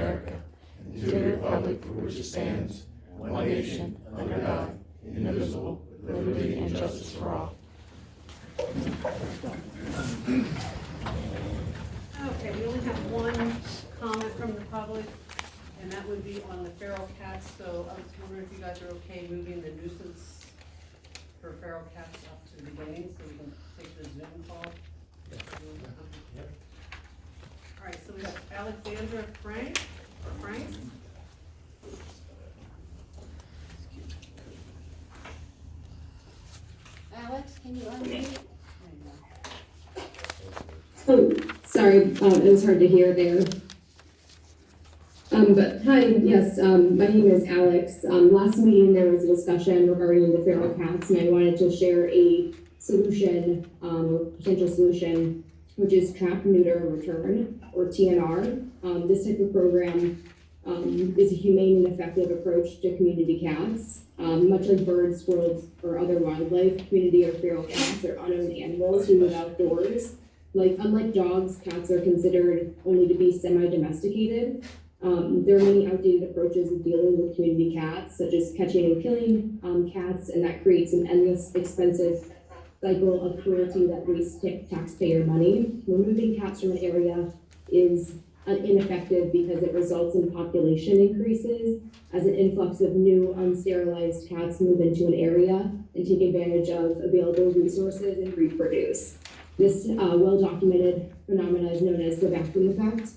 America, and to the republic for which it stands, one nation, under God, indivisible, with liberty and justice for all. Okay, we only have one comment from the public, and that would be on the feral cats. So I was wondering if you guys are okay moving the nuisance for feral cats up to the beginning so we can take the Zoom call. Yep. All right, so we have Alexandra Frank, or Franks. Alex, can you unmute? Oh, sorry, it was hard to hear there. But hi, yes, my name is Alex. Last meeting there was a discussion regarding the feral cats, and I wanted to share a solution, or potential solution, which is trap, neuter, return, or TNR. This type of program is a humane and effective approach to community cats. Much like birds, squirrels, or other wildlife, community or feral cats are unowned animals who live outdoors. Unlike dogs, cats are considered only to be semi-domesticated. There are many outdated approaches of dealing with community cats, such as catching and killing cats, and that creates an endless, expensive cycle of cruelty that wastes taxpayer money. Removing cats from an area is ineffective because it results in population increases as an influx of new unsterilized cats move into an area and take advantage of available resources and reproduce. This well-documented phenomena is known as the vacuum effect.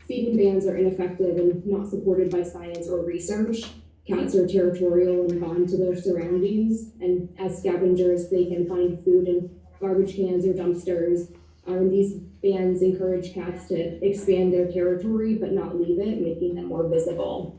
Feeding bans are ineffective and not supported by science or research. Cats are territorial and bond to their surroundings, and as scavengers, they can find food in garbage cans or dumpsters. These bans encourage cats to expand their territory but not leave it, making them more visible.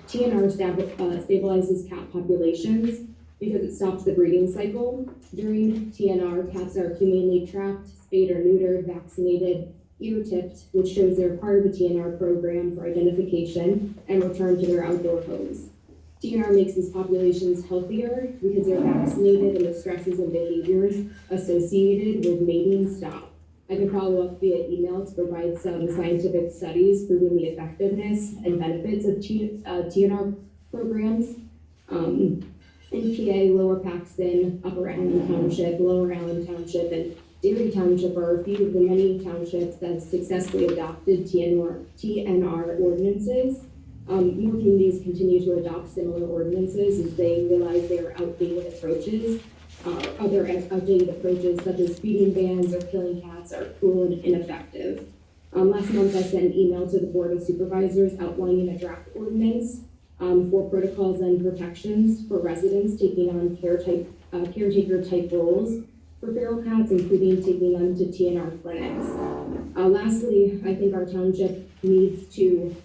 TNR stabilizes cat populations because it stops the breeding cycle. During TNR, cats are humanely trapped, spayed or neutered, vaccinated, ear-tipped, which shows they're part of the TNR program for identification, and returned to their outdoor homes. TNR makes these populations healthier because they're vaccinated and the stresses and behaviors associated with mating stop. I can follow up via email to provide some scientific studies proving the effectiveness and benefits of TNR programs. In PA, Lower Paxton, Upper Allen Township, Lower Allen Township, and Dairy Township are a few of the many townships that have successfully adopted TNR ordinances. More communities continue to adopt similar ordinances as they realize their outdated approaches. Other outdated approaches such as feeding bans or killing cats are cruel and ineffective. Last month I sent an email to the Board of Supervisors outlining a draft ordinance for protocols and protections for residents taking on caretaker type roles for feral cats, including taking them to TNR clinics. Lastly, I think our township needs to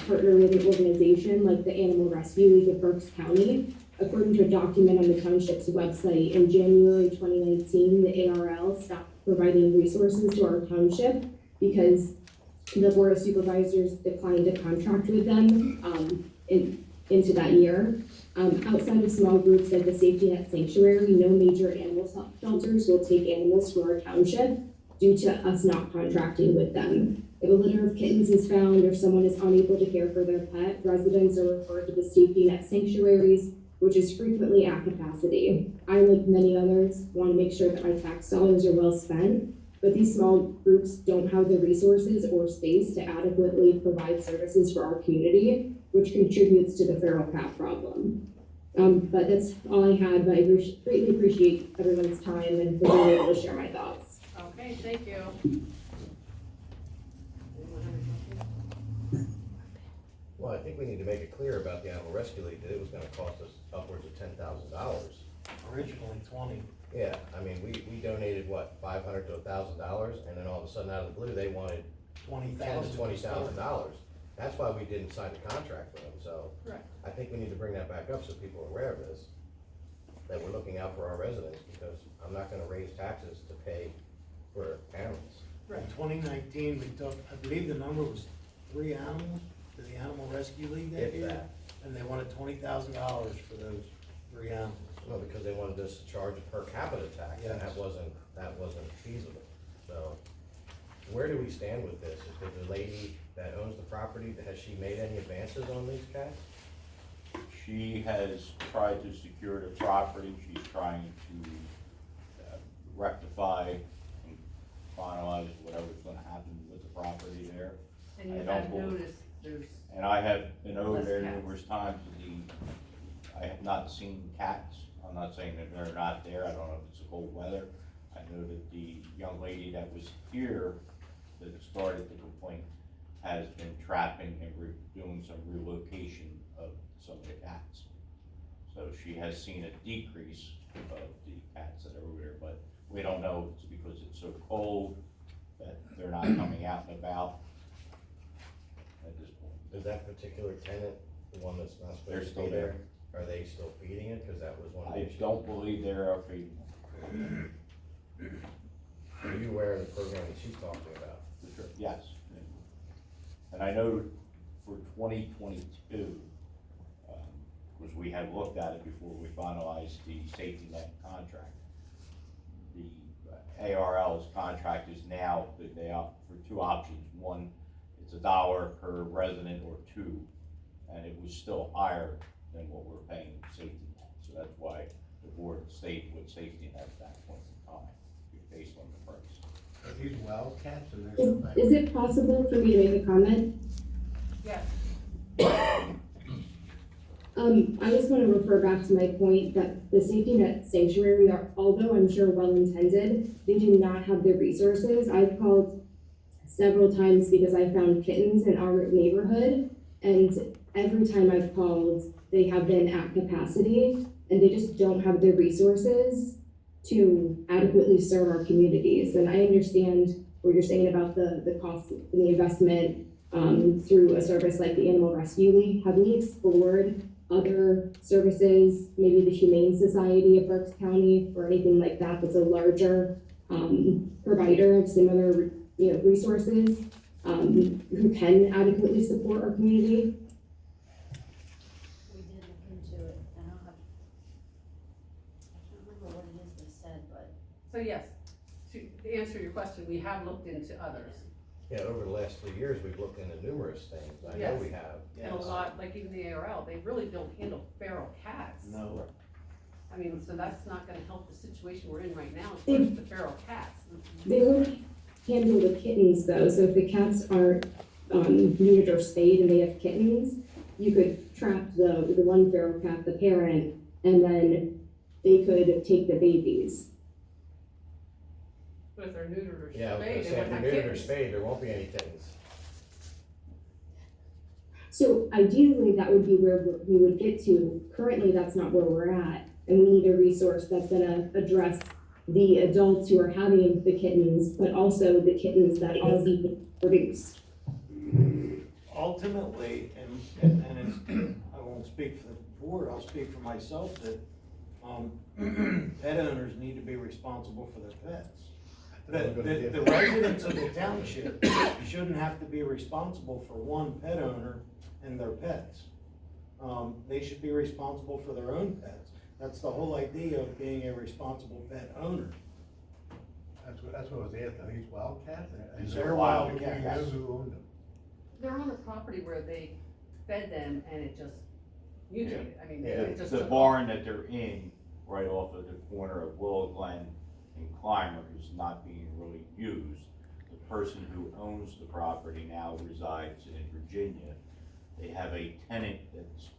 partner with an organization like the Animal Rescue League of Berks County. According to a document on the township's website, in January 2019, the ARL stopped providing resources to our township because the Board of Supervisors declined to contract with them into that year. Outside of small groups like the Safety Net Sanctuary, no major animal shelters will take animals to our township due to us not contracting with them. If a litter of kittens is found or someone is unable to care for their pet, residents are referred to the Safety Net Sanctuaries, which is frequently at capacity. I, like many others, want to make sure that my tax dollars are well spent, but these small groups don't have the resources or space to adequately provide services for our community, which contributes to the feral cat problem. But that's all I had, but I greatly appreciate everyone's time and for being able to share my thoughts. Okay, thank you. Anyone have a question? Well, I think we need to make it clear about the Animal Rescue League that it was gonna cost us upwards of $10,000. Originally 20. Yeah, I mean, we donated what, $500 to $1,000, and then all of a sudden out of the blue, they wanted $10,000 to $20,000. That's why we didn't sign the contract with them, so. Correct. I think we need to bring that back up so people are aware of this, that we're looking out for our residents, because I'm not gonna raise taxes to pay for animals. In 2019, we took, I believe the number was 3 animals to the Animal Rescue League that If year. that. And they wanted $20,000 for those 3 animals. No, because they wanted us to charge a per capita tax, and Yes. that wasn't feasible, so. where do we stand with this? Is the lady that owns the property, has she made any advances on these cats? She has tried to secure the property, she's trying to rectify and finalize whatever's gonna happen with the property there. And I you don't have believe- noticed there's, And I have been over Less there cats. numerous times, I have not seen cats, I'm not saying that they're not there, I don't know if it's the cold weather. I know that the young lady that was here, that started the complaint, has been trapping and doing some relocation of some of the cats. So she has seen a decrease of the cats that are over there, but we don't know if it's because it's so cold that they're not coming out and about at this point. Is that particular tenant, the one that's not They're supposed to still be there, there. are they still feeding it? Cause that was one of the I issues. don't believe they are feeding them. Are you aware of the program that she's talking about? Yes. And I know for 2022, because we had looked at it before we finalized the safety net contract. The ARL's contract is now, they opt for two options. One, it's $1 per resident or two, and it was still higher than what we're paying safety net. So that's why the board stayed with safety net at that point in time, based on the price. Are these wildcats or they're Is it possible for me to make a comment? yes, I just want to refer back to my point that the safety net sanctuary, although I'm sure well-intended, they do not have the resources. I've called several times because I found kittens in our neighborhood, and every time I've called, they have been at capacity, and they just don't have the resources to adequately serve our communities. And I understand what you're saying about the cost and the investment through a service like the Animal Rescue League. Have we explored other services, maybe the Humane Society of Berks County or anything like that that's a larger provider of similar resources who can adequately support our community? We did look into it, and I can't remember what it is they said, but so yes, to answer your question, we have looked into others. Yeah, over the last 3 years, we've looked into numerous things, I know Yes. we have. And a lot, like even the ARL, they really don't handle feral cats. No. I mean, so that's not gonna help the situation we're in right now, as far as the feral cats. They won't handle the kittens though, so if the cats aren't neutered or spayed and they have kittens, you could trap the one feral cat, the parent, and then they could take the babies. But if they're neutered or Yeah, I was gonna spayed, they say, if wouldn't they're have neutered or kittens. spayed, there won't be any kittens. So ideally, that would be where we would get to. Currently, that's not where we're at, and we need a resource that's gonna address the adults who are having the kittens, but also the kittens that are being produced. ultimately, and it's, I won't speak for the board, I'll speak for myself, that, pet owners need to be responsible for their pets. The residents of the township shouldn't have to be responsible for one pet owner and their pets. They should be responsible for their own pets. That's the whole idea of being a responsible pet owner. That's what I was asking, these wildcats? These They're are wildcats. You know who owned them? They're on a property where they fed them and it just mutated, I mean, Yeah. it just. The took barn that they're in, right off of the corner of Willow Glen and Clymer, is not being really used. The person who owns the property now resides in Virginia. They have a tenant that's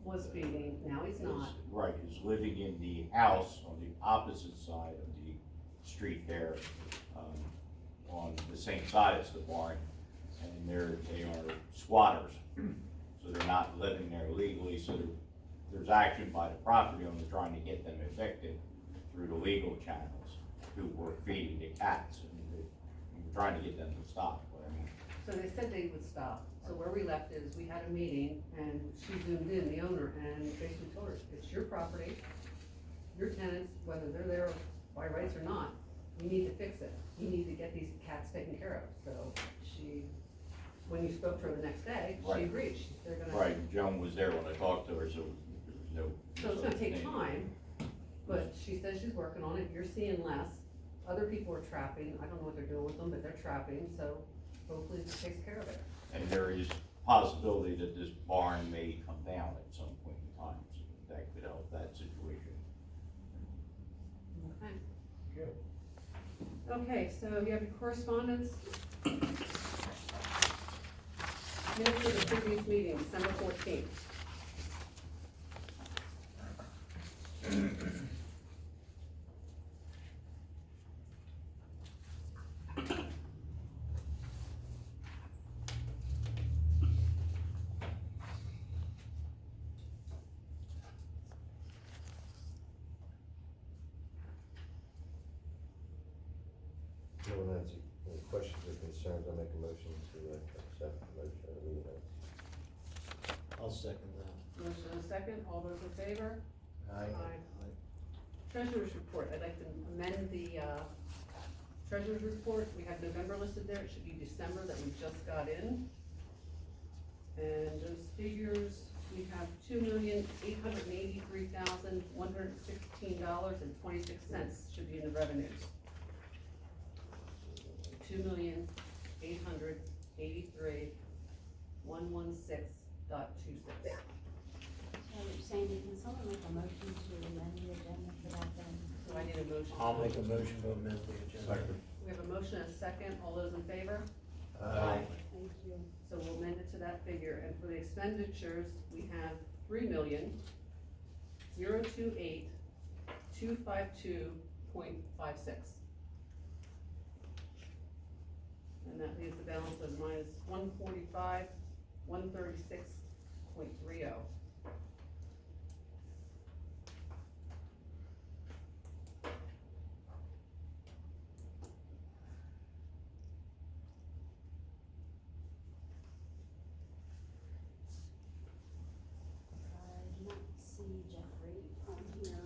Was feeding, now he's not. Right, is living in the house on the opposite side of the street there, on the same side as the barn. And they are squatters, so they're not living there legally, so there's action by the property owner trying to get them evicted through the legal channels who were feeding the cats. And we're trying to get them to stop, but I mean, So they said they would stop. So where we left is, we had a meeting and she zoomed in, the owner, and basically told her, it's your property, your tenants, whether they're there by rights or not, you need to fix it. You need to get these cats taken care of. So she, when you spoke to her the next day, she Right. agreed. They're gonna. right, Joan was there when I talked to her, so there was no. So it's gonna take time, but she says she's working on it. You're seeing less. Other people are trapping, I don't know what they're doing with them, but they're trapping, so hopefully this takes care of it. And there is possibility that this barn may come down at some point in time, so that could help that situation. Okay. Good. Okay, so you have your correspondence. Minutes of the previous meeting, December 14th. No one has any questions or concerns, I'll make a motion to accept the motion of the meeting minutes. I'll second that. Motion and a second, all those in favor? Aye. Treasurer's report, I'd like to amend the, treasurer's report, we have November listed there, it should be December that we just got in. And those figures, we have $2,883,116.26 should be in the revenues. $2,883,116.26. So Sandy, can someone make a motion to amend the agenda for that then? So I need a motion. I'll make a motion to amend the agenda. We have a motion and a second, all those in favor? Aye. Thank you. So we'll amend it to that figure, and for the expenditures, we have $3,028,252.56. And that leaves the balance of minus $145,136.30. I do not see Jeffrey on here.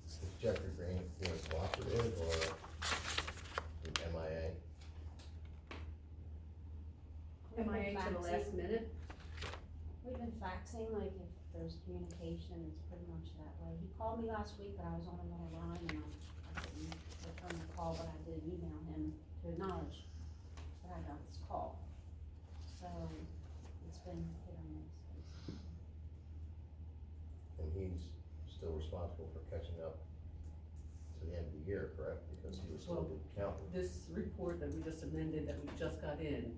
Is Jeffrey Green being cooperative or MIA? MIA to the last minute? We've been faxing, like if there's communication, it's pretty much that way. He called me last week, but I was on another line and I didn't return the call, but I did email him to acknowledge that I got this call. So it's been hit or miss. And he's still responsible for catching up to the end of the year, correct? Because he was still the accountant. This report that we just amended, that we just got in,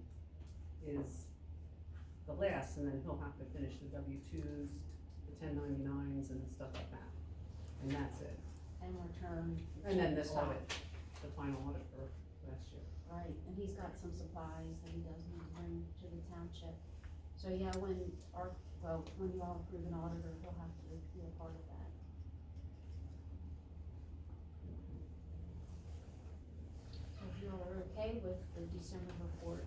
is the last, and then he'll have to finish the W-2s, the 1099s and stuff like that. And that's it. And return. And then this stock. audit, the final audit for last year. Right, and he's got some supplies that he does need to bring to the township. So yeah, when you all approve an auditor, he'll have to be a part of that. So if you all are okay with the December report,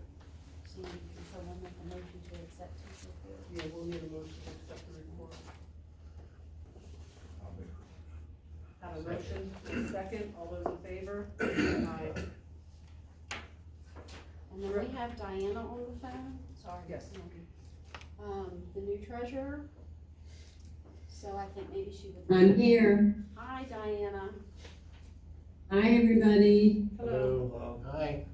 Sandy, can someone make a motion to accept his report? Yeah, we'll need a motion to accept the report. Have a motion, and a second, all those in favor? Aye. And then we have Diana on the phone, sorry. Yes. Sandy. The new treasurer. So I think maybe she would. I'm here. Hi, Diana. Hi, everybody. Hello. Aye.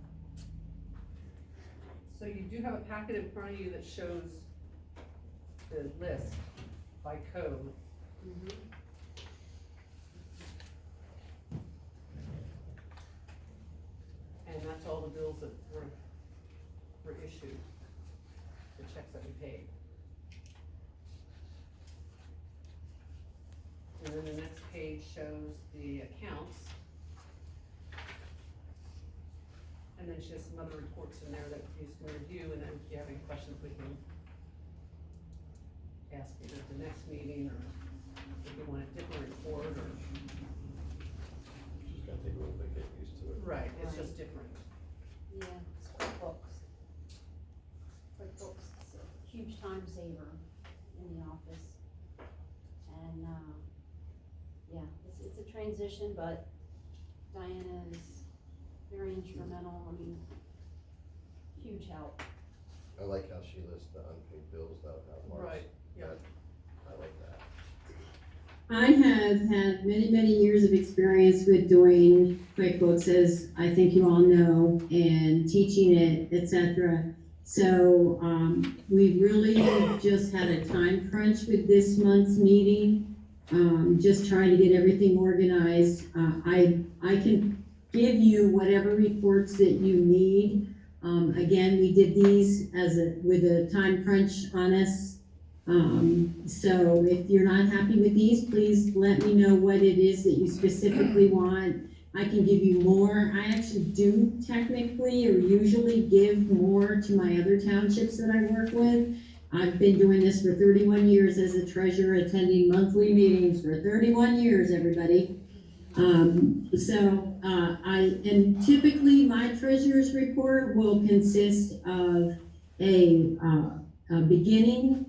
So you do have a packet in front of you that shows the list by code. Mhm. And that's all the bills that were issued, the checks that we paid. And then the next page shows the accounts. And then she has some other reports in there that you can review, and then if you have any questions, we can ask either at the next meeting, or if you want a different report, or. Just gonna take a little bit to get used to it. Right, it's Right. just different. Yeah, it's QuickBooks. QuickBooks is a huge time saver in the office. And, yeah, it's a transition, but Diana is very instrumental, I mean, huge help. I like how she lists the unpaid bills, that Mark's Right, yeah. got like that. I have had many, many years of experience with doing QuickBooks, as I think you all know, and teaching it, etc. So, we really just had a time crunch with this month's meeting, just trying to get everything organized. I can give you whatever reports that you need. Again, we did these with a time crunch on us. So if you're not happy with these, please let me know what it is that you specifically want. I can give you more. I actually do technically or usually give more to my other townships that I work with. I've been doing this for 31 years as a treasurer, attending monthly meetings for 31 years, everybody. And typically my treasurer's report will consist of a beginning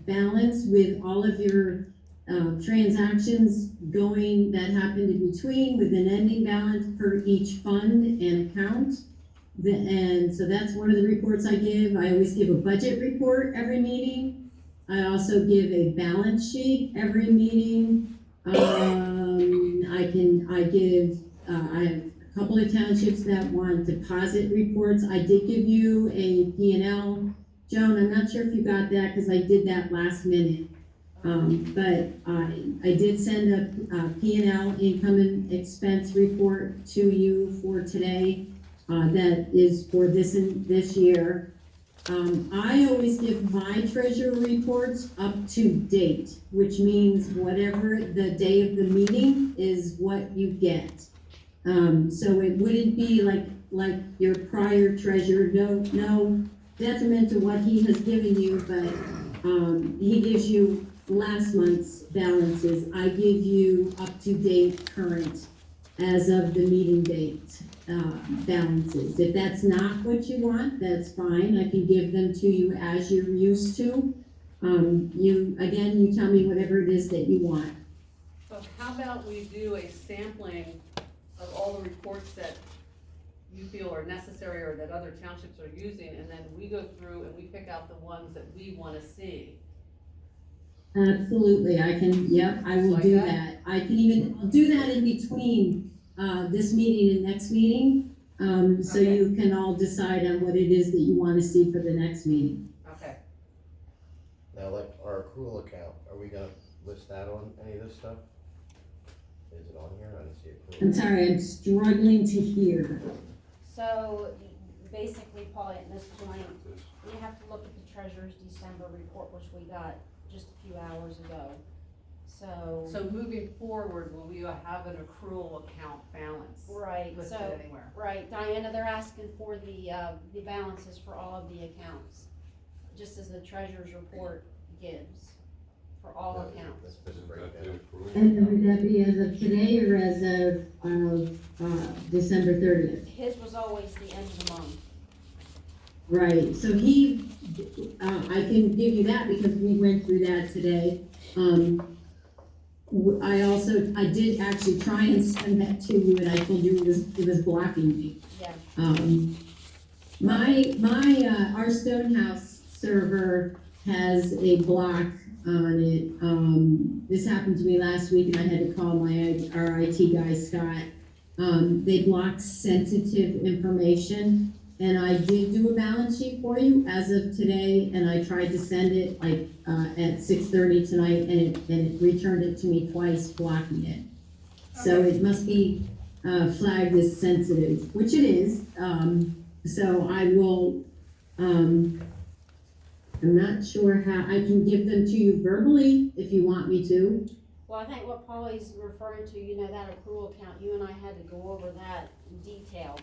balance with all of your transactions going that happened in between, with an ending balance for each fund and account. And so that's one of the reports I give. I always give a budget report every meeting. I also give a balance sheet every meeting. I have a couple of townships that want deposit reports. I did give you a P&L. Joan, I'm not sure if you got that because I did that last minute. But I did send a P&L income and expense report to you for today. That is for this year. I always give my treasurer reports up to date, which means whatever the day of the meeting is what you get. So it wouldn't be like your prior treasurer, no detriment to what he has given you, but he gives you last month's balances. I give you up to date current as of the meeting date balances. If that's not what you want, that's fine. I can give them to you as you're used to. You tell me whatever it is that you want. So how about we do a sampling of all the reports that you feel are necessary or that other townships are using, and then we go through and we pick out the ones that we wanna see. Absolutely, I will Like do that? that. I can even do that in between this meeting and next meeting, so Okay. you can all decide on what it is that you want to see for the next meeting. Okay. Now, like our accrual account, are we gonna list that on any of this stuff? Is it on here? I didn't see accrual. I'm sorry, I'm struggling to hear. So basically, Paul, at this point, you have to look at the treasurer's December report, which we got just a few hours ago. So moving forward, will we have an accrual account balance Right, listed so, anywhere? right, Diana, they're asking for the balances for all of the accounts, just as the treasurer's report gives, for all accounts. This is breakdown. And would that be as of today or as of December 30th? His was always the end of the month. Right, so I can give you that because we went through that today. I did actually try and send that to you, and I told you it was blocking me. Yeah. Our Stonehouse server has a block on it. This happened to me last week, and I had to call our IT guy, Scott. They block sensitive information. And I did do a balance sheet for you as of today, and I tried to send it at 6:30 tonight, and it returned it to me twice, blocking it. So it must be flagged as sensitive, which it is. So I will, I'm not sure how, I can give them to you verbally if you want me to. Well, I think what Polly's referring to, that accrual account, you and I had to go over that in detail.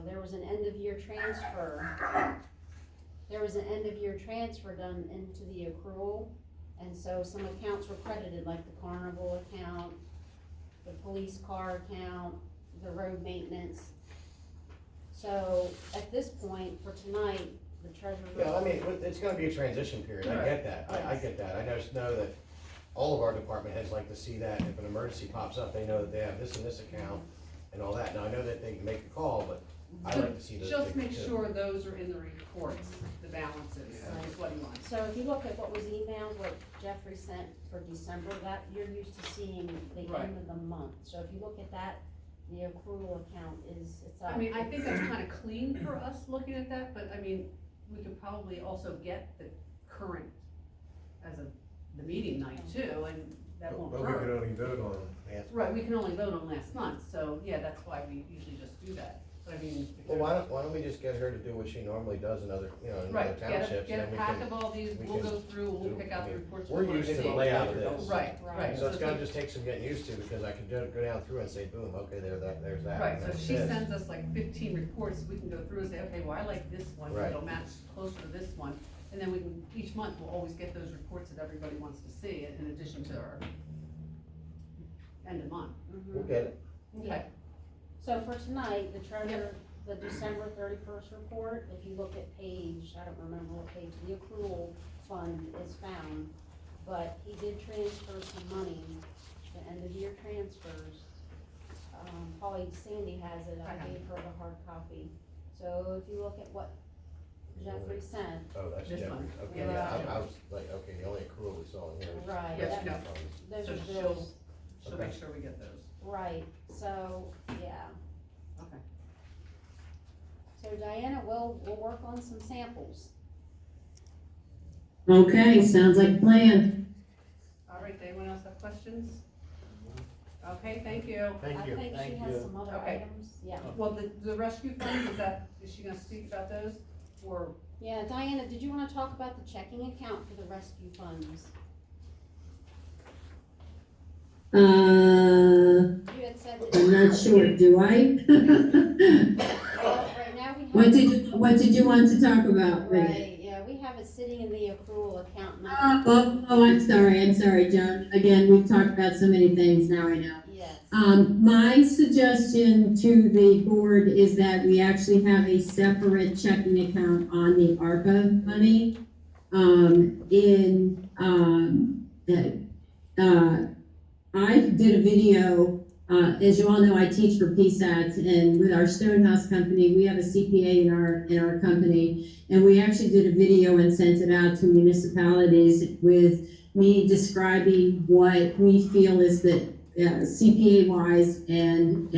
There was an end-of-year transfer. There was an end-of-year transfer done into the accrual, and so some accounts were credited, like the Caernarvon account, the police car account, the road maintenance. So, at this point, for tonight, the treasurer. Yeah, I mean, it's gonna be a transition period, I get that, I get that, I just know that all of our department heads like to see that if an emergency pops up, they know that they have this and this account and all that. Now, I know that they can make a call, but I like to see those. Just make figures, too. sure those are in the reports, the balances, is what he wants. So if you look at what was emailed, what Jeffrey sent for December, that, you're used to seeing the Right. end of the month. So if you look at that, the accrual account it's up. I mean, I think that's kind of clean for us looking at that, but I mean, we could probably also get the current as of the meeting night too, and that won't But we could hurt. only vote on last. Right, we can only vote on last month, so yeah, that's why we usually just do that, but I mean. if Well, there's- why don't we just get her to do what she normally does in other, in other Right, townships, get and a then pack we of all these, we we'll can go through, and we'll do- pick I out the mean, reports. we're we wanna used to see. the layout of this. Right, Right. right. So it's gonna just take some getting used to, because I can go down through and say, boom, okay, there's that. Right, and so that's if she this. sends us like 15 reports, we can go through and say, okay, well, I like this one, Right. it'll match closer to this one. And then we can, each month, we'll always get those reports that everybody wants to see, in addition to our end of month. Mhm. We'll get it. Okay, So for tonight, the treasurer, the December 31st report, if you look at page, I don't remember what page, the accrual fund is found, but he did transfer some money, the end of year transfers. Probably Sandy has it, I I have gave her the hard copy. So if you look at what Jeffrey sent, Oh, that's This Jeffrey, one. okay, Yeah, yeah, yeah. I was like, okay, the only accrual we saw in here was. right, Yes, that- no. those So are she'll- bills, she'll make sure we get those. right, so, yeah. Okay. So Diana, we'll work on some samples. Okay, sounds like a plan. All right, does anyone else have questions? Okay, thank you. Thank you. I think she Thank has you. some other Okay. items, yeah. Well, the rescue funds, is she gonna speak about those, or? Yeah, Diana, did you wanna talk about the checking account for the rescue funds? You had said that. I'm not sure, do I? Well, right now we have. What did you want to talk about? Renee? Right, yeah, we have it sitting in the accrual account. I'm sorry, Joan. Again, we've talked about so many things, now I know. Yes. My suggestion to the board is that we actually have a separate checking account on the ARPA money. I did a video, as you all know, I teach for PSATs, and with our Stonehouse company, we have a CPA in our company, and we actually did a video and sent it out to municipalities with me describing what we feel is the CPA wise and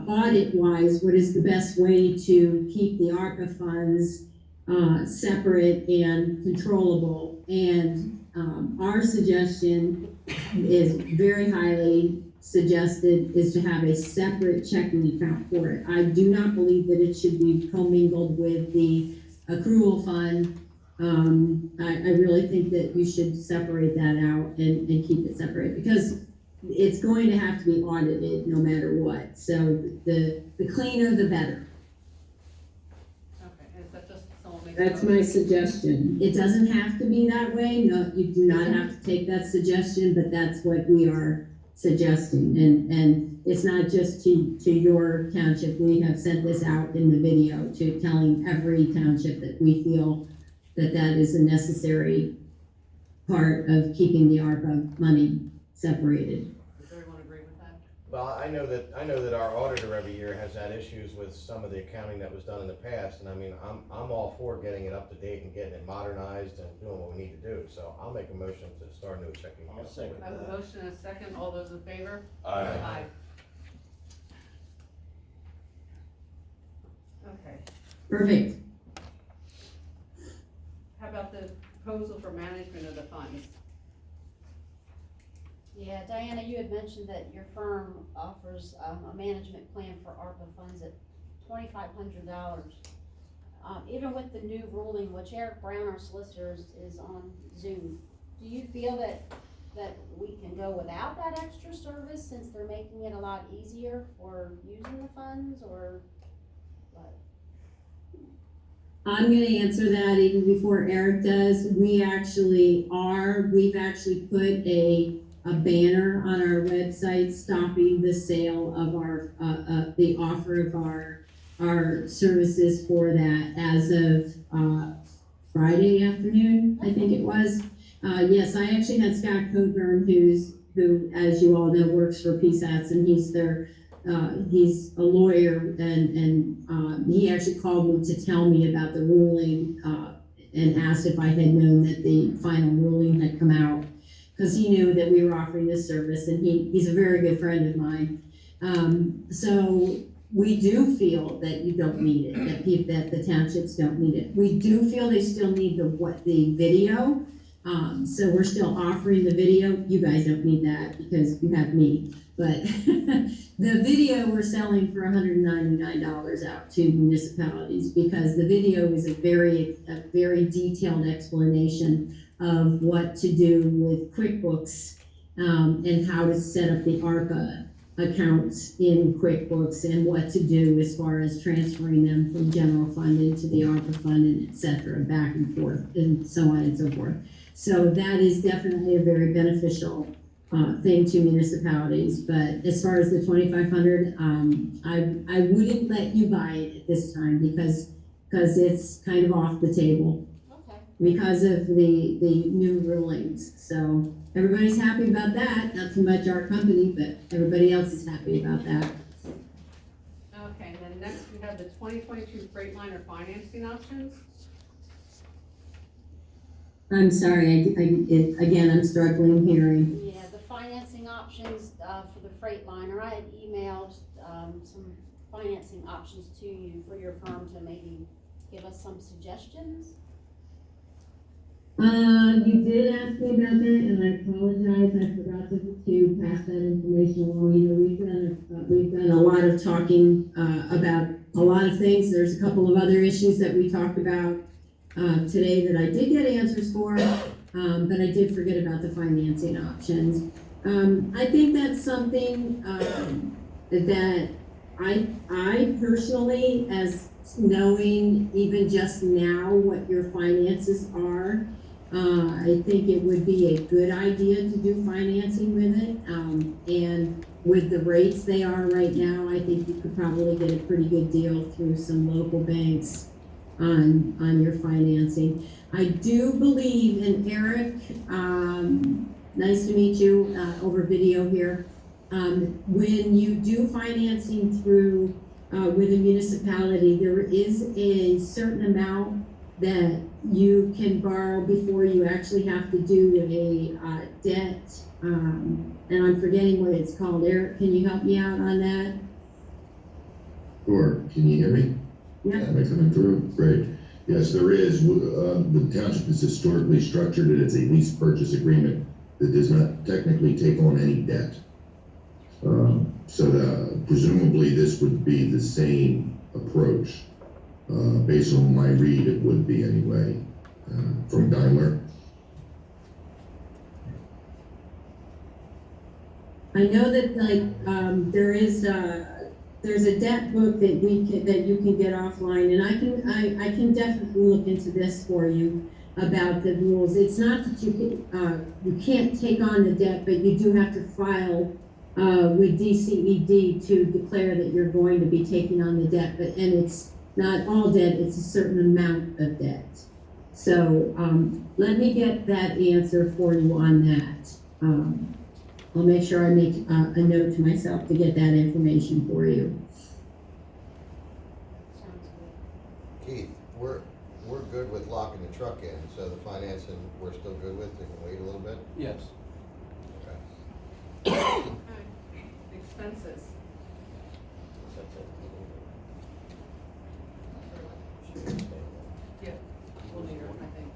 audit wise, what is the best way to keep the ARPA funds separate and controllable. And our suggestion is very highly suggested is to have a separate checking account for it. I do not believe that it should be commingled with the accrual fund. I really think that you should separate that out and keep it separate, because it's going to have to be audited no matter what. So the cleaner, the better. Okay, and is that just someone makes? That's my suggestion. It doesn't have to be that way. No, you do not have to take that suggestion, but that's what we are suggesting. And it's not just to your township. We have sent this out in the video to telling every township that we feel that is a necessary part of keeping the ARPA money separated. Does everyone agree with that? Well, I know that our auditor every year has had issues with some of the accounting that was done in the past, and I mean, I'm all for getting it up to date and getting it modernized and doing what we need to do, so I'll make a motion to start a new checking I'll account. second I have a motion and a second, all those in favor? Aye. Okay, Perfect. how about the proposal for management of the funds? Yeah, Diana, you had mentioned that your firm offers a management plan for ARPA funds at $2,500. Even with the new ruling, which Eric Brown, our solicitor, is on Zoom, do you feel that we can go without that extra service since they're making it a lot easier for using the funds, or what? I'm gonna answer that even before Eric does. We've actually put a banner on our website stopping the sale of the offer of our services for that as of Friday afternoon, I think it was. Yes, I actually had Scott Coburn, who, as you all know, works for PSATs, and he's their he's a lawyer, and he actually called me to tell me about the ruling, and asked if I had known that the final ruling had come out, because he knew that we were offering this service, and he's a very good friend of mine. So we do feel that you don't need it, that the townships don't need it. We do feel they still need the video. So we're still offering the video. You guys don't need that because you have me. But the video we're selling for $199 out to municipalities, because the video is a very detailed explanation of what to do with QuickBooks, and how to set up the ARPA accounts in QuickBooks, and what to do as far as transferring them from general fund into the ARPA fund, and et cetera, back and forth, and so on and so forth. So that is definitely a very beneficial thing to municipalities. But as far as the $2,500, I wouldn't let you buy it at this time, because it's kind of off the table Okay. because of the new rulings. So everybody's happy about that. Not too much our company, but everybody else is happy about that. Okay, and then next we have the 2022 Freightliner financing options. I'm sorry, again, I'm struggling hearing. Yeah, the financing options, for the Freightliner, I had emailed, some financing options to you for your firm to maybe give us some suggestions. You did ask me about that, and I apologize, I forgot to pass that information along. You know, we've done a lot of talking, about a lot of things. There's a couple of other issues that we talked about today that I did get answers for, but I did forget about the financing options. I think that's something that I personally, as knowing even just now what your finances are, I think it would be a good idea to do financing with it. And with the rates they are right now, I think you could probably get a pretty good deal through some local banks on your financing. I do believe, and Eric, nice to meet you over video here. When you do financing through with a municipality, there is a certain amount that you can borrow before you actually have to do a debt, and I'm forgetting what it's called. Eric, can you help me out on that? Sure. Can you hear me? Yeah. Am I coming through? Great. Yes, there is. The township is historically structured it as a lease purchase agreement that does not technically take on any debt. So presumably this would be the same approach. Based on my read, it would be anyway, from Daimler. I know that there's a debt book that you can get offline, and I can definitely look into this for you about the rules. It's not that you can't take on the debt, but you do have to file with DCED to declare that you're going to be taking on the debt. And it's not all debt; it's a certain amount of debt. So let me get that answer for you on that. I'll make sure I make a note to myself to get that information for you. Sounds good. Keith, we're good with locking the truck in, so the financing, we're still good with, they can wait a little bit? Yes. Okay. Okay. Expenses. Yeah, we'll need her, I think.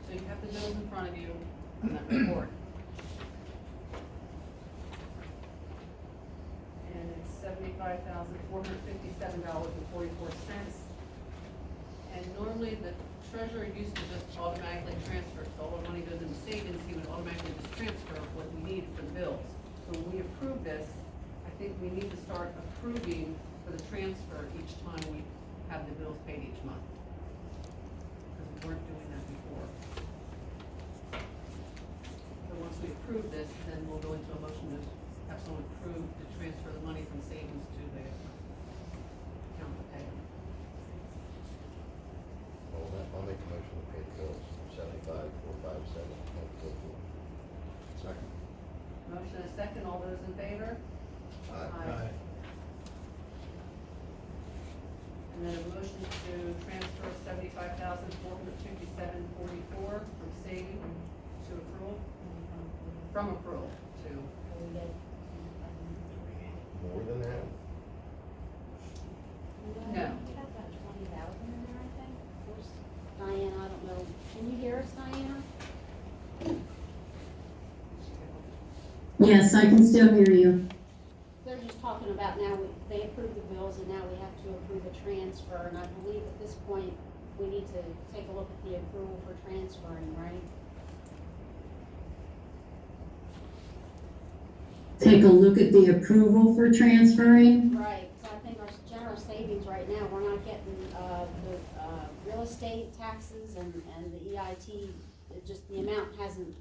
So you have the bills in front of you on that report. And it's $75,457.44. And normally the treasurer used to just automatically transfer, so all the money goes into savings, he would automatically just transfer what we needed for the bills. So when we approve this, I think we need to start approving for the transfer each time we have the bills paid each month. Because we weren't doing that before. So once we approve this, then we'll go into a motion to have someone approve to transfer the money from savings to the account to pay. Well, I'll make a motion to pay the bills, 75,457.44. Second. Motion motion and a second, all those in favor? Aye. And then a motion to transfer $75,457.44 from saving to accrual, from accrual to, More than that? No. We got about 20,000 in there, I think. Where's Diana? I don't know. Can you hear us, Diana? Yes, I can still hear you. They're just talking about now, they approved the bills and now we have to approve a transfer. And I believe at this point, we need to take a look at the approval for transferring, right? Take a look at the approval for transferring. Right, so I think our general savings right now, we're not getting, the real estate taxes and the EIT, the amount hasn't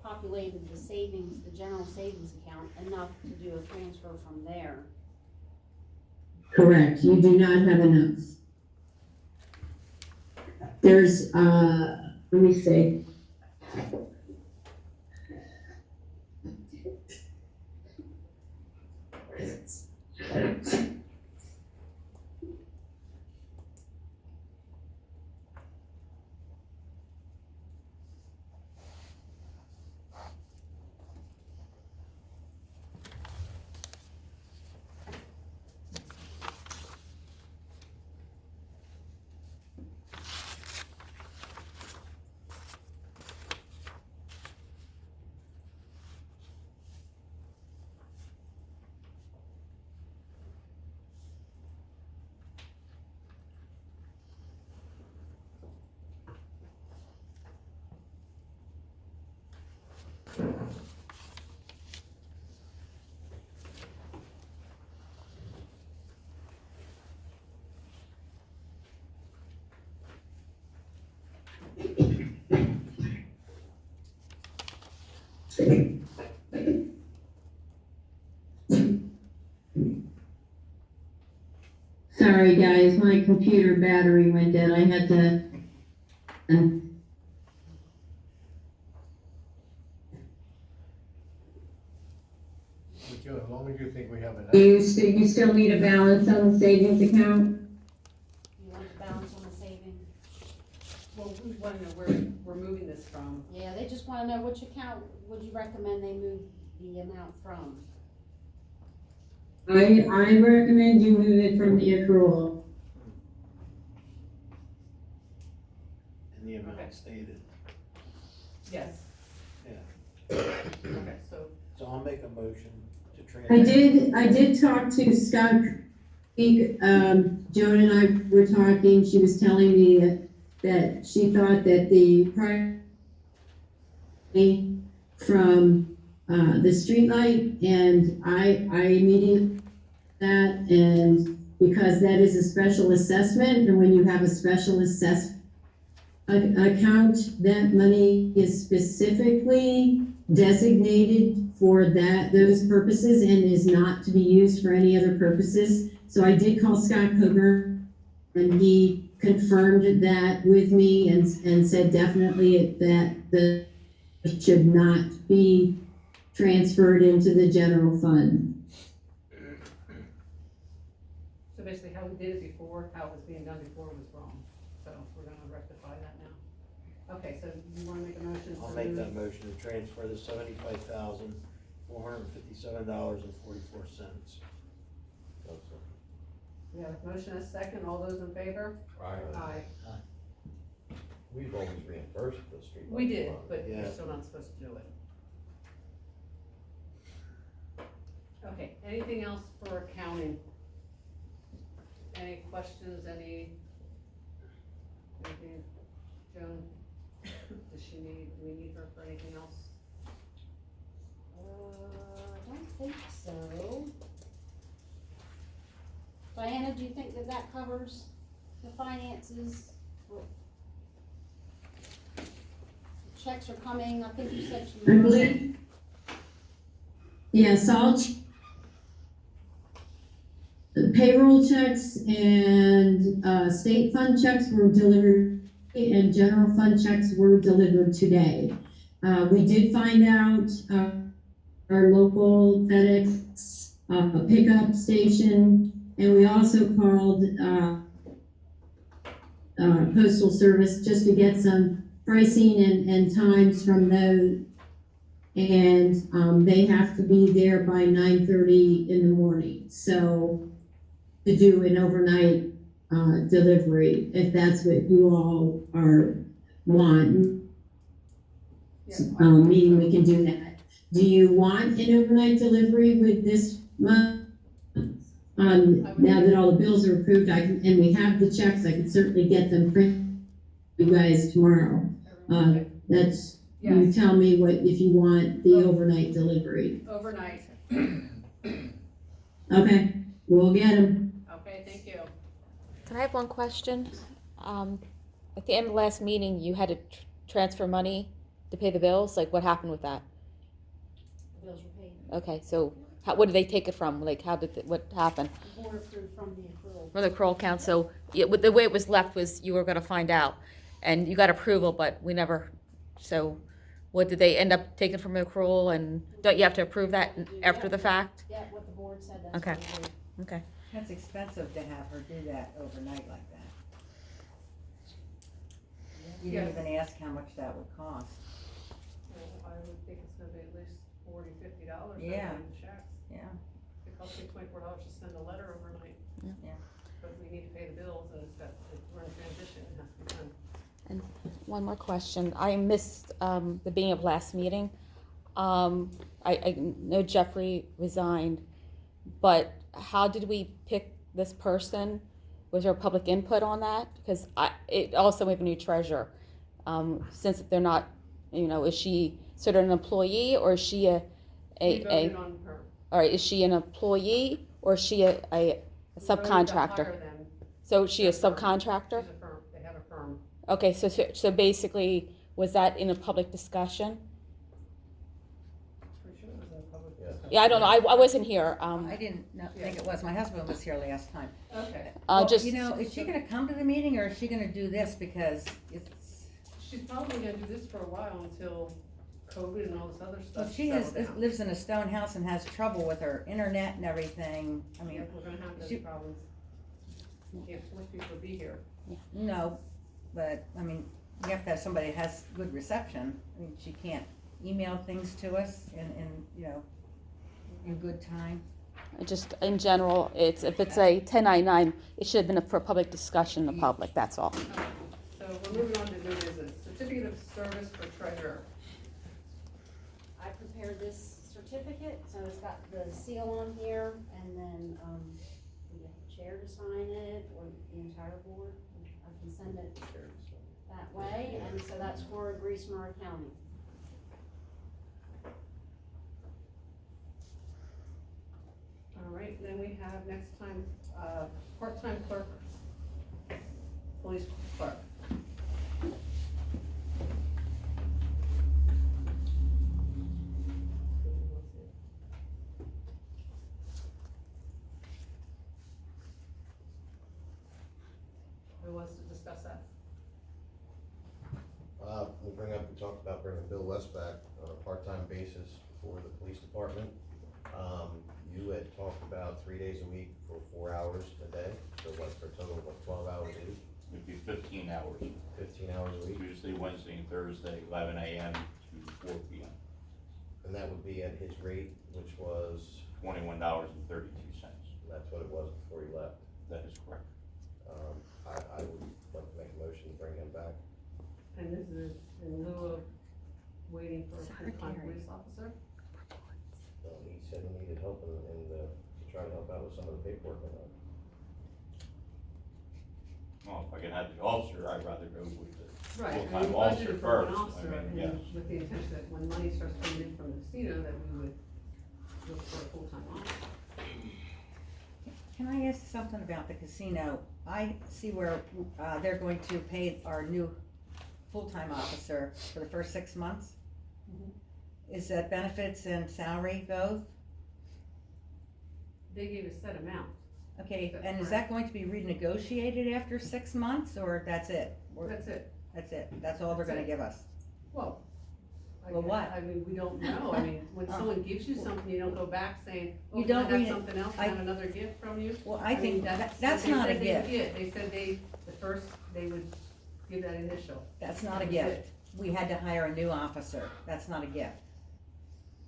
populated the savings, the general savings account enough to do a transfer from there. Correct, you do not have enough. There's, let me see. Sorry, guys, my computer battery went dead. I had to. But Joe, as long as you think we have enough. You still need a balance on the savings account? You want the balance on the savings? well, we want to know where we're moving this from. Yeah, they just wanna know which account would you recommend they move the amount from? I recommend you move it from the accrual. And the amount Okay. stated. Yes. Yeah. Okay, so, So I'll make a motion to transfer. I did talk to Scott, Joan and I were talking, she was telling me that she thought that the price from, the streetlight, and I immediately that, and because that is a special assessment, and when you have a special account, that money is specifically designated for those purposes and is not to be used for any other purposes. So I did call Scott Coburn, and he confirmed that with me and said definitely that it should not be transferred into the general fund. so basically how we did it before, how it was being done before was wrong, so we're gonna rectify that now. Okay, so you wanna make a motion? I'll to make move- that motion to transfer the $75,457.44. We have a motion and a second, all those in favor? Aye. We've always reimbursed the street. We did, fund. but you're Yeah. still not supposed to do it. Okay, anything else for accounting? Any questions, anything, Joan? Does she need, do we need her for anything else? I don't think so. Diana, do you think that covers the finances? Checks are coming, I think you said I tomorrow. believe. Yes, the payroll checks and, state fund checks were delivered, and general fund checks were delivered today. We did find out, our local FedEx pickup station, and we also called Postal Service just to get some pricing and times from those. And they have to be there by 9:30 in the morning. So to do an overnight delivery, if that's what you all want, meaning we can do that. Do you want an overnight delivery with this month? Now that all the bills are approved, and we have the checks, I can certainly get them printed for you guys tomorrow. That's, you Yes, tell me what, if you want the overnight delivery. overnight. Okay, we'll get them. Okay, thank you. Can I have one question? At the end of the last meeting, you had to transfer money to pay the bills. Like, what happened with that? The bills were paid. Okay, so what did they take it from? Like, what happened? The board approved from the accrual. For the accrual account, so the way it was left was you were gonna find out, and you got approval, but we never, so what, did they end up taking from the accrual, and don't you have to approve that after the fact? Yeah, what the board said, that's Okay. what we did. Okay. That's expensive to have her do that overnight like that. You didn't Yes. even ask how much that would cost. Well, I would think it's gonna be at least $40-50 Yeah. in checks. Yeah. It costs me $24 to send a letter overnight. Yeah. But we need to pay the bills, and we're in transition, it has to be done. And one more question. I missed the beginning of last meeting. I know Jeffrey resigned, but how did we pick this person? Was there public input on that? Because also we have a new treasurer. Since they're not, is she sort of an employee, or is she We voted on her. all right, is she an employee, or is she a We voted to subcontractor? hire them. So is she a She's a firm. subcontractor? She's a firm, they have a firm. Okay, so basically, was that in a public discussion? Pretty sure it was a public Yeah. discussion. Yeah, I don't know, I wasn't here. I didn't think it was. My husband was here last time. Okay, Well, Just, is she gonna come to the meeting, or is she gonna do this because it's, she's probably gonna do this for a while until COVID and all this other well, stuff she settles down. lives in a stone house and has trouble with her internet and everything. I Yeah, mean, we're gonna have those she- problems. You can't force people to be here. no, but, I mean, you have to have somebody that has good reception. I mean, she can't email things to us in good time. just in general, if it's a 1099, it should have been for public discussion in the public, that's all. So we're moving on to new business, certificate of service for treasurer. I prepared this certificate, so it's got the seal on here, and then, we get the chair to sign it, or the entire board. I can send it that way, and so that's for Greasemore County. All right, then we have next time, part-time clerk, police clerk. Who wants to discuss that? We talked about bringing Bill West back on a part-time basis for the police department. You had talked about 3 days a week for 4 hours a day, so what, for a total of what, 12 hours a week, It'd be 15 hours, 15 hours a week? Tuesday, Wednesday, and Thursday, 11 a.m. to 4 p.m. And that would be at his rate, which was, $21.32. that's what it was before he left. That is correct. I would like to make a motion to bring him back. And this is in lieu of waiting for a full-time police officer? He said he needed help to try to help out with some of the paperwork on that. Well, if I can have the officer, I'd rather go with the Right, and full-time we officer budgeted for one first. officer, I mean, and yes. with the intention that when money starts coming in from the casino, that we would look for a full-time officer. Can I ask something about the casino? I see where, they're going to pay our new full-time officer for the first 6 months. Is that benefits and salary both? They gave a set amount. Okay, That's and is correct. that going to be renegotiated after 6 months, or that's it? That's it. That's it, that's all they're That's gonna it. give us? Well, Well, what? I mean, we don't know, I mean, when Oh. someone gives you something, you don't go back saying, oh, You can I don't have read it. something else, can I have another gift from you? Well, I think mean, that's what they not a said they gift. did. They said the first, they would give that initial. That's not a That was gift. it. We had to hire a new officer. That's not a gift.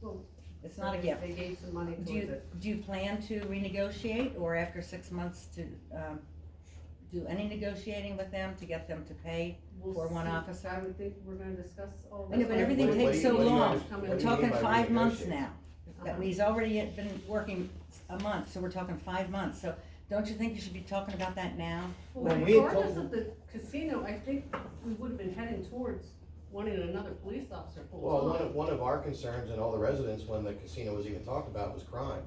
Well, It's not a so gift. They gave some money Do towards you, it. do you plan to renegotiate, or after 6 months to, do any negotiating with them to get them to pay We'll for one see. officer? I would think we're gonna discuss all I this. know, but everything What do you- takes so what do you long. understand- We're what do you mean talking by 5 months renegotiate? now. That Uh-huh. he's already been working a month, so we're talking 5 months. So don't you think you should be talking about that now? Well, When we had regardless told- of the casino, I think we would have been heading towards wanting another police officer Well, full-time. one of our concerns and all the residents when the casino was even talked about was crime.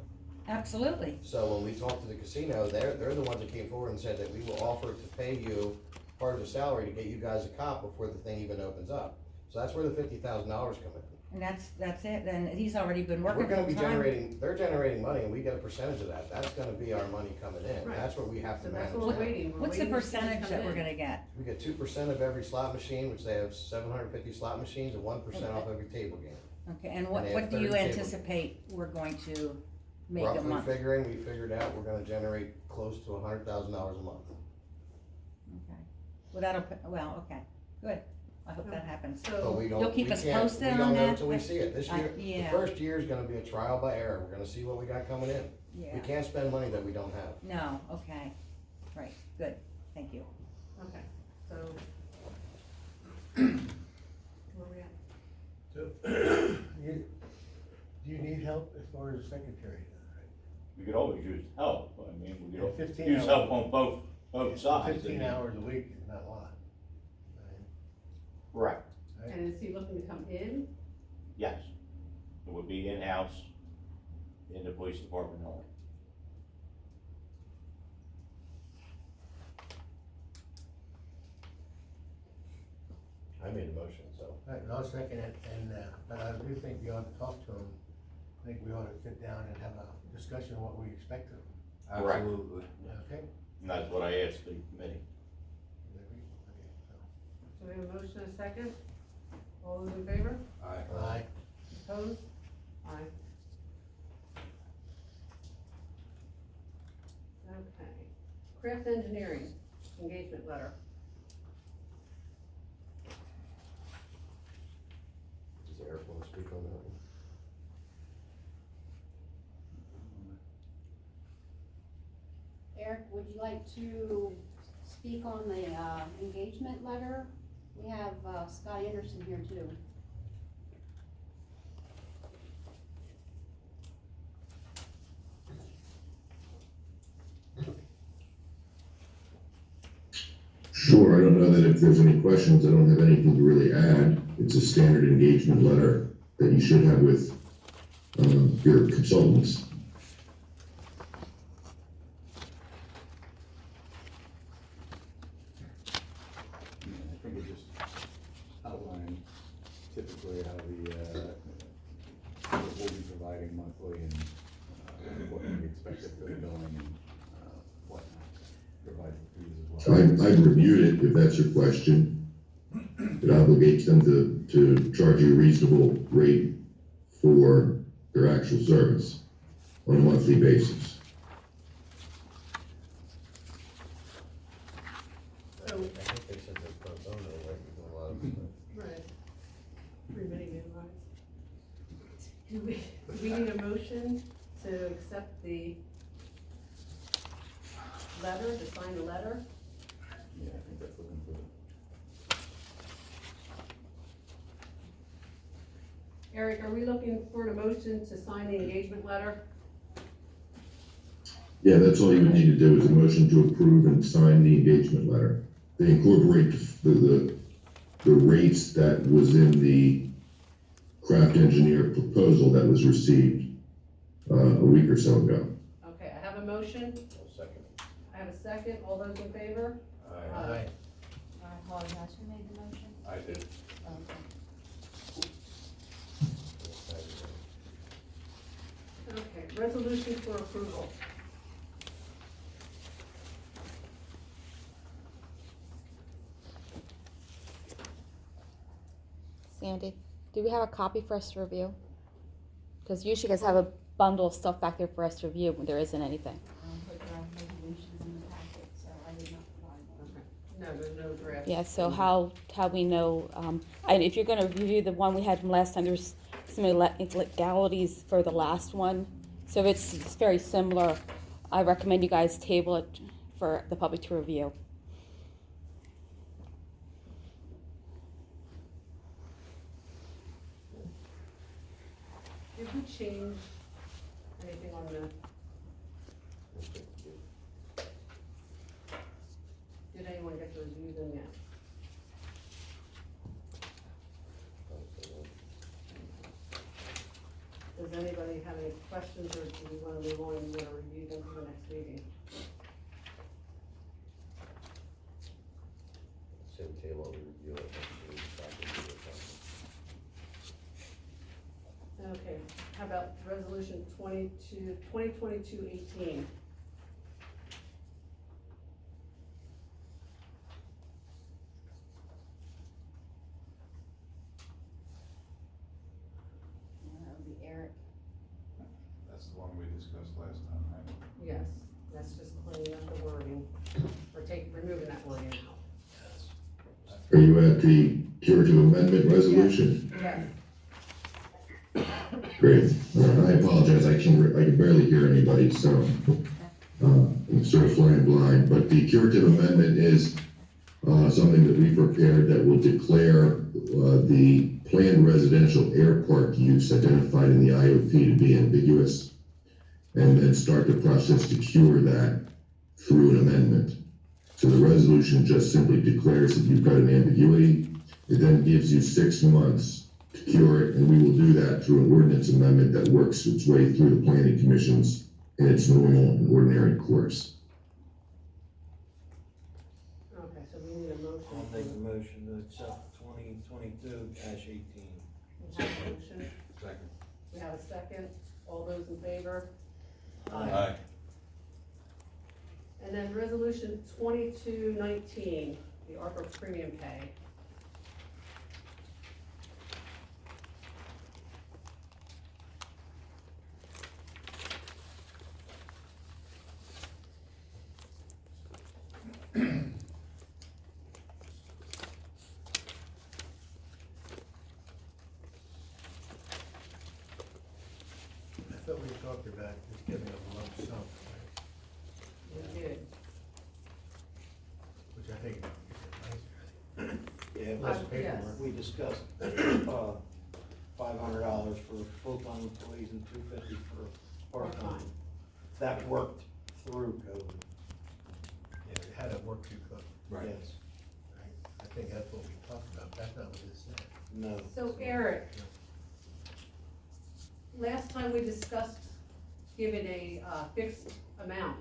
Absolutely. So when we talked to the casino, they're the ones that came forward and said that we will offer to pay you part of the salary to get you guys a cop before the thing even opens up. So that's where the $50,000 come in. And that's it. And he's already been We're working gonna be full-time. they're generating money and we get a percentage of that. That's gonna be our money coming in. Right. That's what we have to So that's manage what we're now. waiting. We're What's the waiting to see this percentage come that we're in. gonna get? We get 2% of every slot machine, which they have 750 slot machines, and 1% off every table game. Okay, and what, And they what have do you 30 tables. anticipate we're going to make a Roughly month? figuring, we figured out we're gonna generate close to $100,000 a month. Okay. Well, okay, good. I hope that happens. But So, we don't, You'll keep we us can't, posted we on don't know that? until we see it. This I- year, the yeah. first year is gonna be a trial by error. We're gonna see what we got coming in. Yeah, We can't spend money that we don't have. no, okay, right, good, thank you. okay, so. Where we at? So, do you need help as far as secretary? We could always use help, I mean, we Yeah, could 15 use hours. help on both sides. I 15 mean, hours a week is not a lot. Correct, And is he looking to come in? yes. It would be in-house, in the police department only. I made a motion, so. Right, and I'll second it, and, but I do think we ought to talk to him. I think we ought to sit down and have a discussion of what we expect of him. Correct. Absolutely. Okay? And that's what I asked the committee. Okay, so. So we have a motion and a second. All those in favor? Aye. Opposed? Aye. Okay. Craft engineering, engagement letter. Does Eric want to speak on that one? Eric, would you like to speak on the, engagement letter? We have, Scott Anderson here too. Sure, I don't know that if there's any questions, I don't have anything to really add. It's a standard engagement letter that you should have with, your consultants. I think it just outlines typically how what we'll be providing monthly and, what we expect if they're billing and, whatnot. Provides the fees as well. I've reviewed it, if that's your question. It obligates them to charge you a reasonable rate for their actual service on a monthly basis. So, I think they said they're pro bono, like, we're doing a lot of stuff. right. Pretty many new ones. Do we need a motion to accept the letter, to sign the letter? Yeah, I think that's looking for Eric, are we looking for a motion to sign the engagement letter? Yeah, that's all you would need to do is a motion to approve and sign the engagement letter. They incorporate the rates that was in the craft engineer proposal that was received a week or so ago. Okay, I have a motion, I'll second. I have a second, all those in favor? Aye. I apologize, who made the motion? I did. Okay, resolution for approval. Sandy, Do we have a copy for us to review? Because usually you guys have a bundle of stuff back there for us to review when there isn't anything. But there are resolutions in the packet, so I did not provide one. No, there's no draft. Yeah, so how we know, and if you're gonna review the one we had from last time, there's some legalities for the last one. So it's very similar. I recommend you guys table it for the public to review. Did we change anything on the, did anyone get to review them yet? Does anybody have any questions, or do we wanna move on and wanna review them for the next meeting? Same table, we review it. Okay, how about resolution 2022-18? That would be Eric. That's the one we discussed last time, right? Yes, that's just cleaning up the wording, or removing that wording out. Are you at the curative amendment resolution? Yes. Great. I apologize, I can barely hear anybody, so I'm sort of flying blind. But the curative amendment is something that we prepared that will declare the planned residential air park use identified in the IOP to be ambiguous, and then start the process to cure that through an amendment. So the resolution just simply declares that you've got an ambiguity. It then gives you 6 months to cure it, and we will do that through an ordinance amendment that works its way through the planning commissions in its normal and ordinary course. Okay, so we need a motion. I'll make a motion to accept 2022-18. We have a motion, Second. we have a second, all those in favor? Aye. And then resolution 22-19, the ARPA premium pay. I thought we talked about just giving them a lump sum, right? We did. Which I think would be nicer. Yeah, Less less yes. paperwork. we discussed, $500 for full-time employees and $250 for part-time. Part-time. That worked through COVID. Yeah, it had to work through code. Yes. I think that's what we talked about, that's not what it said. No. So Eric, last time we discussed giving a fixed amount.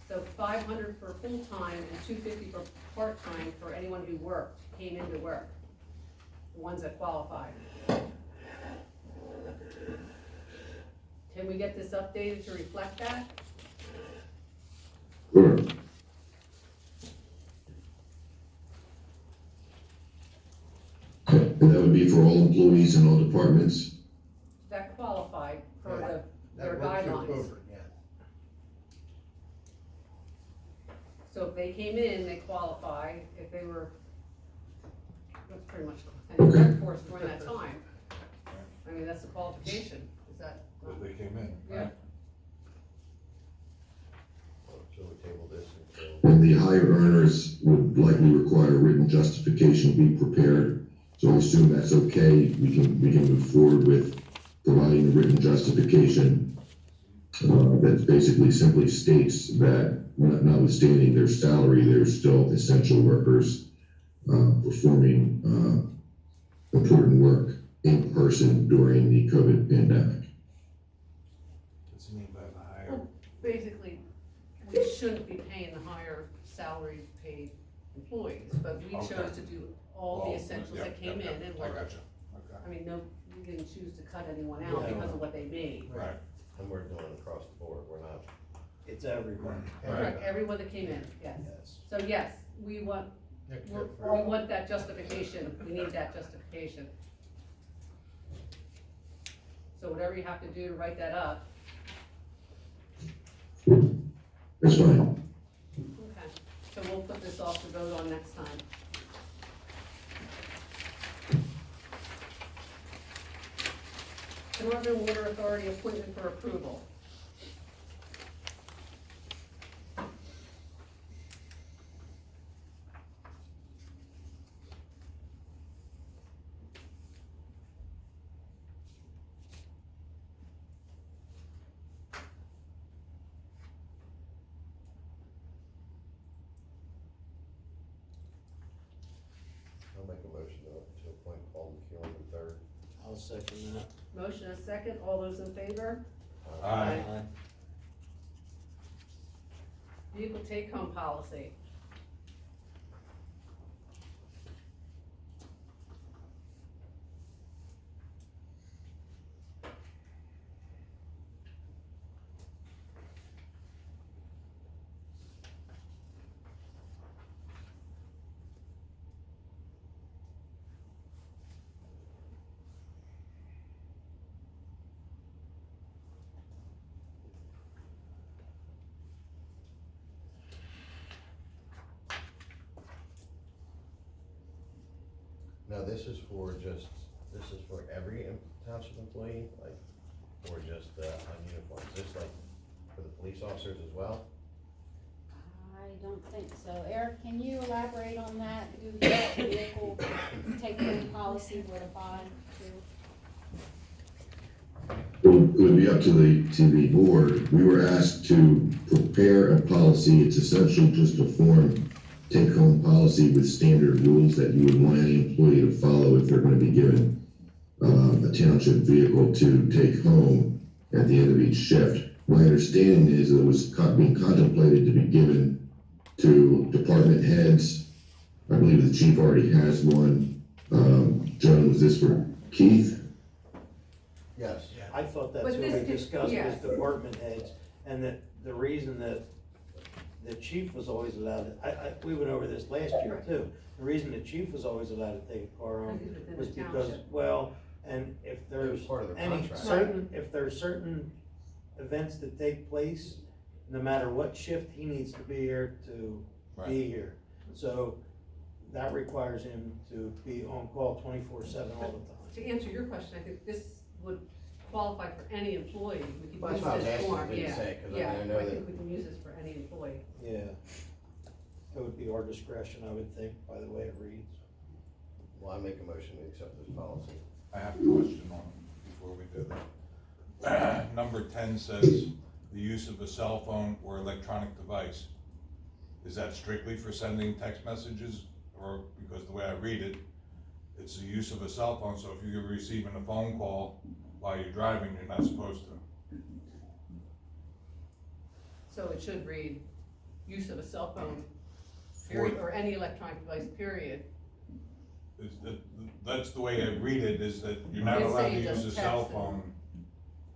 So 500 for full-time and 250 for part-time for anyone who worked, came into work, the ones that qualified. Can we get this updated to reflect that? Sure. And that would be for all employees in all departments? That qualified for Yeah, their That worked through guidelines. COVID, yeah. So if they came in, they qualify, if they were, that's pretty much, Okay. workforce during that time. I mean, that's the qualification, is that? They came in. Yeah. So we table this until. And the higher earners would likely require a written justification be prepared. So I assume that's okay, we can move forward with providing a written justification that basically simply states that notwithstanding their salary, they're still essential workers performing important work in person during the COVID pandemic. What's it mean by the higher? Well, basically, we shouldn't be paying the higher salary paid employees, but we Okay. chose to do all the essentials that came in and I what, gotcha, okay. I mean, no, we didn't choose to cut anyone out Yeah. because of what they made. Right. And we're doing it across the board, we're not. It's everybody. Correct, everyone that came in, yes. Yes. So yes, we want We want that justification, we need that justification. So whatever you have to do to write that up. That's fine. Okay, so we'll put this off to vote on next time. Caernarvon Water Authority appointment for approval. I'll make a motion to appoint Paul McEwen the third. I'll second that. Motion and second, all those in favor? Aye. Vehicle take-home policy. Now, this is for every township employee, like, or just, on uniform? Is this like for the police officers as well? I don't think so. Eric, can you elaborate on that? Do the vehicle take-home policy would apply to? It would be up to the board. We were asked to prepare a policy. It's essentially just a form, take-home policy with standard rules that you would want any employee to follow if they're going to be given a township vehicle to take home at the end of each shift. My understanding is that it was being contemplated to be given to department heads. I believe the chief already has one. Joan, was this for Keith? Yes. I thought that's But what this we is- discussed yes. with department heads, and that the reason that the chief was always allowed, we went over this last year Right. too. The reason the chief was always allowed to take a car home Because he's within was the because, township. well, and if there's part of their any contract. certain, if there's certain events that take place, no matter what shift, he needs to be here to be here. So that requires him to be on call 24/7 all the time. To answer your question, I think this would qualify for any employee. We could Well, that's use what I was this asking, form, didn't yeah. say, 'cause I mean, Yeah, I know I that- think we can use this for any employee. Yeah. It would be our discretion, I would think, by the way it reads. Well, I make a motion to accept this policy. I have a question on it before we do that. Number 10 says the use of a cell phone or electronic device. Is that strictly for sending text messages, or because the way I read it, it's the use of a cell phone, so if you're receiving a phone call while you're driving, you're not supposed to? So it should read, use of a cell phone, period, or any electronic device, period. That's the way I read it, is that you're not It's allowed to saying use a just cell text and- phone.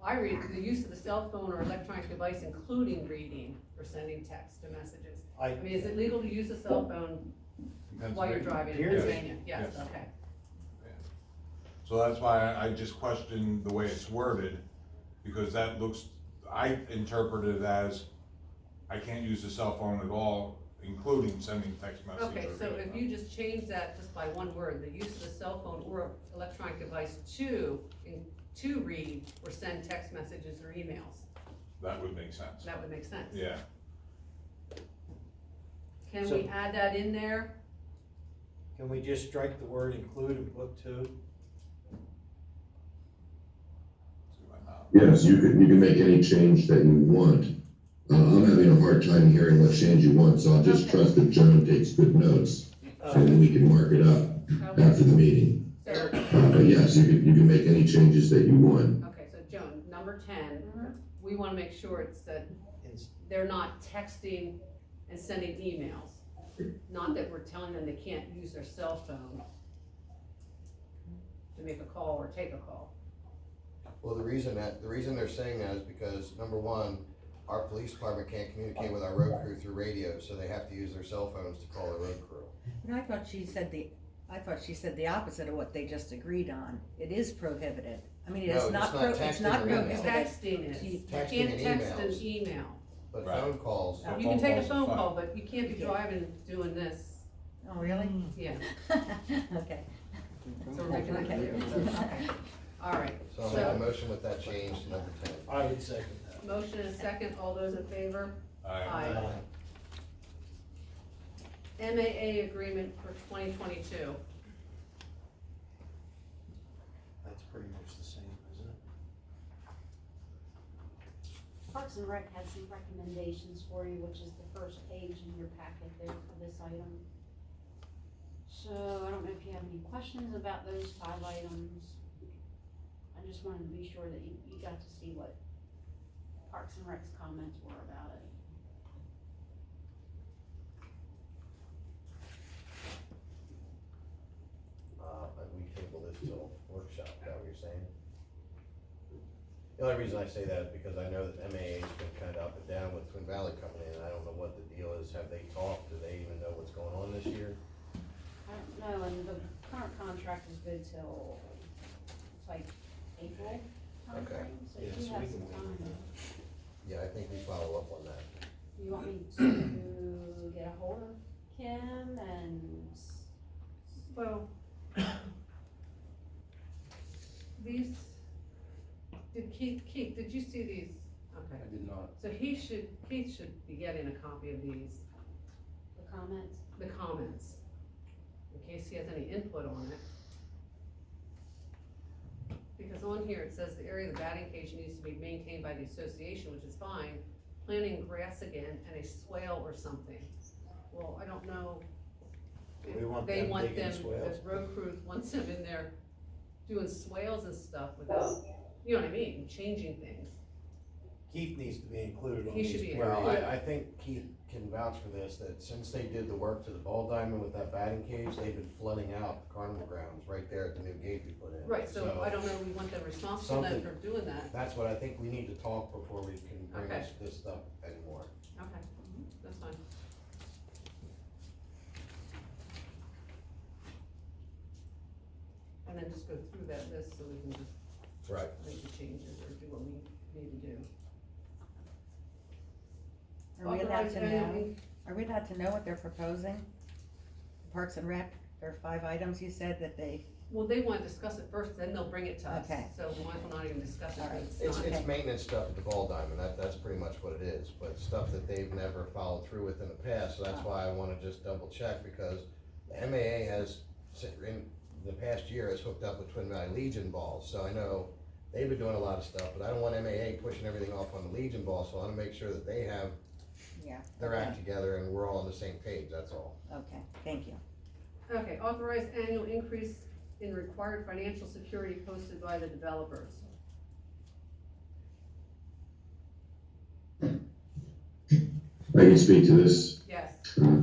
I read the use of the cell phone or electronic device, including reading or sending text or messages. I mean, is it legal to use a cell phone while you're driving in Yes. Pennsylvania? Yes, Yes. okay. So that's why I just questioned the way it's worded, because that looks, I interpret it as, I can't use the cell phone at all, including sending text messages. Okay, so if you just change that just by one word, the use of the cell phone or electronic device to read or send text messages or emails, That would make sense. that would make sense. Yeah, Can So- we add that in there? Can we just strike the word include and put to? see why not. Yes, you can make any change that you want. I'm having a hard time hearing what change you want, so I'll just Okay. trust that Joan takes good notes, and then we can mark it up after the meeting. So, But yes, you can make any changes that you want. okay, so Joan, number 10, we wanna make sure it's that It's- they're not texting and sending emails. Not that we're telling them they can't use their cell phone to make a call or take a call. Well, the reason they're saying that is because, number one, our police department can't communicate with our road crew through radio, so they have to use their cell phones to call their road crew. And I thought she said the opposite of what they just agreed on. It is prohibited. I mean, No, it's just not not it's texting not or email. prohibited. Texting is, you Texting can't and text and emails. email. But Right. phone calls, Yeah. You can take a calls is phone fine. call, but you can't be driving doing this, Oh, really? yeah, Okay. so we're making that clear. Okay. All right, so I'll make a motion with that change to number 10. I would second that. motion and second, all those in favor? Aye. MAA agreement for 2022. That's pretty much the same, isn't it? Parks and Rec had some recommendations for you, which is the first page in your packet there for this item. So I don't know if you have any questions about those 5 items. I just wanted to be sure that you got to see what Parks and Rec's comments were about it. But we table this till workshop, is that what you're saying? The only reason I say that is because I know that MAA's been kind of up and down with Twin Valley coming in, and I don't know what the deal is. Have they talked? Do they even know what's going on this year? I don't know, and the current contract is good till, it's like April timeframe, so Yeah, you so have we some can wait on time. Yeah, I think we follow up on that. You want me to get a hold of Kim and, Well, these, Keith, did you see these? Okay, I did not. so Keith should be getting a copy of these, the comments? the comments, in case he has any input on it. Because on here, it says the area of the batting cage needs to be maintained by the association, which is fine, planting grass again and a swale or something. Well, I don't know. if We want they them want digging them, swales. the road crews wants them in there doing swales and stuff without, you know what I mean, changing things. Keith needs to be included on He these. should be periods. Well, I think Keith can vouch for this, that since they did the work to the ball diamond with that batting cage, they've been flooding out the carnival grounds right there at the new gate we put in. Right, so I don't know, we want them responsible then for doing that. That's what I think we need to talk before we can bring Okay. this stuff anymore. Okay, that's fine. And then just go through that list so we can just Right. make the changes or do what we need to do. Are we allowed Authorize to annual know, are we allowed to know what they're proposing? Parks and Rec, there are 5 items you said that they, Well, they wanna discuss it first, then they'll bring it to us. Okay. So we might as well not even discuss it, All right. it's It's, not. it's maintenance stuff at the ball diamond, that's pretty much what it is, but stuff that they've never followed through with in the past, so that's why I wanna just double check, because the MAA has, in the past year, has hooked up with Twin Valley Legion balls, so I know they've been doing a lot of stuff, but I don't want MAA pushing everything off on the Legion ball, so I wanna make sure that they have yeah. their okay. act together and we're all on the same page, that's all. Okay, thank you. Okay, authorize annual increase in required financial security posted by the developers. I can speak to this, Yes,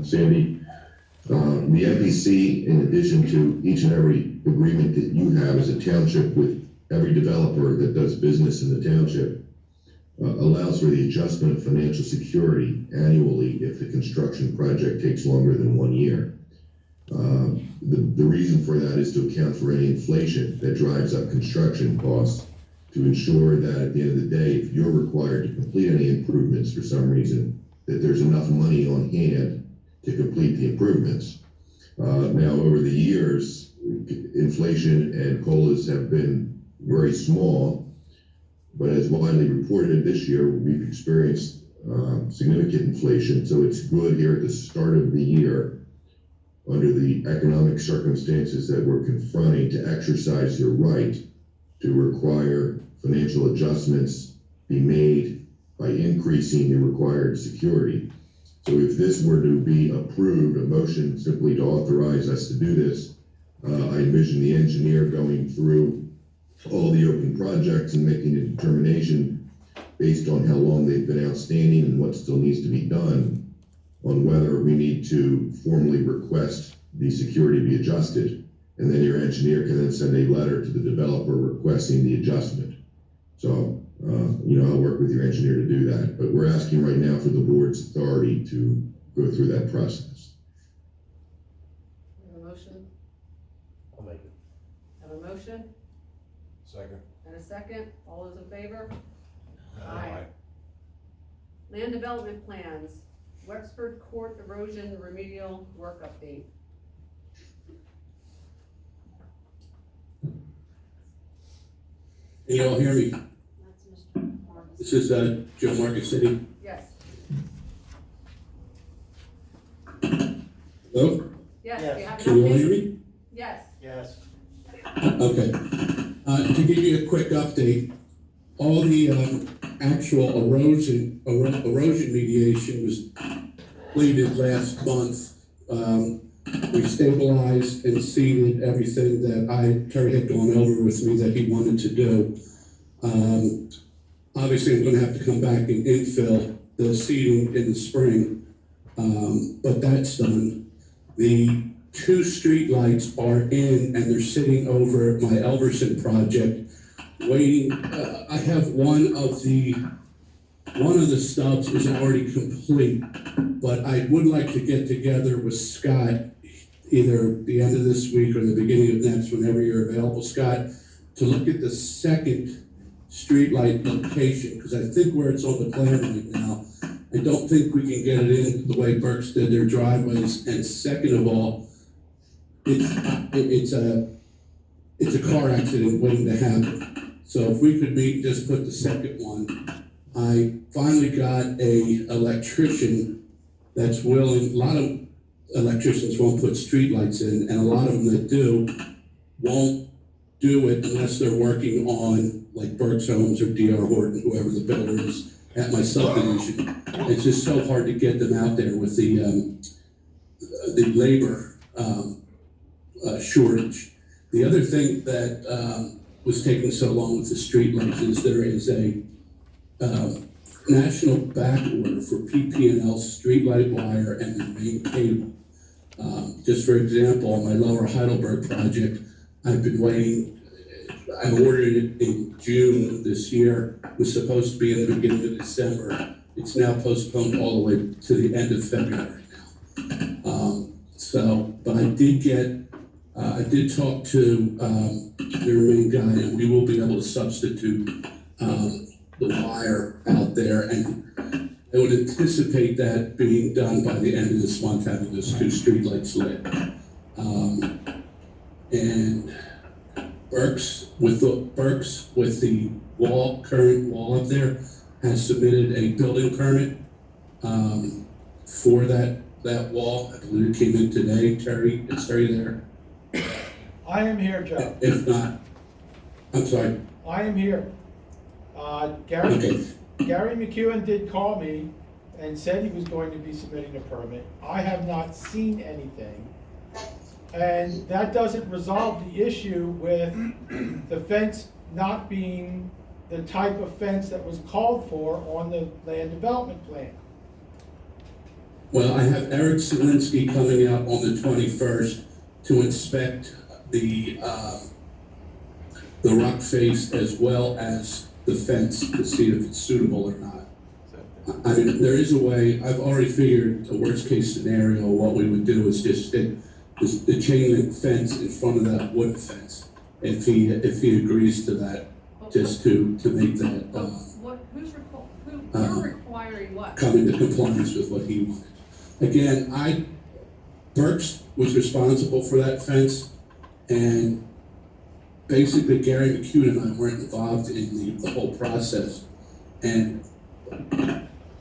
Sandy. The MPC, in addition to each and every agreement that you have as a township with every developer that does business in the township, allows for the adjustment of financial security annually if the construction project takes longer than 1 year. The reason for that is to account for any inflation that drives up construction costs, to ensure that at the end of the day, if you're required to complete any improvements for some reason, that there's enough money on hand to complete the improvements. Now, over the years, inflation and COLAs have been very small, but as widely reported this year, we've experienced significant inflation, so it's good here at the start of the year, under the economic circumstances that we're confronting, to exercise your right to require financial adjustments be made by increasing the required security. So if this were to be approved, a motion simply to authorize us to do this, I envision the engineer going through all the open projects and making a determination based on how long they've been outstanding and what still needs to be done, on whether we need to formally request the security be adjusted, and then your engineer can then send a letter to the developer requesting the adjustment. So I'll work with your engineer to do that, but we're asking right now for the board's authority to go through that process. We have a motion, I'll make it. have a motion, Second. and a second, all those in favor? Aye. Land development plans, Wexford Court erosion remedial work update. Can you all hear me? That's Mr. Marcus. This is, Joe Marcus City. Yes, Hello? yes, Yes. do you have an Can you all hear update? me? Yes, Yes. Okay. To give you a quick update, all the, actual erosion mediation was completed last month. We stabilized and seeded everything that Terry had gone over with me that he wanted to do. Obviously, I'm gonna have to come back and infill the seeding in the spring, but that's done. The 2 streetlights are in and they're sitting over my Elverson project, waiting. I have one of the stubs is already complete, but I would like to get together with Scott either the end of this week or the beginning of next, whenever you're available, Scott, to look at the second streetlight location, because I think where it's on the plan right now, I don't think we can get it in the way Berks did their driveways, and second of all, it's a car accident waiting to happen. So if we could meet, just put the second one. I finally got a electrician that's willing. A lot of electricians won't put streetlights in, and a lot of them that do won't do it unless they're working on like Berks Homes or D.R. Horton, whoever the builder is at my subdivision. It's just so hard to get them out there with the labor shortage. The other thing that was taking so long with the streetlights is there is a national back order for PP&L streetlight wire and the main cable. Just for example, on my Lower Heidelberg project, I've been waiting. I ordered it in June this year. It was supposed to be in the beginning of December. It's now postponed all the way to the end of February now. But I did talk to their main guy, and we will be able to substitute the wire out there, and I would anticipate that being done by the end of this month, having those 2 streetlights lit. And Berks with the current wall up there has submitted a building permit for that wall. I believe it came in today. Terry, is Terry there? I am here, Joe. If not, I'm sorry. I am here. Gary Okay. McEwen did call me and said he was going to be submitting a permit. I have not seen anything. And that doesn't resolve the issue with the fence not being the type of fence that was called for on the land development plan. Well, I have Eric Selinsky coming out on the 21st to inspect the rock face as well as the fence to see if it's suitable or not. I mean, there is a way. I've already figured a worst case scenario. What we would do is just stick the chain link fence in front of that wood fence, if he agrees to that, just to make that You're requiring what? come into compliance with what he wanted. Again, Berks was responsible for that fence, and basically Gary McEwen and I weren't involved in the whole process. And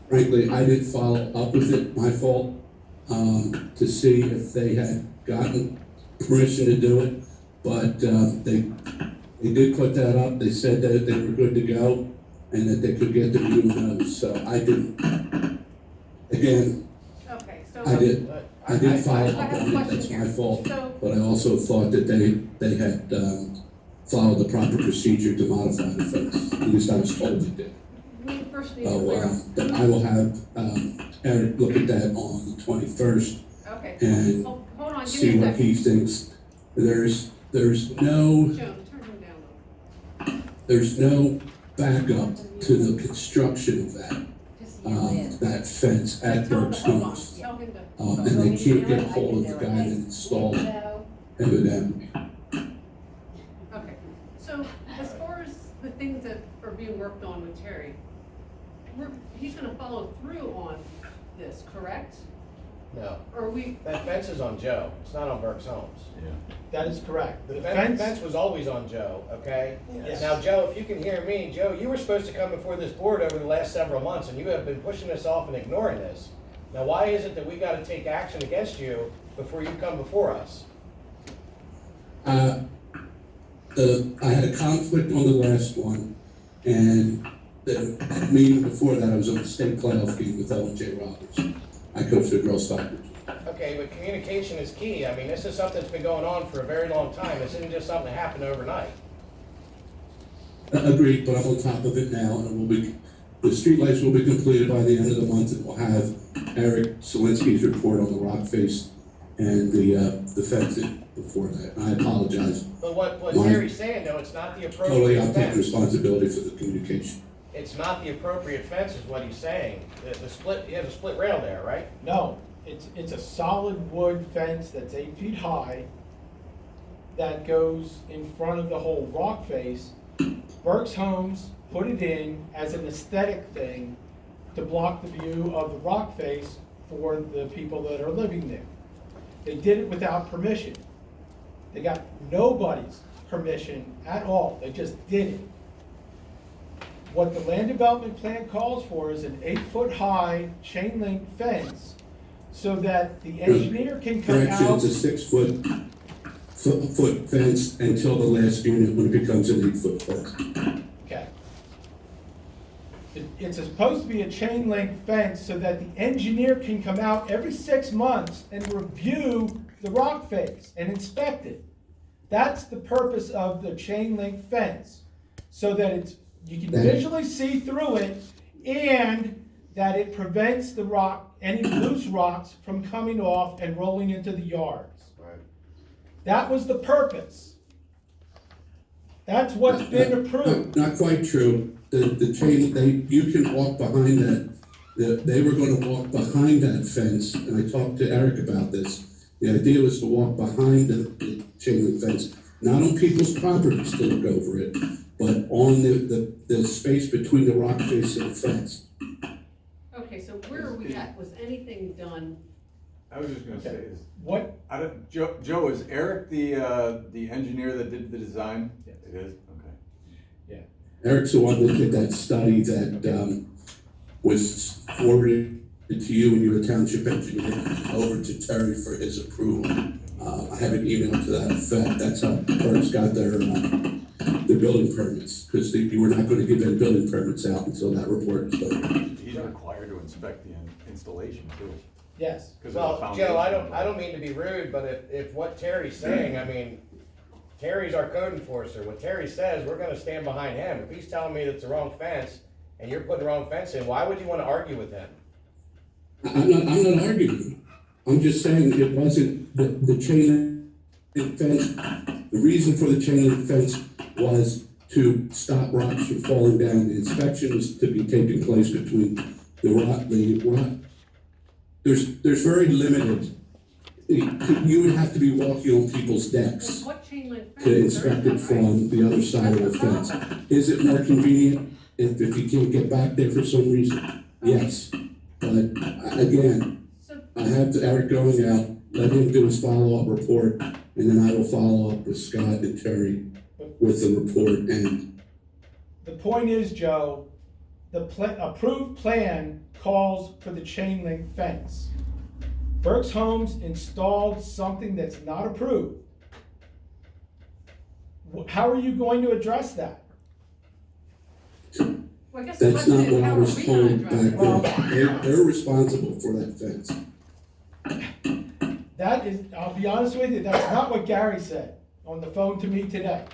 frankly, I didn't follow up with it, my fault, to see if they had gotten permission to do it. But they did put that up. They said that they were good to go and that they could get the UNOs. So I didn't, again, Okay, so. I did follow up have a on it, question that's here. my fault. So- But I also thought that they had followed the proper procedure to modify the fence. At least I was told they did. We first need to clear. But I will have Eric look at that on the 21st Okay, and hold on, give see me a what second. he thinks. There's no, Joan, turn him down a little. there's no backup to the construction of that fence at Berks Homes. Tell him to. And they can't get hold of the guy that installed it, evidently. Okay, so as far as the things that are being worked on with Terry, he's gonna follow through on this, correct? No, Or we, that fence is on Joe, it's not on Berks Homes. Yeah. That is correct. The fence was always on Joe, okay? Yes. Now, Joe, if you can hear me, Joe, you were supposed to come before this board over the last several months, and you have been pushing this off and ignoring this. Now, why is it that we gotta take action against you before you come before us? I had a conflict on the last one, and the meeting before that, I was on the state playoff game with Ellen J. Roberts. I coached the girls soccer. Okay, but communication is key. I mean, this is something that's been going on for a very long time. This isn't just something that happened overnight. Agreed, but I'm on top of it now, and it will be, the streetlights will be completed by the end of the month, and we'll have Eric Solinsky's report on the rock face and the fencing before that. I apologize. But what My- Terry's saying, though, it's not the Totally, appropriate I'll take fence. responsibility for the communication. It's not the appropriate fence is what he's saying. The split, he has a split rail there, right? No, it's a solid wood fence that's 8 feet high that goes in front of the whole rock face. Berks Homes put it in as an aesthetic thing to block the view of the rock face for the people that are living there. They did it without permission. They got nobody's permission at all. They just did it. What the land development plan calls for is an 8-foot high chain link fence so that the engineer can come Correction, out. it's a 6-foot foot fence until the last unit when it becomes an 8-foot fence. Okay. It's supposed to be a chain link fence so that the engineer can come out every 6 months and review the rock face and inspect it. That's the purpose of the chain link fence, so that you can visually see through it and that it prevents the rock, any loose rocks from coming off and rolling into the yards. Right. That was the purpose. That's what's been approved. Not quite true. The chain, you can walk behind that. They were gonna walk behind that fence, and I talked to Eric about this. The idea was to walk behind the chain link fence, not on people's properties to look over it, but on the space between the rock face and the fence. okay, so where are we at? Was anything done? I was just gonna say, is, What, I don't, Joe, is Eric the engineer that did the design? Yes. It is, okay. Eric's the one that did that study that was forwarded to you and your township engineer over to Terry for his approval. I have an email to that effect. That's how Berks got their building permits, because you were not going to give them building permits out until that report was done. He's required to inspect the installation too. yes. 'Cause of the Well, foundation. Joe, I don't mean to be rude, but if what Terry's saying, I mean, Terry's our code enforcer. What Terry says, we're gonna stand behind him. If he's telling me that's the wrong fence, and you're putting the wrong fence in, why would you wanna argue with him? I'm not arguing. I'm just saying it wasn't the chain link fence. The reason for the chain link fence was to stop rocks from falling down. The inspection was to be taking place between the rock. There's very limited. You would have to be walking on people's decks What chain link fence? to inspect it from the other side of the fence. Is it more convenient if you can't get back there for some reason? Yes. But again, So, I have Eric going out, let him do his follow-up report, and then I will follow up with Scott and Terry with the report and The point is, Joe, the approved plan calls for the chain link fence. Berks Homes installed something that's not approved. How are you going to address that? well, I guess the that's question not is, what I how are was we gonna told address back it? then. They're responsible for that fence. That is, I'll be honest with you, that's not what Gary said on the phone to me today.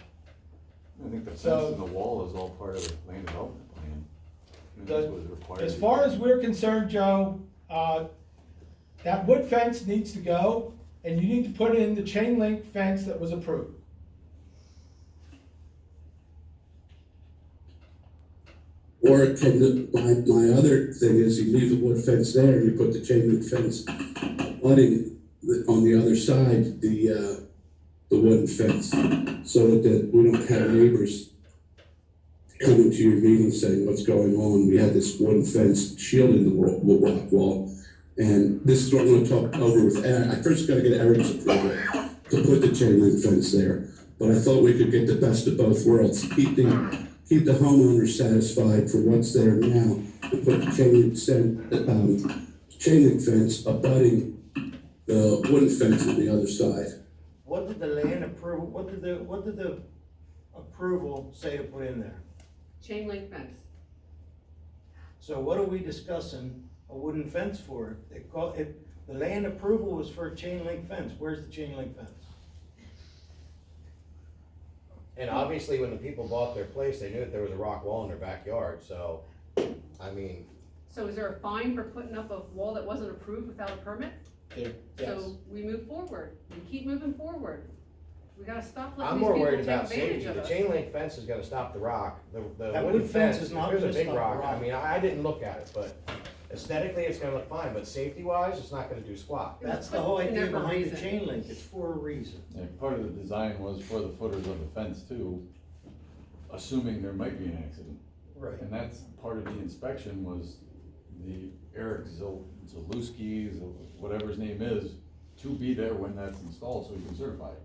I think the fence So- and the wall is all part of the land development plan. I think The- that's what is required. As to be far done. as we're concerned, Joe, that wood fence needs to go, and you need to put in the chain link fence that was approved. Or can my other thing is you leave the wood fence there and you put the chain link fence on the other side, the wooden fence, so that we don't have neighbors coming to your meeting saying what's going on. We had this wooden fence shielding the rock wall. And this is what I'm gonna talk over with Eric. I first gotta get Eric's approval to put the chain link fence there. But I thought we could get the best of both worlds, keep the homeowner satisfied for what's there now, and put the chain link fence abutting the wooden fence on the other side. What did the land approval, what did the approval say to put in there? Chain link fence. So what are we discussing a wooden fence for? The land approval was for a chain link fence. Where's the chain link fence? And obviously, when the people bought their place, they knew that there was a rock wall in their backyard, so, I mean, So is there a fine for putting up a wall that wasn't approved without a permit? Yes. So we move forward, we keep moving forward. We gotta stop letting I'm these more people worried take about advantage safety. of The us. chain link fence is gonna stop the rock. The That wooden wood fence fence, is if not there's a gonna big stop the rock, I rock. mean, I didn't look at it, but aesthetically, it's gonna look fine, but safety-wise, it's not gonna do squat. That's the whole idea Never behind the reason. chain link. It's for a reason. And part of the design was for the footers of the fence too, assuming there might be an accident. Right. And that's part of the inspection was the Eric Zalewski, whatever his name is, to be there when that's installed so he can certify it.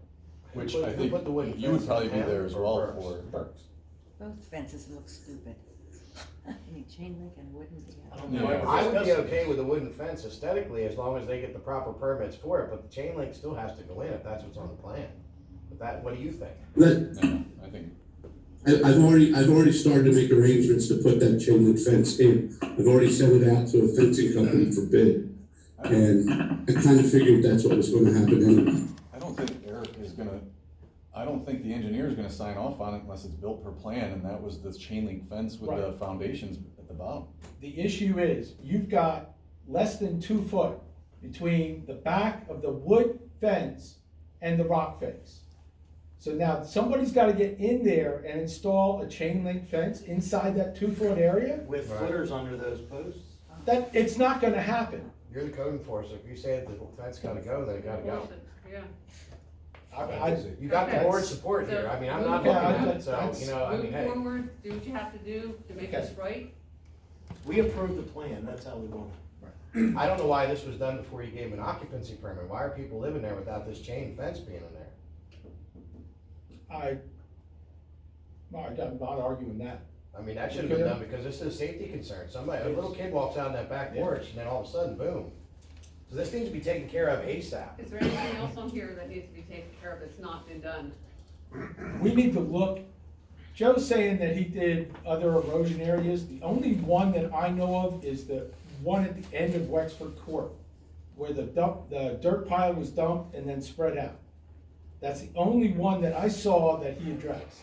Which Who I put think the wooden you would fence probably in be town there as or well Berks? for Berks. Both fences look stupid. I mean, chain link and wooden I together. don't know why we're I would be discussing okay this. with the wooden fence aesthetically, as long as they get the proper permits for it, but the chain link still has to go in if that's what's on the plan. But that, what do you think? No, I think, I've already started to make arrangements to put that chain link fence in. I've already sent it out to a fencing company for bid. And I kind of figured that's what was gonna happen anyway. I don't think Eric is gonna, I don't think the engineer is gonna sign off on it unless it's built per plan, and that was this chain link fence with the Right. foundations at the bottom. The issue is, you've got less than 2 foot between the back of the wood fence and the rock face. So now, somebody's gotta get in there and install a chain link fence inside that 2 foot area? With Right. footers under those posts? That, it's not gonna happen. You're the code enforcer. If you say that the fence gotta go, then it gotta go. Yeah. You got the Okay. board support here. I mean, I'm not Yeah, looking at it, so, that's- you know, I mean, Move hey. forward, do what you have to do to make Okay. this right. We approved the plan, that's how we want it. I don't know why this was done before you gave an occupancy permit. Why are people living there without this chain fence being in there? I'm not arguing that. I mean, that should have been done because this is a safety concern. Somebody, a little kid walks out in that back porch and then all of a sudden, boom. So this needs to be taken care of ASAP. Is there anything else on here that needs to be taken care of that's not been done? We need to look, Joe's saying that he did other erosion areas. The only one that I know of is the one at the end of Wexford Court, where the dirt pile was dumped and then spread out. That's the only one that I saw that he addressed.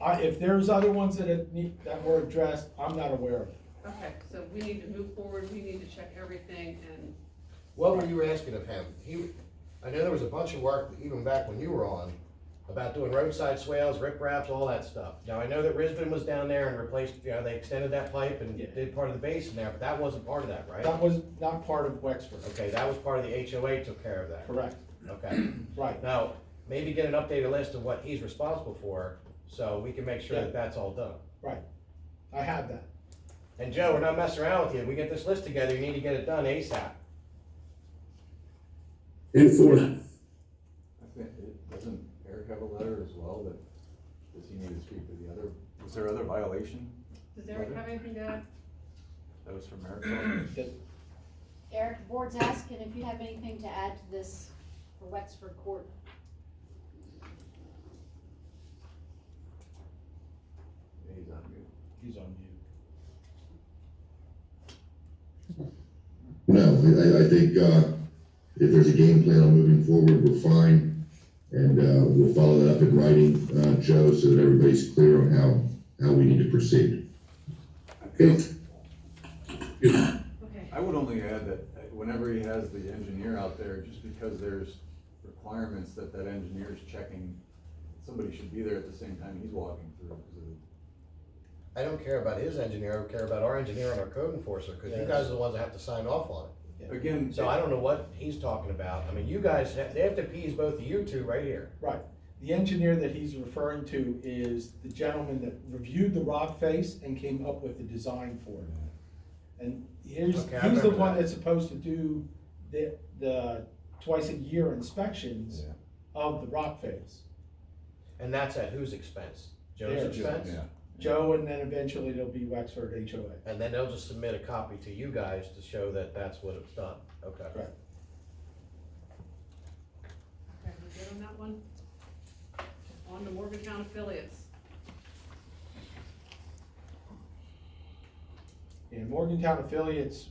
If there's other ones that were addressed, I'm not aware of it. Okay, so we need to move forward, we need to check everything and What were you asking of him? I know there was a bunch of work, even back when you were on, about doing roadside swales, ripraps, all that stuff. Now, I know that Risbon was down there and replaced, they extended that pipe and did part of the basin there, but that wasn't part of that, right? That was not part of Wexford. Okay, that was part of the HOA took care of that. Correct. Okay. Right. Now, maybe get an updated list of what he's responsible for, so we can make sure that that's all done. Right. I have that. And Joe, we're not messing around with you. We get this list together, you need to get it done ASAP. And for, I think, doesn't Eric have a letter as well that, does he need to speak to the other, was there other violation? does Eric have anything to add? That was from Eric? Eric, the board's asking if you have anything to add to this for Wexford Court. He's on mute. He's on mute. No, I think, if there's a game plan on moving forward, we're fine. And, we'll follow that up in writing, Joe, so that everybody's clear on how we need to proceed. okay. Okay. I would only add that whenever he has the engineer out there, just because there's requirements that engineer is checking, somebody should be there at the same time he's walking through. I don't care about his engineer, I care about our engineer and our code enforcer, cause you guys are the ones that have to sign off on it. Again. So I don't know what he's talking about. I mean, you guys, they have to appease both of you two right here. Right. The engineer that he's referring to is the gentleman that reviewed the rock face and came up with the design for it. And Okay, I he's the remember one that. that's supposed to do the twice a year inspections Yeah. of the rock face. And that's at whose expense? Joe's Theirs. expense? Yeah. Joe, and then eventually it'll be Wexford HOA. And then they'll just submit a copy to you guys to show that that's what it's done, okay? Correct. Okay, we good on that one? On to Morgantown affiliates. In Morgantown affiliates,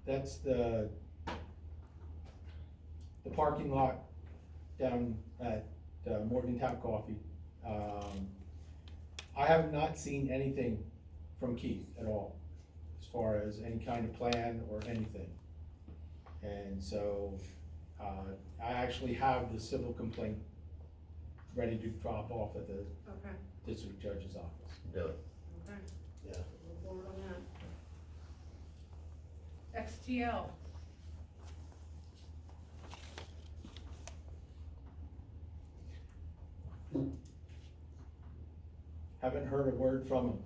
that's the parking lot down at Morgantown Coffee. I have not seen anything from Keith at all, as far as any kind of plan or anything. And so, I actually have the civil complaint ready to drop off at the Okay, district judge's office. Do it. okay. Yeah. Move forward on that. XTL. Haven't heard a word from him.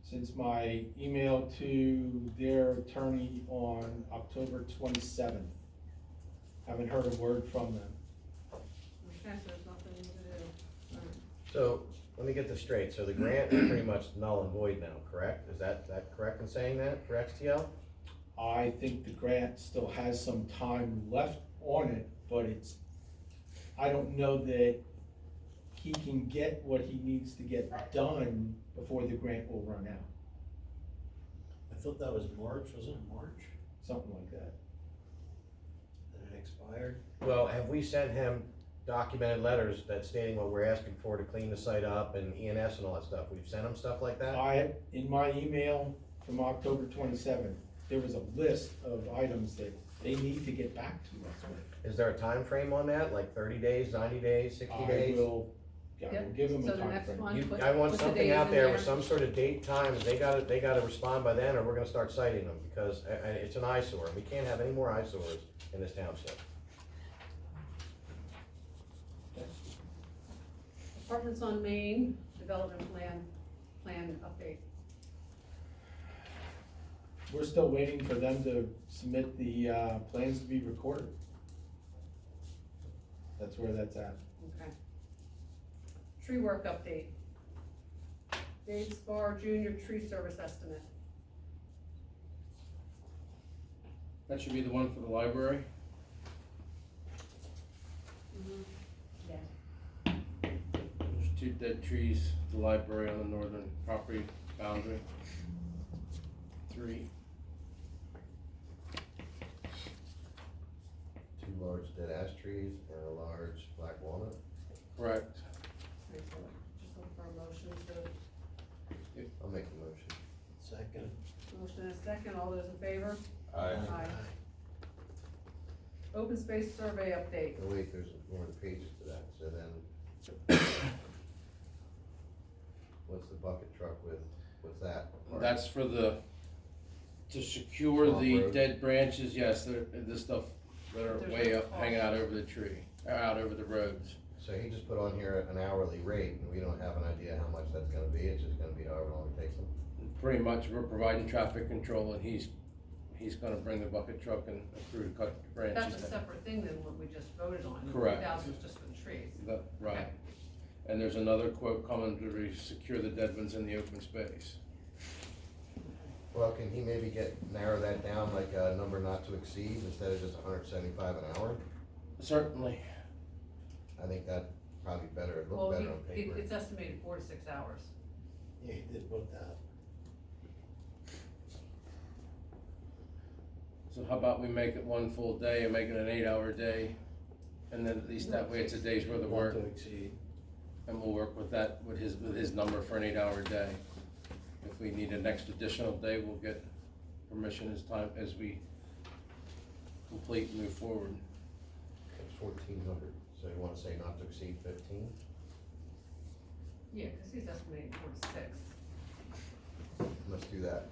Since my email to their attorney on October 27th. Haven't heard a word from them. Okay, so there's nothing to do. All right. So, let me get this straight, so the grant is pretty much null and void now, correct? Is that correct in saying that for XTL? I think the grant still has some time left on it, but I don't know that he can get what he needs to get done before the grant will run out, I thought that was March, wasn't it March, something like that. that it expired? Well, have we sent him documented letters that stating what we're asking for to clean the site up and ENS and all that stuff? We've sent him stuff like that? In my email from October 27th, there was a list of items that they need to get back to us with. Is there a time frame on that, like 30 days, 90 days, 60 days? I will give them So a the time next frame. one, put I want the something days out in there with some sort of date, time, they gotta respond by then, or we're gonna start citing them, because it's an eyesore, we can't have any more eyesores in this township. Apartments on Main, development plan update. We're still waiting for them to submit the plans to be recorded. That's where that's at. Okay. Tree work update. Dave Spar Junior tree service estimate. That should be the one for the library. Yeah. There's 2 dead trees, at the library on the northern property boundary. 3. 2 large dead ash trees and a large black walnut. Correct. Just look for a motion to, I'll make the motion. Second. motion and a second, all those in favor? Aye. Open space survey update. Oh wait, there's more pages to that, so then. What's the bucket truck with, what's that? That's for to secure Swamp the road. dead branches, yes, the stuff that are There's way no up, cost. hanging out over the tree, or out over the roads. So he just put on here an hourly rate, and we don't have an idea how much that's gonna be, it's just gonna be however long it takes him. Pretty much, we're providing traffic control, and he's gonna bring the bucket truck and crew to cut the branches That's a down. separate thing than what we just voted on. Correct. 2,000 is just for the trees. Right. And there's another quote coming to secure the dead ones in the open space. Well, can he maybe narrow that down, like a number not to exceed, instead of just $175 an hour? Certainly. I think that probably better, Well, look better on paper. it's estimated 4 to 6 hours. Yeah, he did put that. So how about we make it 1 full day and make it an 8-hour day? And then at least that way it's a day's worth of work. Not to exceed. And we'll work with that, with his number for an 8-hour day. If we need a next additional day, we'll get permission as we complete and move forward. It's 1,400, so you wanna say not to exceed 15? Yeah, cause he's estimating 4 to 6. Let's do that.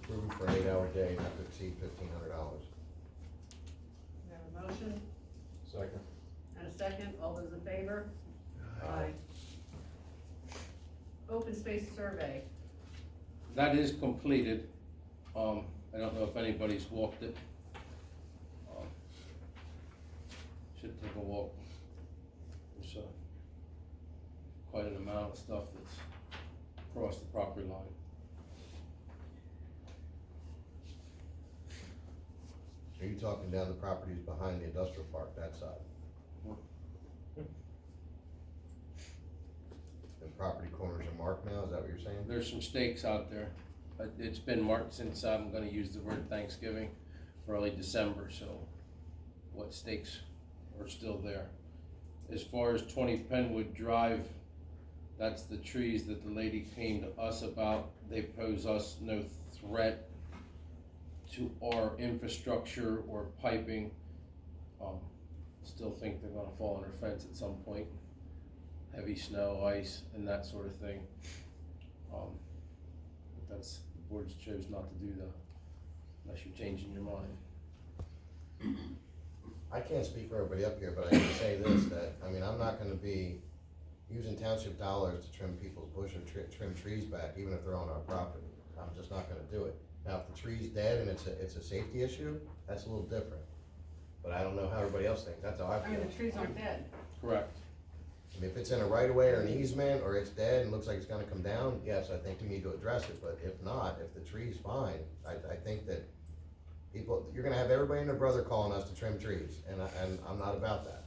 Approve him for an 8-hour day, not to exceed $1,500. We have a motion Second. and a second, all those in favor? Aye. Open space survey, That is completed. I don't know if anybody's walked it. Should take a walk. There's quite an amount of stuff that's across the property line. Are you talking down the properties behind the industrial park, that side? The property corners are marked now, is that what you're saying? There's some stakes out there. It's been marked since, I'm gonna use the word Thanksgiving, early December, so what stakes are still there. As far as 20 Penwood Drive, that's the trees that the lady came to us about. They pose us no threat to our infrastructure or piping. Still think they're gonna fall on our fence at some point. Heavy snow, ice, and that sort of thing. But that's, the board's chose not to do that, unless you're changing your mind. I can't speak for everybody up here, but I can say this, that, I mean, I'm not gonna be using township dollars to trim people's bush or trim trees back, even if they're on our property. I'm just not gonna do it. Now, if the tree's dead and it's a safety issue, that's a little different. But I don't know how everybody else thinks, that's how I I mean, feel. the trees aren't dead. Correct. I mean, if it's in a right of way or an easement, or it's dead and looks like it's gonna come down, yes, I think we need to address it, but if not, if the tree's fine, I think that people, you're gonna have everybody and their brother calling us to trim trees, and I'm not about that.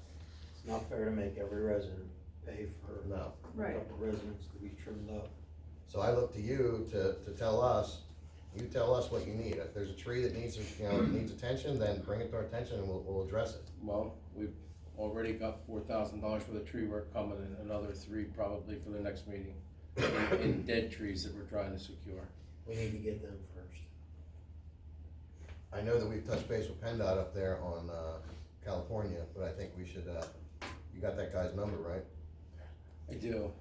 It's not fair to make every resident pay for No. a couple residents to be trimmed up. So I look to you to tell us, you tell us what you need. If there's a tree that needs, needs attention, then bring it to our attention and we'll address it. Well, we've already got $4,000 worth of tree work coming, and another 3 probably for the next meeting. In dead trees that we're trying to secure. We need to get them first. I know that we've touched base with PennDOT up there on, California, but I think we should, you got that guy's number, right? I do.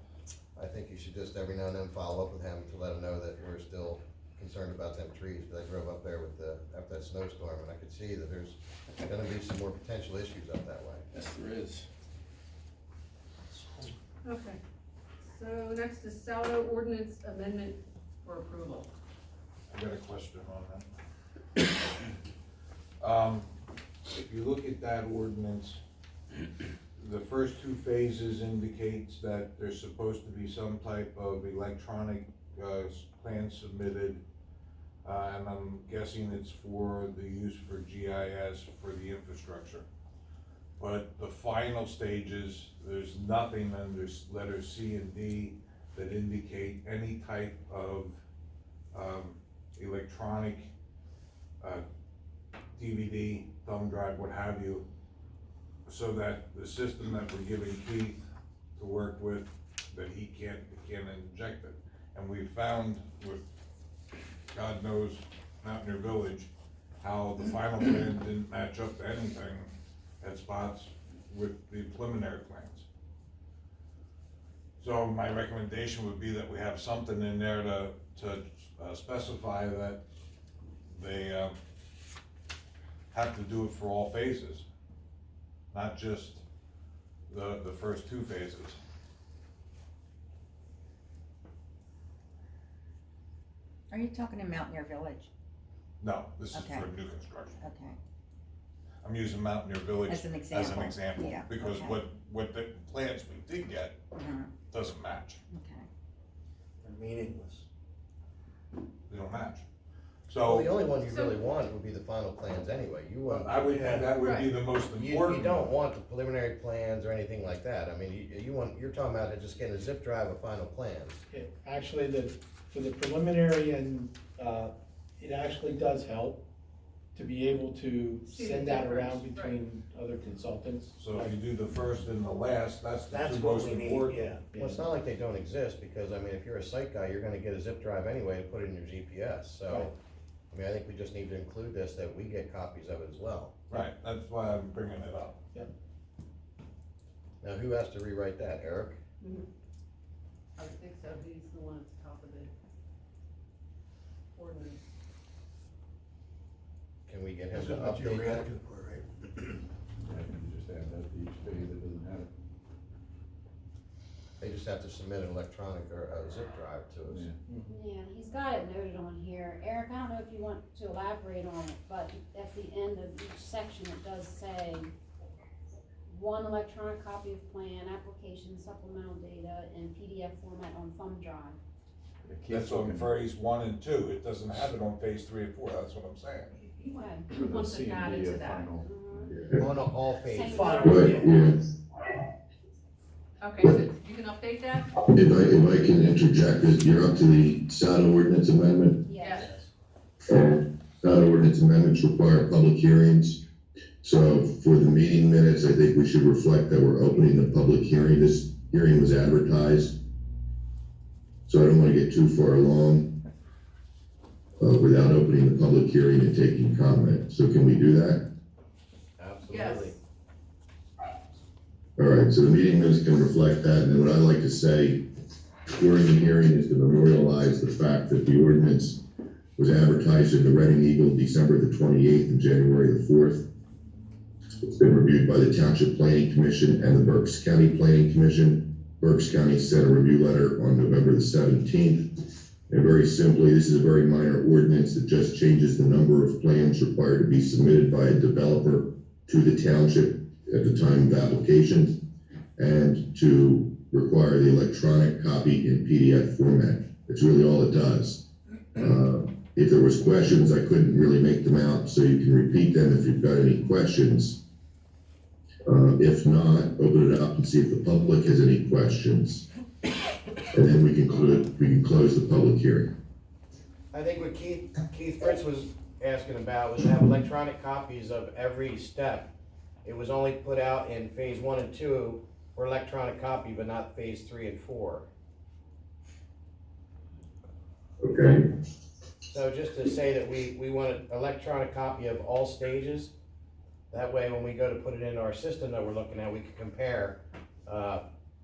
I think you should just every now and then follow up with him to let him know that we're still concerned about them trees. But I drove up there with after that snowstorm, and I could see that there's gonna be some more potential issues up that way. Yes, there is. Okay, so next is Saldo ordinance amendment for approval. I got a question on that. If you look at that ordinance, the first 2 phases indicates that there's supposed to be some type of electronic, plan submitted. And I'm guessing it's for the use for GIS for the infrastructure. But the final stages, there's nothing under letters C and D that indicate any type of electronic DVD, thumb drive, what have you, so that the system that we're giving Keith to work with, that he can't inject it. And we found with, God knows, Mountaineer Village, how the final plan didn't match up to anything at spots with the preliminary plans. So my recommendation would be that we have something in there to specify that they have to do it for all phases, not just the first 2 phases. Are you talking in Mountaineer Village? No, this is Okay. for new construction. Okay. I'm using Mountaineer Village As an as an example. example, Yeah, because okay. what the plans we did get Mhm. doesn't match. Okay. They're meaningless. They don't match. Well, the So only one you really want would be the final plans anyway. You want. I would think that would be the most You important. don't want the preliminary plans or anything like that. I mean, you're talking about just getting a zip drive of final plans. Actually, for the preliminary and, it actually does help to be able to See the send that difference, around between other consultants. So if you do the first and the last, that's the That's 2 what most we need, important. yeah. Well, it's not like they don't exist, because, I mean, if you're a site guy, you're gonna get a zip drive anyway to put in your GPS, so. Right. I mean, I think we just need to include this, that we get copies of it as well. Right, that's why I'm bringing it up. Now, who has to rewrite that, Eric? I would think so, he's the one at the top of the ordinance. Can we get him That's to what you're update that? asking for, right? Yeah, you just add that to each phase that doesn't have it. They just have to submit an electronic or a zip drive to us. Yeah. Yeah, he's got it noted on here. Eric, I don't know if you want to elaborate on it, but at the end of each section, it does say one electronic copy of plan, application, supplemental data, in PDF format on thumb drive. It keeps That's on looking- phase 1 and 2, it doesn't have it on phase 3 and 4, that's what I'm saying. He Okay. he wants For it the added C&D to that. final. Mhm. On all phases. Same Final. way. Right, yeah. Okay, so you can update that? If I can interject, is you're up to the SADA ordinance amendment? Yes. SADA ordinance amendments require public hearings. So for the meeting minutes, I think we should reflect that we're opening the public hearing. This hearing was advertised. So I don't want to get too far along without opening the public hearing and taking comment. So can we do that? Absolutely. All right, so the meeting minutes can reflect that, and then what I like to say during the hearing is to memorialize the fact that the ordinance was advertised in the Reading Eagle December the 28th and January the 4th. It's been reviewed by the Township Planning Commission and the Berks County Planning Commission. Berks County sent a review letter on November the 17th. And very simply, this is a very minor ordinance that just changes the number of plans required to be submitted by a developer to the township at the time of application, and to require the electronic copy in PDF format. That's really all it does. If there was questions, I couldn't really make them out, so you can repeat them if you've got any questions. If not, open it up and see if the public has any questions. And then we can close the public hearing. I think what Keith Fritz was asking about was to have electronic copies of every step. It was only put out in phase 1 and 2 for electronic copy, but not phase 3 and 4. Okay, So just to say that we want an electronic copy of all stages. That way, when we go to put it in our system that we're looking at, we can compare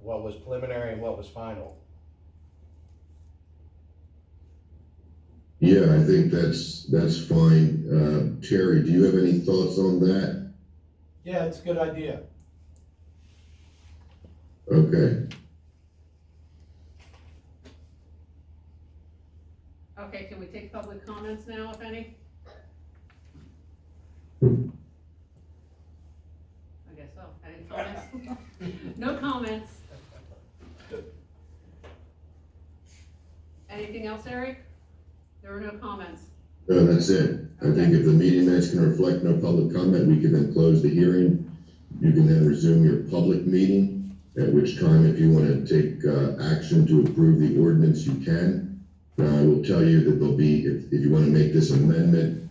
what was preliminary and what was final. yeah, I think that's fine. Terry, do you have any thoughts on that? Yeah, it's a good idea. Okay, Okay, can we take public comments now, if any? I guess so. Any comments? No comments. Anything else, Eric? There were no comments. no, that's it. I think if the meeting minutes can reflect no public comment, we can then close the hearing. You can then resume your public meeting, at which time, if you want to take action to approve the ordinance, you can. Now, I will tell you that there'll be, if you want to make this amendment,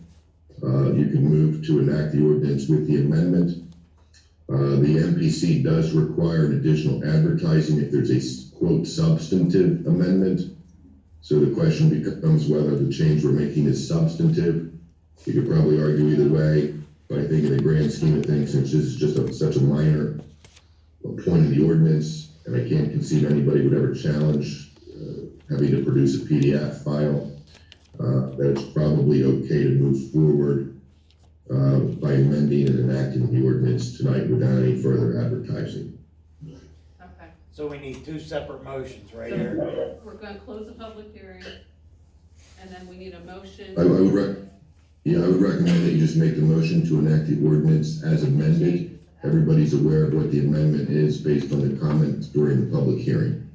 you can move to enact the ordinance with the amendment. The MPC does require an additional advertising if there's a quote substantive amendment. So the question becomes whether the change we're making is substantive. You could probably argue either way, but I think in the grand scheme of things, since this is just such a minor point of the ordinance, and I can't conceive anybody would ever challenge having to produce a PDF file, that it's probably okay to move forward by amending and enacting the ordinance tonight without any further advertising. Okay. So we need two separate motions, right So here? we're gonna close the public hearing, and then we need a motion. I would recommend that you just make the motion to enact the ordinance as amended. Everybody's aware of what the amendment is based on the comments during the public hearing.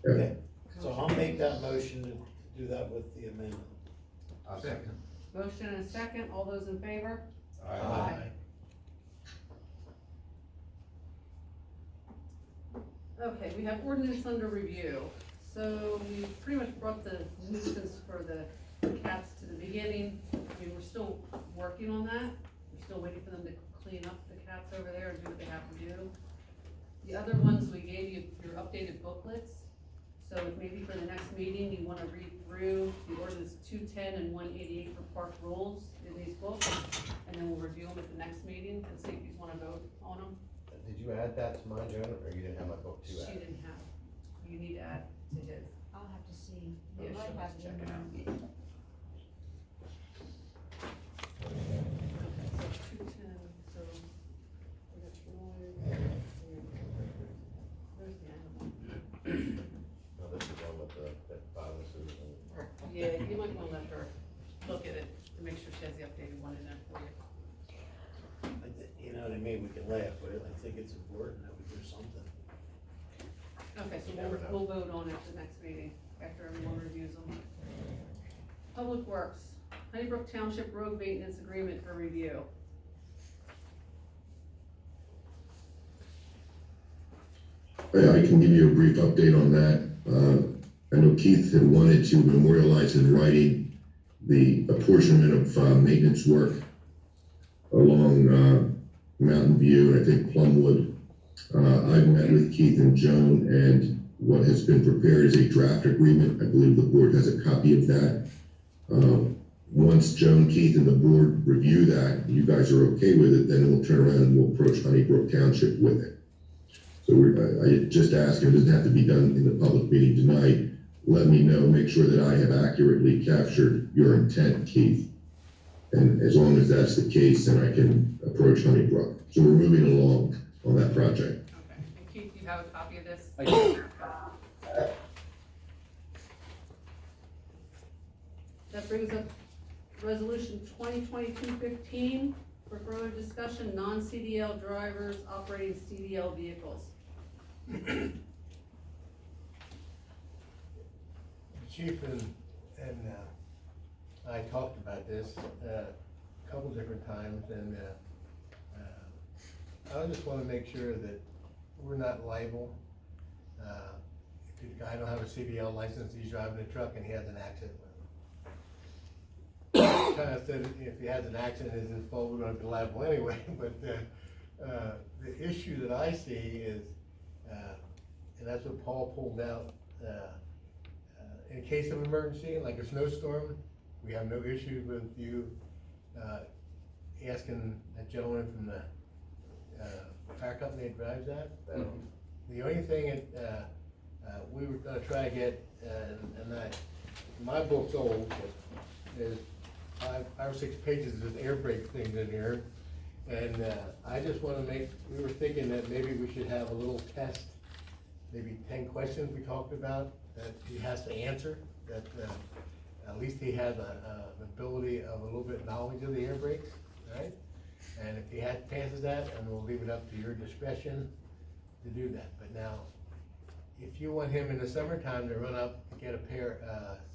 Okay, so I'll make that motion to do that with the amendment. I'll second. Motion and a second, all those in favor? Aye. Okay, we have ordinance under review. So we pretty much brought the nuisance for the cats to the beginning. I mean, we're still working on that. We're still waiting for them to clean up the cats over there and do what they have to do. The other ones, we gave you your updated booklets. So if maybe for the next meeting, you wanna read through the ordinance 210 and 188 for park rules in these books. And then we'll review them at the next meeting and see if you wanna vote on them. Did you add that to mine, Joan, or you didn't have my book She to add? didn't have, you need to add. to his. I'll have to see. Yeah, I might she'll have have to check it in out. there. Okay, so 210, so we got noise. Where's the animal? No, this is one with the viruses and. Yeah, you might wanna let her look at it to make sure she has the updated one in there for you. You know what I mean, we can laugh, but I think it's important that we do something. Okay, so You never know. we'll vote on it at the next meeting, after everyone reviews them. Public Works, Honeybrook Township Road Maintenance Agreement for review. I can give you a brief update on that. I know Keith had wanted to memorialize in writing the apportionment of maintenance work along Mountain View and I think Plumwood. I've met with Keith and Joan, and what has been prepared is a draft agreement. I believe the board has a copy of that. Once Joan, Keith, and the board review that, you guys are okay with it, then we'll turn around and we'll approach Honeybrook Township with it. So I just ask him, it doesn't have to be done in the public meeting tonight. Let me know, make sure that I have accurately captured your intent, Keith. And as long as that's the case, then I can approach Honeybrook. So we're moving along on that project. Okay, and Keith, you have a copy of this? I do. That brings up resolution 2022-15 for further discussion, non-CDL drivers operating CDL vehicles. The chief and I talked about this a couple different times, and I just wanna make sure that we're not liable. If the guy don't have a CDL license, he's driving a truck and he has an accident with him. Kinda said, if he has an accident, it's his fault, we're gonna be liable anyway, but the issue that I see is, and that's what Paul pulled out, in case of emergency, like a snowstorm, we have no issues with you asking that gentleman from the fire company that drives that. The only thing that we were gonna try to get, and that, my book's old, but there's five or six pages of air brake things in here. And I just wanna we were thinking that maybe we should have a little test, maybe 10 questions we talked about that he has to answer, that at least he has an ability of a little bit knowledge of the air brakes, right? And if he passes that, and we'll leave it up to your discretion to do that. But now, if you want him in the summertime to run up to get a pair,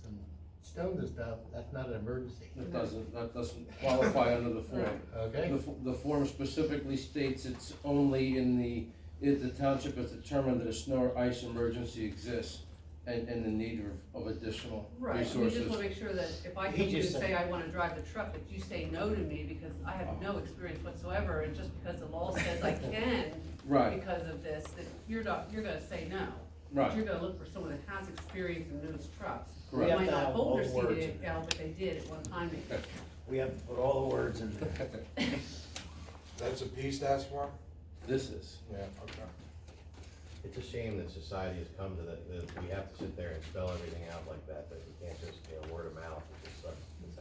some stones and stuff, that's not an emergency. That doesn't qualify under the form. Okay? The form specifically states it's only if the township has determined that a snow or ice emergency exists and the need of additional Right, we resources. just wanna make sure that if I come to you and say I wanna drive the truck, that you say no to me, because I have no experience whatsoever, and just because the law says I can, Right. because of this, that you're gonna say no. Right. You're gonna look for someone that has experience and knows trucks. Correct. They We might have to not have hold all their the words in CDL, but they did at one time. maybe. We have to put all the words in there. That's a P stats form? This is. Yeah, okay. It's a shame that society has come to that we have to sit there and spell everything out like that we can't just, word of mouth, it's just stuff that's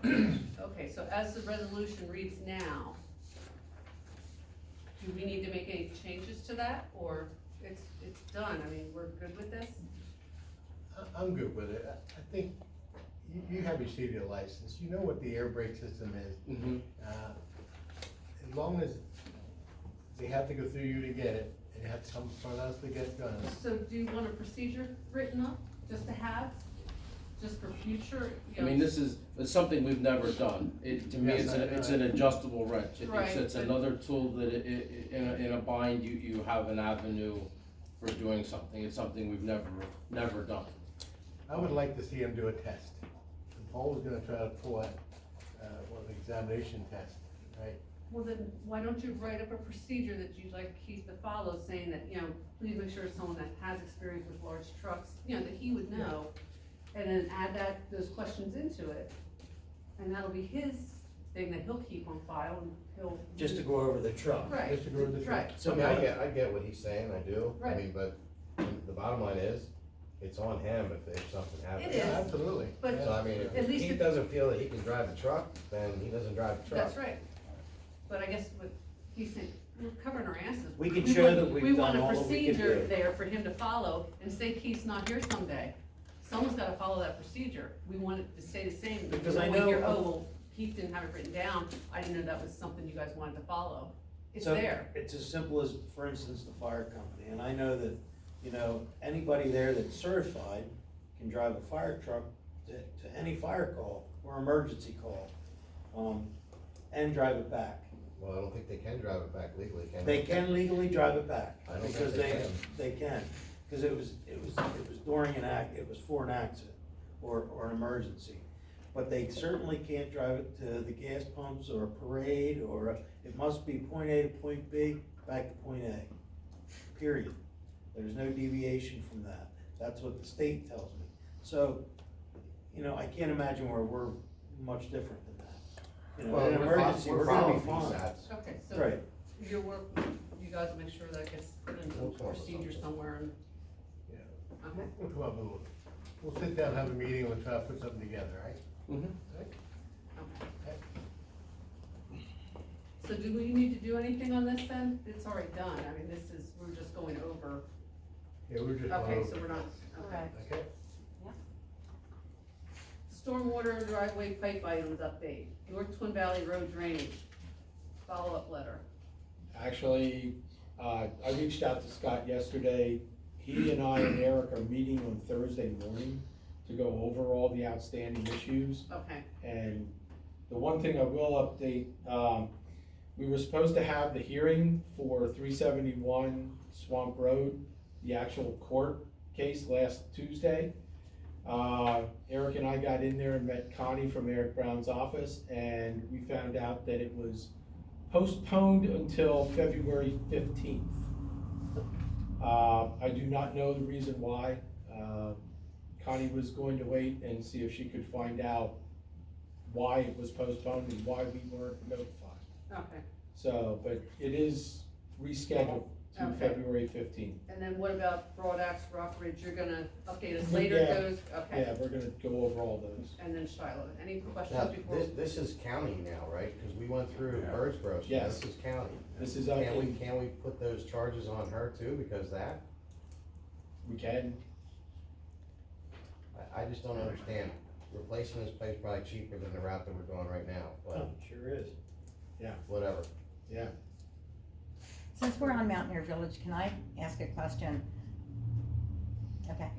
happening. Okay, so as the resolution reads now, do we need to make any changes to that, or it's done? I mean, we're good with this? I'm good with it. I think you have your CDL license, you know what the air brake system is. Mm-hmm. As long as they have to go through you to get it, and you have to come in front of us to get it done. So do you want a procedure written up, just to have, just for future, I mean, it's something we've never done. To me, Yes, it's an adjustable wrench. Right, It's but- another tool that in a bind, you have an avenue for doing something. It's something we've never done. I would like to see him do a test. And Paul was gonna try to pull out, an examination test, right? Well, then, why don't you write up a procedure that you'd like Keith to follow, saying that, please make sure it's someone that has experience with large trucks, that he would know, and then add those questions into it, and that'll be his thing that he'll keep on file, and he'll. Just to go over the truck. Right. Just to go to the truck. Right. So I mean, I get what he's saying, I do, I Right. mean, but the bottom line is, it's on him if something happens. It is. Yeah, absolutely. But- So I mean, At if least he if- doesn't feel that he can drive the truck, then he doesn't drive the truck. That's right. But I guess what he's saying, we're covering our asses. We can show that we've done all that we can We want a procedure do. there for him to follow, and say Keith's not here someday. Someone's gotta follow that procedure. We want it to stay the same. Because We I don't wanna hear, know- oh, well, Keith didn't have it written down. I didn't know that was something you guys wanted to follow. It's So, there. it's as simple as, for instance, the fire company, and I know that, you know, anybody there that's certified can drive a fire truck to any fire call or emergency call, and drive it back. Well, I don't think they can drive it back legally, can They they? can legally drive it back, I don't think because they they can, because it was during it was for an accident or an emergency. But they certainly can't drive it to the gas pumps or a parade, it must be point A to point B, back to point A, period. There's no deviation from that, that's what the state tells me. So, you know, I can't imagine where we're much different than that. You know, in an emergency, we're gonna be fine. Okay, so Right. your work, you guys make sure that gets put into We'll a come up with procedure something. somewhere and. Yeah. Okay. We'll come up with, we'll sit down, have a meeting, and we'll try to put something together, right? Okay. So do we need to do anything on this then? It's already done, I mean, we're just going over, Yeah, we're just. okay, so we're not, okay. Okay. Stormwater driveway pipe items update, North Twin Valley Road drainage, follow-up letter. Actually, I reached out to Scott yesterday. He and I and Eric are meeting on Thursday morning to go over all the outstanding issues. Okay, And the one thing I will update, we were supposed to have the hearing for 371 Swamp Road, the actual court case last Tuesday. Eric and I got in there and met Connie from Eric Brown's office, and we found out that it was postponed until February 15th. I do not know the reason why. Connie was going to wait and see if she could find out why it was postponed and why we weren't notified. okay, So, but it is rescheduled to Okay. February 15th. and then what about Broad Axe, Rock Ridge, you're gonna update us later, Yeah. those, okay, Yeah, we're gonna go over all those. and then Shiloh, any Now, questions before? this is county now, right? Cause we went through Yeah. Birdsboro, so Yes. this is county. This is, Can we put those charges on her too, because that, we can, I just don't understand. Replacing this place probably cheaper than the route that we're going right now, but Sure is. whatever. yeah. Since we're on Mountaineer Village, can I ask a question? Okay,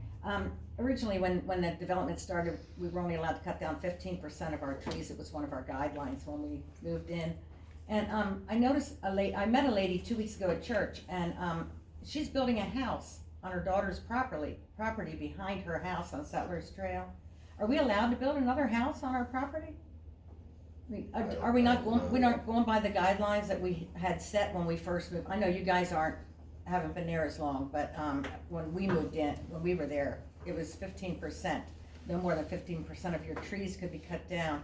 originally, when the development started, we were only allowed to cut down 15% of our trees. It was one of our guidelines when we moved in. And, I noticed I met a lady 2 weeks ago at church, and, she's building a house on her daughter's property behind her house on Settlers Trail. Are we allowed to build another house on our property? Are we not going, we aren't going by the guidelines that we had set when we first moved? I know you guys haven't been there as long, but, when we moved in, when we were there, it was 15%. No more than 15% of your trees could be cut down.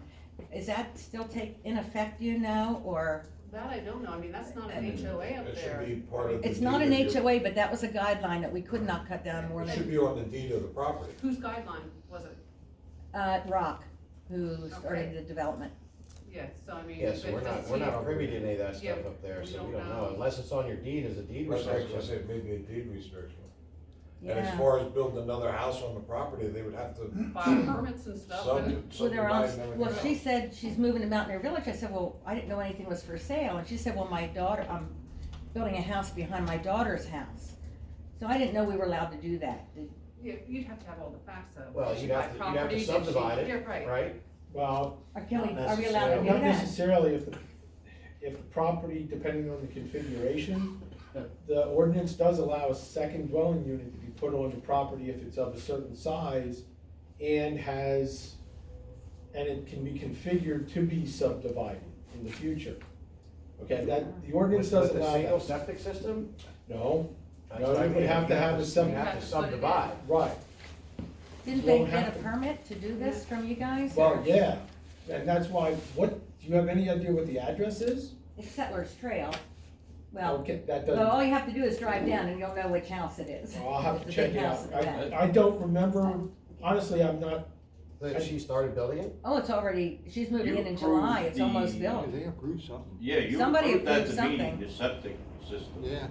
Is that still in effect, you know, or? That I don't know, I mean, that's not an HOA up It should there. be part of the It's not deed an of your- HOA, but that was a guideline that we could not cut down more It should than, be on the deed of the property. Whose guideline was it? Rock, who started the development. Yeah, so I mean. Yeah, if so it we're does not here- privy to any of that Yeah, stuff up there, we so we don't don't know. know, unless it's on your deed as a deed That's what I was gonna restriction. say, maybe a deed restriction. And as Yeah. far as building another house on the property, they would have to File permits and stuff, and Well, they're on, subdivide and everything well, she else. said she's moving to Mountaineer Village. I said, well, I didn't know anything was for sale. And she said, well, my daughter, I'm building a house behind my daughter's house. So I didn't know we were allowed to do that. yeah, you'd have to have all the facts though. Well, Did she you'd buy have to property? Did she- subdivide Yeah, it, right. right? Well, Are Not we allowed to do not that? necessarily if the property, depending on the configuration, the ordinance does allow a second dwelling unit to be put on the property if it's of a certain size and it can be configured to be subdivided in the future. Okay, the ordinance does With a allow single that. septic system? No, That's No, what I you would mean. have to have a You septic- have to subdivide. right. Didn't You they won't get have a to. permit to do this from you guys? Well, or- yeah, and that's why, do you have any idea what the address is? It's Settlers Trail. Well, Okay, that well, doesn't, all you have to do is drive down and you'll know which house it is. well, I'll have It's to the check big it house out. in the back. I don't remember, honestly, I'm not, That she started building it? Oh, it's already, she's moving You in July, approved it's almost the- built. They approved something. Yeah, you Somebody approved at approved the meeting, something. the septic system. Yeah.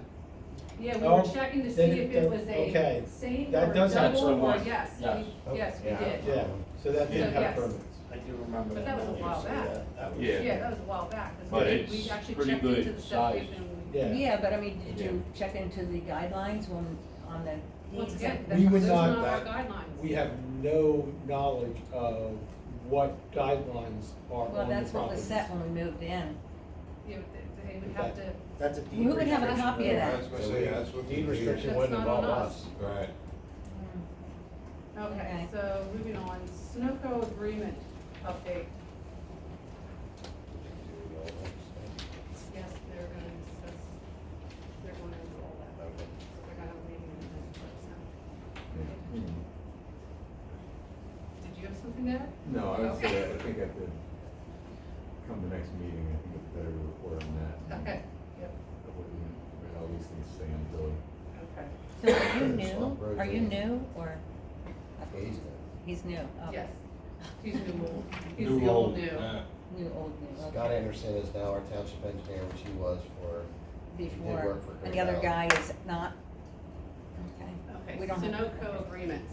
Yeah, we Oh, were checking to see then if it- it was okay. a single That or does have double, or permits. yes, Yes. yes, we Yeah. did. yeah, so that did So, have yes. permits. I do remember But that. that was a now while you say back. that was- Yeah. Yeah, that was a while back, 'cause But we it's actually pretty checked into good the size. septic and. Yeah. Yeah, but I mean, did Yeah. you check into the guidelines when, on the Once deeds? again, We that's, would those are not- not our that- guidelines. We have no knowledge of what guidelines are on the Well, that's what property. was set when we moved in. Yeah, they would have to, That's a deed Who would have a restriction, copy of though. that? I was gonna say, that's what. Deed restriction That's wouldn't not involve on us. us. Right. okay, Okay. so moving on, Sunoco agreement update. Yes, they're gonna discuss, they're going over all that. Okay. They're gonna have a meeting in the next person. Did you have something there? No, I would Okay. say, I think at the, come the next meeting, I think it's better to report on that. Okay, yep, Where all these things stand, so. okay, So are you Swamp new? Road Are you Road. new or? Okay, he's good. He's new, okay. yes. He's new old, he's New the old old, new. yeah. New, old, new, Scott okay. Anderson is now our township engineer, which he was for, Before, work for and the other Green guy is not? Okay. Okay, We don't have- Sunoco agreement.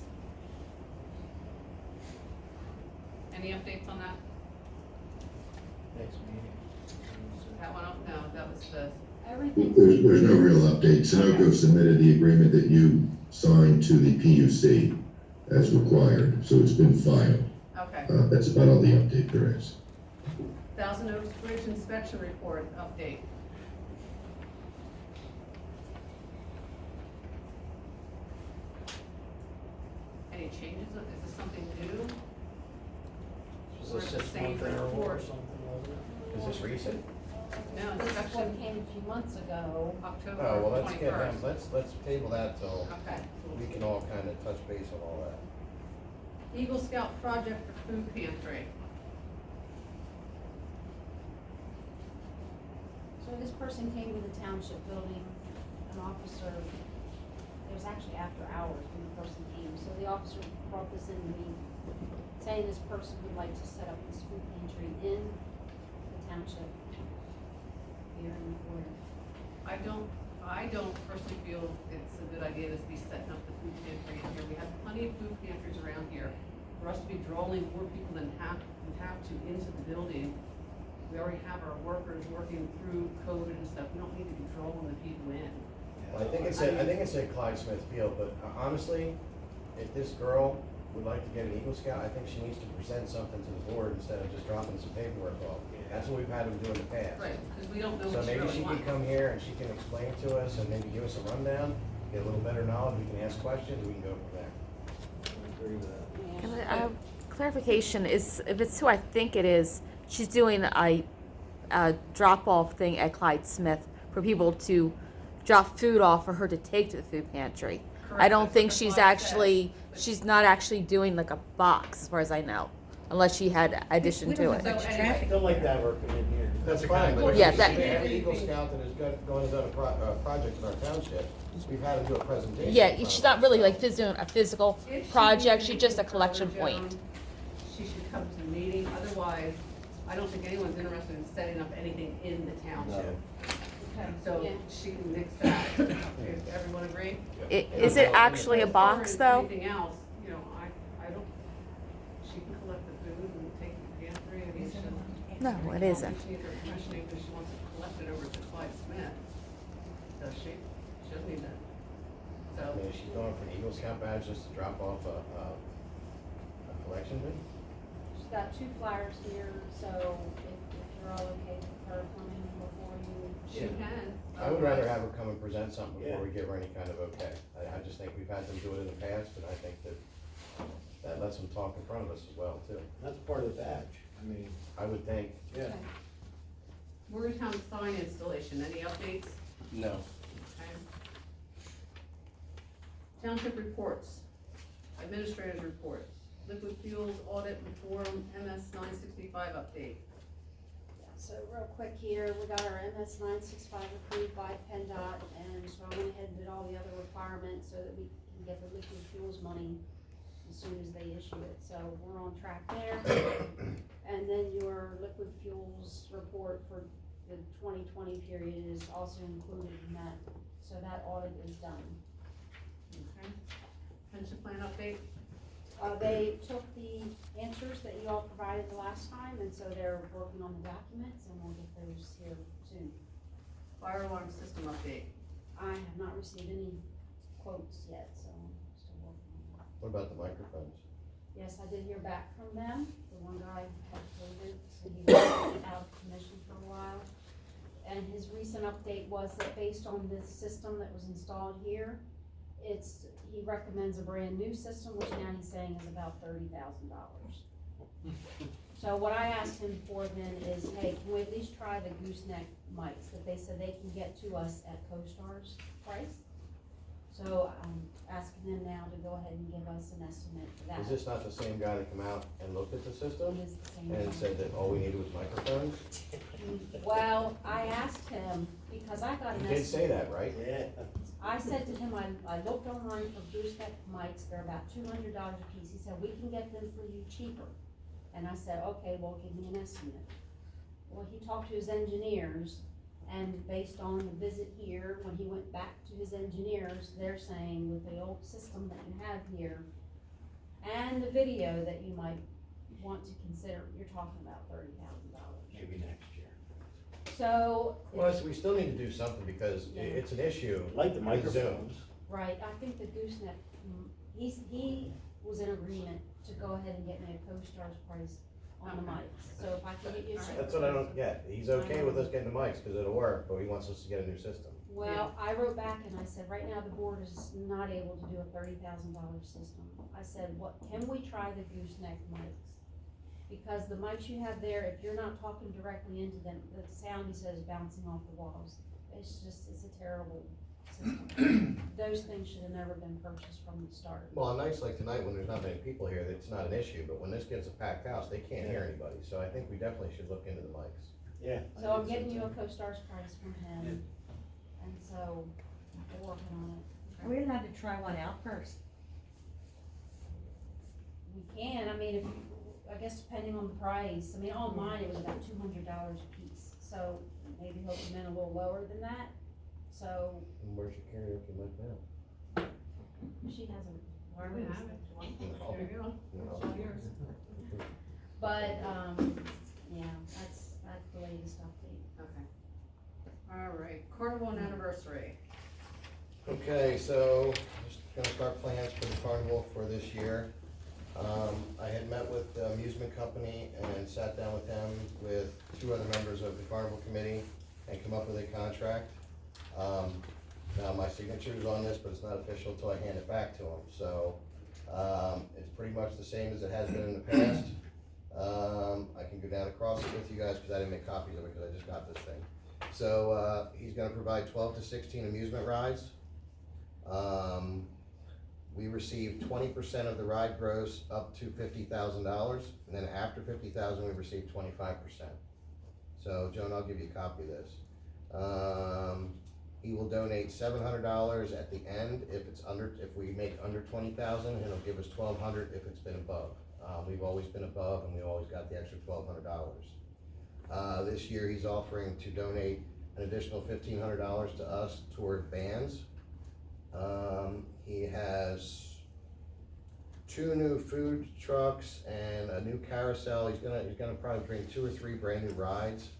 Any updates on that? Next meeting. That one, no, that was the, Everything. There's no real update. Sunoco submitted the agreement that you signed to the PUC as required, so it's been filed. okay. That's about all the update there is. Thousand Oaks Bridge inspection report update. Any changes? Is this something new? Was Or this it's the 6 same month interval or report? something, wasn't it? is this recent? No, This is what inspection, came a few months ago. October Oh, well, let's get him, 21st. let's table that till Okay. we can all kind of touch base on all that. Eagle Scout project for food pantry. So this person came to the township building, an officer, it was actually after hours when the person came, so the officer brought this in to me, saying this person would like to set up this food pantry in the township here in the foyer. I don't personally feel it's a good idea to be setting up the food pantry in here. We have plenty of food pantries around here. For us to be drawing more people than we have to into the building, we already have our workers working through COVID and stuff. We don't need to be drawing the people in. Well, I think it's at Clyde Smith Field, but honestly, if this girl would like to get an Eagle Scout, I think she needs to present something to the board instead of just dropping some paperwork off. That's what we've had them do in the past. Right, because we don't know So what she maybe really she wants. can come here and she can explain to us and maybe give us a rundown, get a little better knowledge, we can ask questions, we can go from there. I agree with that. Yeah. Clarification is, if it's who I think it is, she's doing a drop-off thing at Clyde Smith for people to drop food off for her to take to the food pantry. I Correct, don't that's think what she's Clyde said. actually, she's not actually doing like a box, as far as I know, unless she had addition We to don't it. have much So anyway. traffic. Don't like that working in here. That's fine, but Yeah, if that- we have an Eagle Scout that is going to do a project in our township, we've had to do a presentation. Yeah, in front she's of not us, really so- like doing a physical If she project, needs she's just a anything collection further, point. Joan, she should come to the meeting, otherwise, I don't think anyone's interested in setting up anything in the township. Okay, So yeah. she can mix that. Does everyone agree? Is it actually a As far box as though? Anything else, you know, I don't, she can collect the food and take the pantry, I mean, she doesn't. No, it isn't. She needs her commissioning because she wants to collect it over to Clyde Smith. Does she? She doesn't need that. I So, mean, is she going for an Eagle Scout badge just to drop off a collection bin? She's got 2 flyers here, so if you're all okay with her coming before you. she can. I would rather have her come and present something before we give her any kind of okay. I just think we've had them do it in the past, and I think that lets them talk in front of us as well, too. That's part of the badge, I mean, I would think. yeah. Okay. Morgantown sign installation, any updates? No. Okay. Township reports, administrators reports, liquid fuels audit and forum MS 965 update. So real quick here, we got our MS 965 approved by PennDOT, and so I went ahead and did all the other requirements so that we can get the liquid fuels money as soon as they issue it. So we're on track there. And then your liquid fuels report for the 2020 period is also included in that, so that audit is done. Okay. Pension plan update? They took the answers that you all provided the last time, and so they're working on the documents, and we'll get those here soon. Fire alarm system update? I have not received any quotes yet, so I'm still working on that. What about the microphones? Yes, I did hear back from them. The one guy had COVID, so he was out of commission for a while. And his recent update was that based on this system that was installed here, he recommends a brand new system, which now he's saying is about $30,000. So what I asked him for then is, hey, can we at least try the gooseneck mics that they said they can get to us at CoStar's price? So I'm asking them now to go ahead and give us an estimate for that. Is this not the same guy that come out and looked at the system It is the same and one. said that all we needed was microphones? Well, I asked him, because I got an You did say estimate. that, right? Yeah. I said to him, I looked online for gooseneck mics, they're about $200 a piece. He said, we can get them for you cheaper. And I said, okay, well, give me an estimate. Well, he talked to his engineers, and based on the visit here, when he went back to his engineers, they're saying with the old system that you have here, and the video that you might want to consider, you're talking about $30,000. Maybe next year. So, Well, so we still need to do something because Yeah. it's an issue. Like the with microphones. right, I think the gooseneck, he was in agreement to go ahead and get me a CoStar's price on the mics, so if I can get you. That's what I don't get. He's okay with us getting the mics because it'll work, but he wants us to get a new system. Well, I wrote back and I said, right now the board is not able to do a $30,000 system. I said, what, can we try the gooseneck mics? Because the mics you have there, if you're not talking directly into them, the sound, he says, is bouncing off the walls. It's a terrible system. Those things should have never been purchased from the start. Well, on nights like tonight, when there's not many people here, it's not an issue, but when this gets a packed house, they can't hear anybody. So I think we definitely should look into the mics. Yeah. So I'm getting you a CoStar's price from him, and so we're working on it. Are we allowed to try one out first? We can, I mean, I guess depending on the price, I mean, online it was about $200 a piece, so maybe he'll come in a little lower than that, so And where's your karaoke mic now? she has a Why do we have it? No. There you go. No. It's all yours. but, yeah, that's the latest update. Okay. All right, Caernarvon anniversary. Okay, so just gonna start plans for the carnival for this year. I had met with the amusement company and sat down with them with 2 other members of the carnival committee and come up with a contract. Now my signature is on this, but it's not official until I hand it back to them. So, it's pretty much the same as it has been in the past. I can go down across it with you guys because I didn't make copies of it because I just got this thing. So, he's gonna provide 12 to 16 amusement rides. We receive 20% of the ride gross up to $50,000, and then after $50,000, we receive 25%. So, Joan, I'll give you a copy of this. He will donate $700 at the end if we make under 20,000, and he'll give us $1,200 if it's been above. We've always been above, and we always got the extra $1,200. This year, he's offering to donate an additional $1,500 to us toward bands. He has 2 new food trucks and a new carousel. He's gonna probably bring 2 or 3 brand new rides.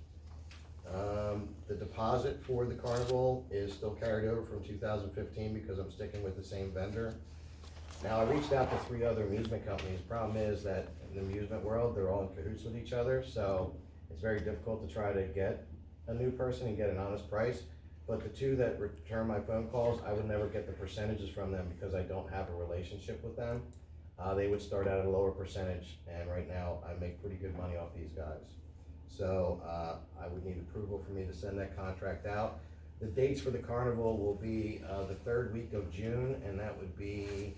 The deposit for the carnival is still carried over from 2015 because I'm sticking with the same vendor. Now, I reached out to 3 other amusement companies. Problem is that in the amusement world, they're all in cahoots with each other, so it's very difficult to try to get a new person and get an honest price. But the 2 that return my phone calls, I would never get the percentages from them because I don't have a relationship with them. They would start out at a lower percentage, and right now I make pretty good money off these guys. So I would need approval for me to send that contract out. The dates for the carnival will be the 3rd week of June, and that would be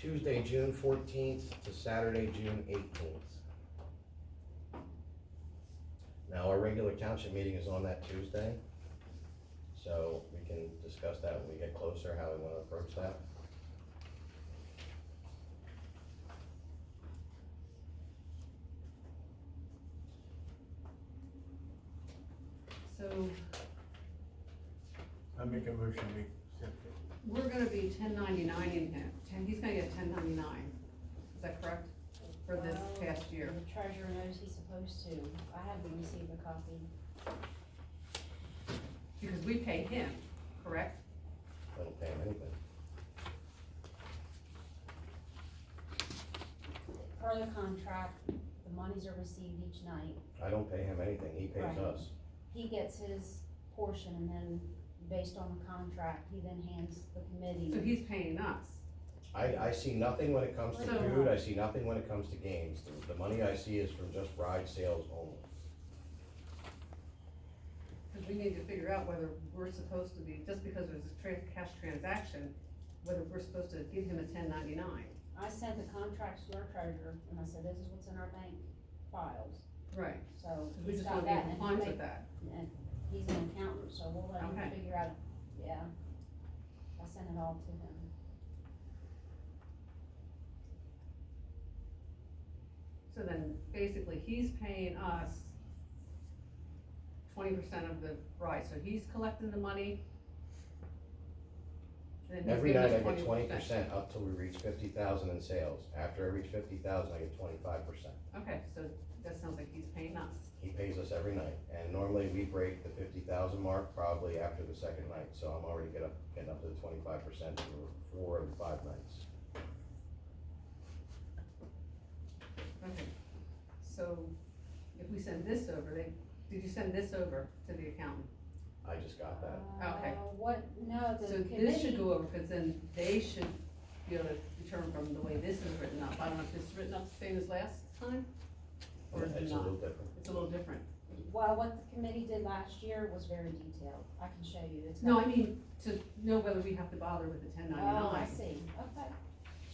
Tuesday, June 14th to Saturday, June 18th. Now, our regular township meeting is on that Tuesday, so we can discuss that when we get closer, how we want to approach that. So I make a motion, we accept it. we're gonna be 1099ing him, he's gonna get 1099, is that correct? For this Well, past year? The treasurer knows he's supposed to. I haven't received a copy. Because we pay him, correct? I don't pay him anything. Per the contract, the monies are received each night. I don't pay him anything, he pays Right. us. He gets his portion and then, based on the contract, he then hands the committee. So he's paying us. I see nothing when it comes to So- food, I see nothing when it comes to games. The money I see is from just ride sales only. Because we need to figure out whether we're supposed to be, just because there's a cash transaction, whether we're supposed to give him a 1099. I sent the contracts to our treasurer and I said, this is what's in our bank files. Right. So Because we he's just got want to be that in and compliance he with that. and he's an accountant, so we'll let him Okay. figure out, yeah. I sent it all to him. So then, basically, he's paying us 20% of the ride, so he's collecting the money. and then he's Every giving night I us get 20% up till we reach 50,000 in sales. After I reach 50,000, I get 25%. Okay, so that sounds like he's paying us. He pays us every night, and normally we break the 50,000 mark probably after the second night, so I'm already getting up to the 25% for 4 of the 5 nights. Okay, so if we send this over, did you send this over to the accountant? I just got that. Okay. No, the So committee. this should go over, because then they should be able to determine from the way this is written up. I don't know if this is written up the same as last time, or is it It's a not? little different. It's a little different. Well, what the committee did last year was very detailed. I can show you. It's No, got- I mean, to know whether we have to bother with the 1099. Oh, I see. Okay,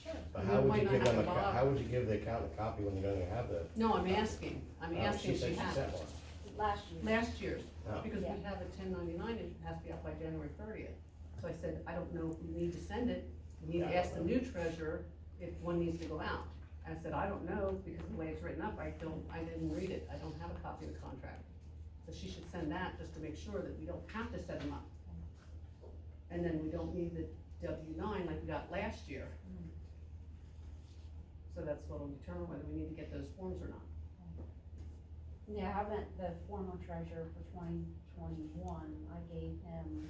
sure. But We how would might you not give have them to a, bother. how would you give the accountant a copy when you don't even have the? No, I'm asking if She she said she has sent it. one. Last year. Last year's, Oh. because we Yeah. have a 1099, it has to be out by January 30th. So I said, I don't know if we need to send it, we need to Yeah. ask the new treasurer if one needs to go out. I said, I don't know, because the way it's written up, I didn't read it, I don't have a copy of the contract. So she should send that just to make sure that we don't have to set them up. And then we don't need the W-9 like we got last year. So that's what'll determine whether we need to get those forms or not. Yeah, I meant the former treasurer for 2021, I gave him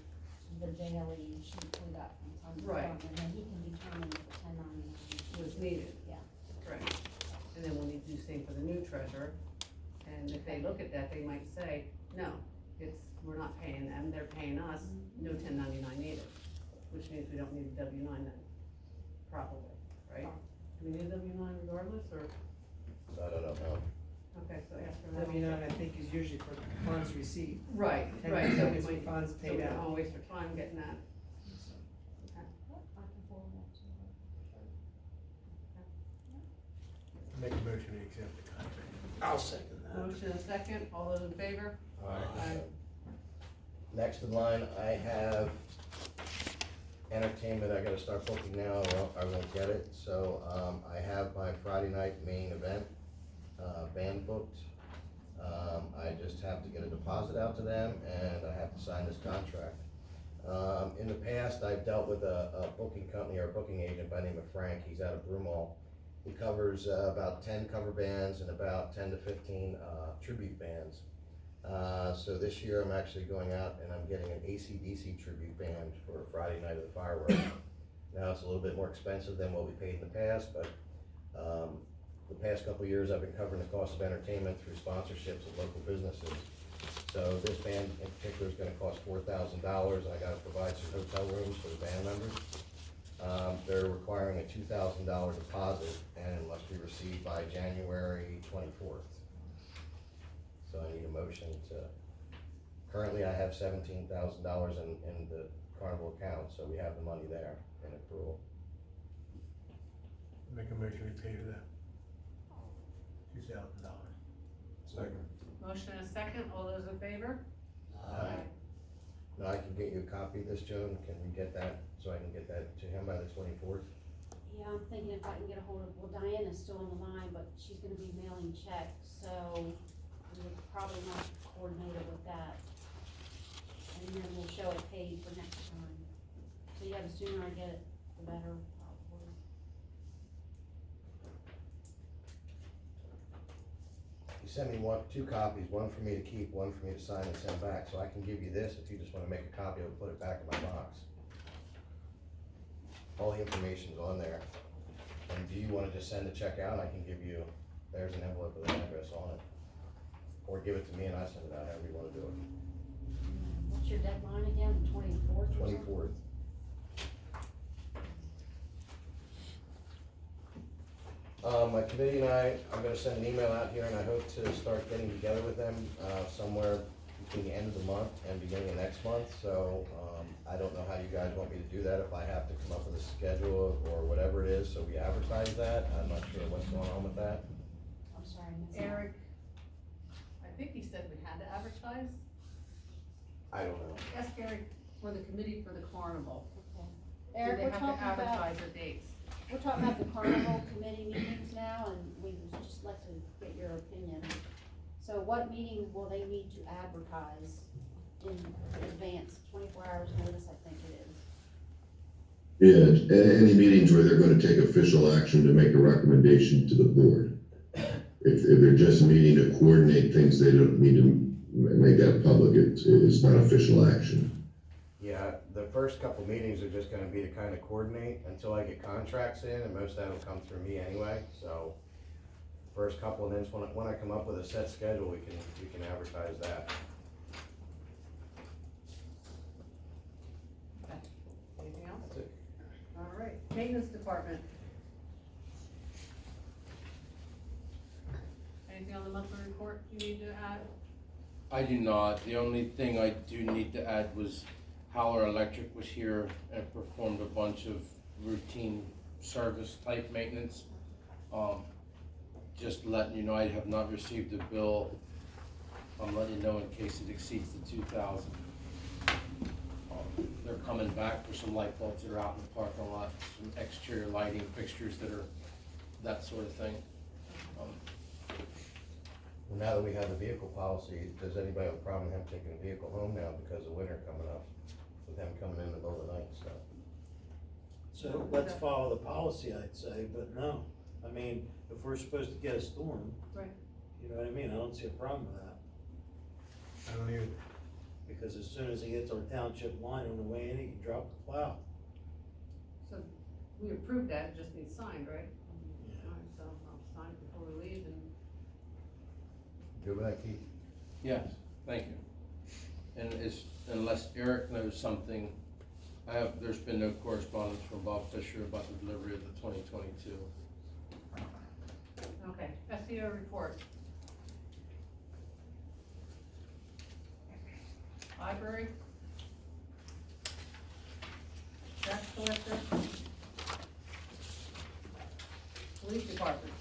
the daily sheet we got from time to Right. time, and then he can determine if the 1099. Was needed. Yeah. Right, and then we'll need to do the same for the new treasurer, and if they look at that, they might say, no, we're not paying them, they're paying us, no 1099 needed, which means we don't need a W-9 then, probably, right? Do we need a W-9 regardless, or, I don't know how. okay, so ask for that. W-9, I think, is usually for funds received. Right, And right, so we it's for might, funds so paid we don't out. wanna waste our time getting that. I can forward that to her. Make a motion, we accept the contract. I'll second that. Motion and second, all those in favor? Aye. Next in line, I have entertainment, I gotta start booking now, or I won't get it, so, I have my Friday night main event, band booked. I just have to get a deposit out to them, and I have to sign this contract. In the past, I've dealt with a booking company or a booking agent by the name of Frank, he's out of Broomall. He covers, about 10 cover bands and about 10 to 15, tribute bands. So this year I'm actually going out and I'm getting an AC/DC tribute band for Friday night of the fireworks. Now it's a little bit more expensive than what we paid in the past, but the past couple of years I've been covering the cost of entertainment through sponsorships of local businesses. So this band in particular is gonna cost $4,000, and I gotta provide some hotel rooms for the band members. They're requiring a $2,000 deposit, and it must be received by January 24th. So I need a motion to, currently I have $17,000 in the Carnival account, so we have the money there in accrual. Make a motion to pay that. $2,000. Second. Motion and a second, all those in favor? Now, I can get you a copy of this, Joan, can we get that, so I can get that to him by the 24th? Yeah, I'm thinking if I can get a hold of, well, Diana's still on the line, but she's gonna be mailing checks, so we would probably want to coordinate it with that. And then we'll show it paid for next time. So yeah, the sooner I get it, the better, probably. You sent me two copies, one for me to keep, one for me to sign and send back, so I can give you this if you just wanna make a copy of it, put it back in my box. All the information's on there. And do you wanna just send the check out? I can give you, there's an envelope with an address on it. Or give it to me and I send it out, however you wanna do it. What's your deadline again, the 24th or something? 24th. My committee and I'm gonna send an email out here and I hope to start getting together with them, somewhere between the end of the month and beginning of next month, so, I don't know how you guys want me to do that, if I have to come up with a schedule or whatever it is, so we advertise that, I'm not sure what's going on with that. I'm sorry, I missed that. Eric, I think he said we had to advertise. I don't know. Ask Eric for the committee for the carnival. Okay. Do Eric, they we're have to talking about, advertise their dates? we're talking about the carnival committee meetings now, and we would just like to get your opinion. So what meeting will they need to advertise in advance, 24 hours notice, I think it is? Yeah, any meetings where they're gonna take official action to make a recommendation to the board. If they're just meeting to coordinate things, they don't need to make that public, it's not official action. Yeah, the first couple meetings are just gonna be to kind of coordinate until I get contracts in, and most of that'll come through me anyway, so. First couple, and then when I come up with a set schedule, we can advertise that. Anything else? That's it. All right, maintenance department. Anything on the monthly report you need to add? I do not. The only thing I do need to add was Howler Electric was here and performed a bunch of routine service type maintenance. Just letting you know, I have not received a bill. I'm letting you know in case it exceeds the 2,000. They're coming back for some light bulbs that are out in the parking lot, some exterior lighting fixtures that are, that sort of thing. Well, now that we have the vehicle policy, does anybody have a problem with him taking a vehicle home now because of winter coming up? With them coming in the middle of the night and stuff? So let's follow the policy, I'd say, but no. I mean, if we're supposed to get a storm. Right. You know what I mean? I don't see a problem with that. I don't either. Because as soon as he hits our township line on the way in, he can drop the plow. So we approved that, it just needs signed, right? All right, so I'll sign before we leave and. Good with that, Keith? Yes, thank you. And unless Eric knows something, there's been no correspondence from Bob Fisher about the delivery of the 2022. Okay, SEO report. Library. Tax collector. Police department.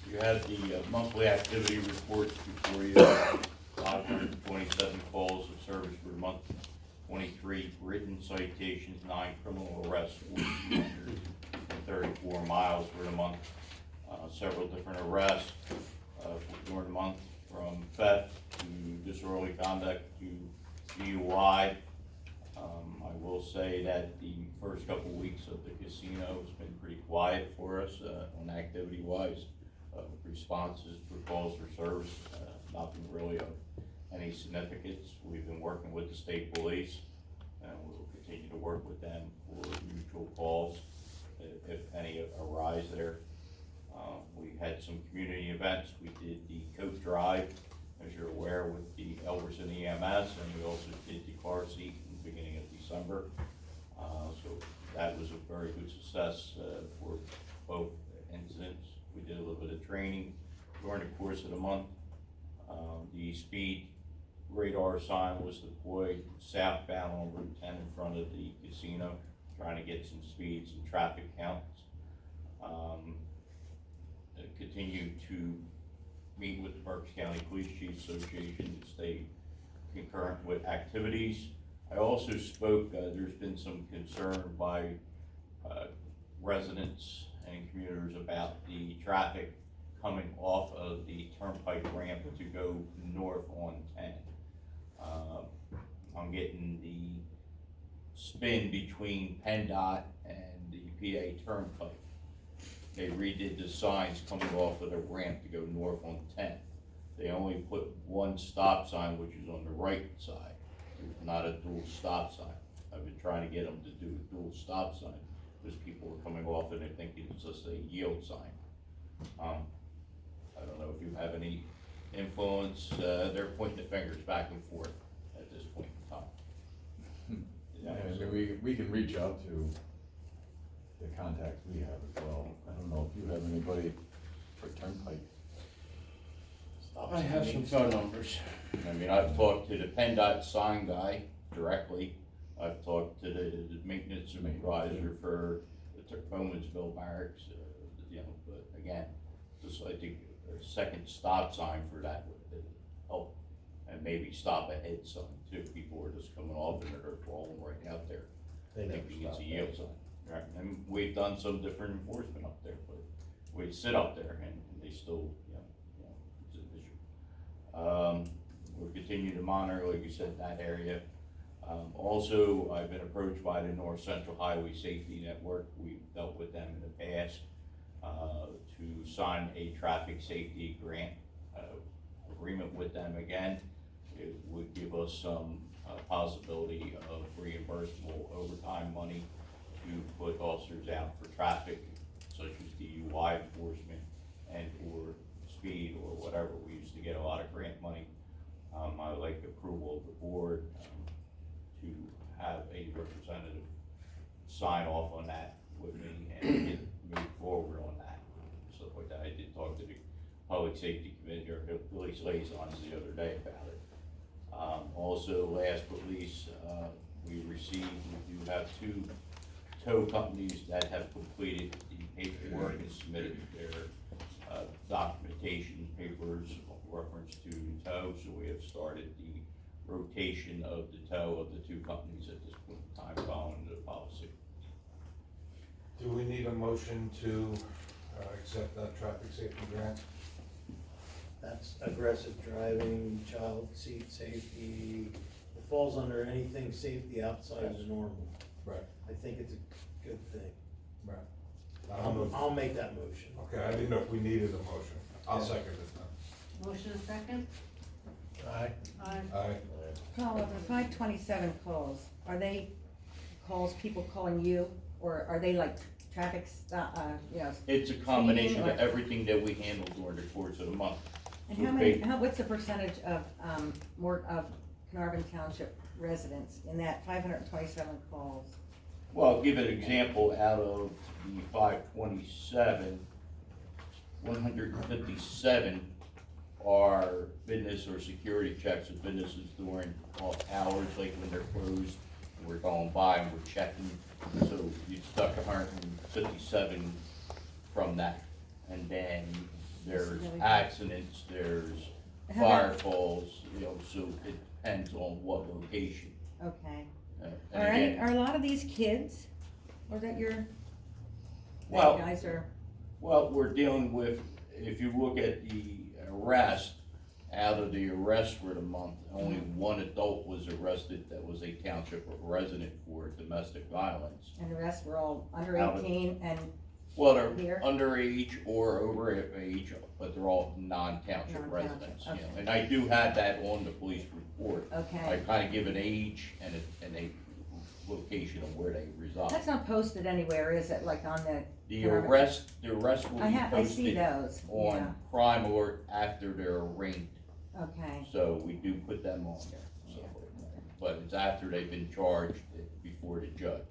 You had the monthly activity reports before you, 527 calls of service for the month, 23 written citations, 9 criminal arrests, 1,434 miles for the month, several different arrests during the month, from theft to disorderly conduct to DUI. I will say that the first couple weeks of the casino has been pretty quiet for us on activity-wise. Responses for calls for service, nothing really of any significance. We've been working with the state police, and we'll continue to work with them for mutual calls if any arise there. We had some community events. We did the coat drive, as you're aware, with the Elverson EMS, and we also did the car seat in the beginning of December. So that was a very good success for both incidents. We did a little bit of training during the course of the month. The speed radar sign was deployed southbound on Route 10 in front of the casino, trying to get some speeds and traffic counts. Continue to meet with the Berks County Police Chiefs Association to stay concurrent with activities. I also spoke, there's been some concern by residents and commuters about the traffic coming off of the turnpike ramp to go north on 10. I'm getting the spin between PennDOT and the PA turnpike. They redid the signs coming off of the ramp to go north on 10. They only put one stop sign, which is on the right side. It's not a dual stop sign. I've been trying to get them to do a dual stop sign because people are coming off and they're thinking it's just a yield sign. I don't know if you have any influence. They're pointing the fingers back and forth at this point in time. Yeah, I mean, we can reach out to the contacts we have as well. I don't know if you have anybody for turnpike. I have some phone numbers. I mean, I've talked to the PennDOT sign guy directly. I've talked to the maintenance supervisor for the Bowmansville Barracks, you know, but again, just I think a second stop sign for that would help, and maybe stop ahead sign too. People are just coming off and they're falling right out there, thinking it's a yield sign. Right, and we've done some different enforcement up there, but we sit up there and they still, you know, it's an issue. We'll continue to monitor, like you said, that area. Also, I've been approached by the North Central Highway Safety Network. We've dealt with them in the past to sign a traffic safety grant agreement with them again. It would give us some possibility of reimbursable overtime money to put officers out for traffic, such as DUI enforcement and or speed or whatever. We used to get a lot of grant money. I would like approval of the board to have a representative sign off on that with me and move forward on that. Stuff like that. I did talk to the Public Safety Committee or the police liaisons the other day about it. Also, last but least, we do have 2 tow companies that have completed the paperwork and submitted their documentation papers reference to tow, so we have started the rotation of the tow of the 2 companies at this point in time following the policy. Do we need a motion to accept that traffic safety grant? That's aggressive driving, child seat safety. It falls under anything safety outside of the normal. Right. I think it's a good thing. Right. I'll make that motion. Okay, I didn't know if we needed a motion. I'll second it then. Motion and second? Aye. Aye. Aye. Paul, of the 527 calls, are they calls people calling you, or are they like traffic stop, you know? It's a combination speeding, of or- everything that we handle during the course of the month. And So how many, ba- what's the percentage of, more of Caernarvon Township residents in that 527 calls? Well, I'll give an example. Out of the 527, 157 are business or security checks of businesses during off hours, like when they're closed, and we're going by and we're checking. So you deduct 157 from that. And then there's accidents, there's How fire about- falls, you know, so it depends on what location. Okay. And Are again, a lot of these kids, or that you're, Well- that guys are, well, we're dealing with, if you look at the arrest, out of the arrests for the month, only one adult was arrested that was a township resident for domestic violence. and the rest were all under Out of- 18 and Well, they're Here? underage or over age, but they're all non-township Non-township, residents, you know. okay. And I do have that on the police report. I Okay. kinda give an age and a location of where they reside. That's not posted anywhere, is it, like on the? The arrest will be I see posted those, yeah, on Crime Alert after they're arraigned. okay. So we do put them on there, so, but it's after they've been charged before the judge.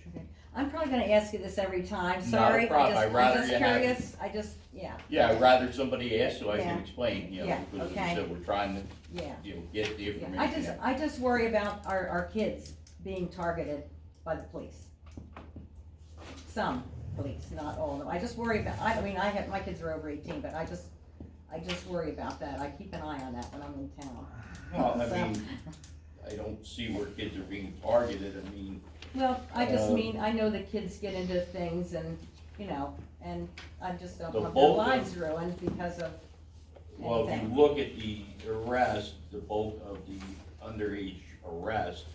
I'm probably gonna ask you this every time, Not a sorry, problem. I'd rather I'm just you have it. curious, I just, yeah, Yeah, I'd rather somebody ask so I Yeah. can explain, you know, Yeah, because as okay. I said, we're trying to, yeah. you know, get the Yeah. information. I just worry about our kids being targeted by the police. Some, police, not all of them. I just worry about, I mean, my kids are over 18, but I just worry about that. I keep an eye on that when I'm in town. Well, I mean, I don't see where kids are being targeted, I mean. Well, I just mean, I know that kids get into things and, you know, and I just don't The want their bulk of- lives ruined because of Well, if you anything. look at the arrest, the bulk of the underage arrest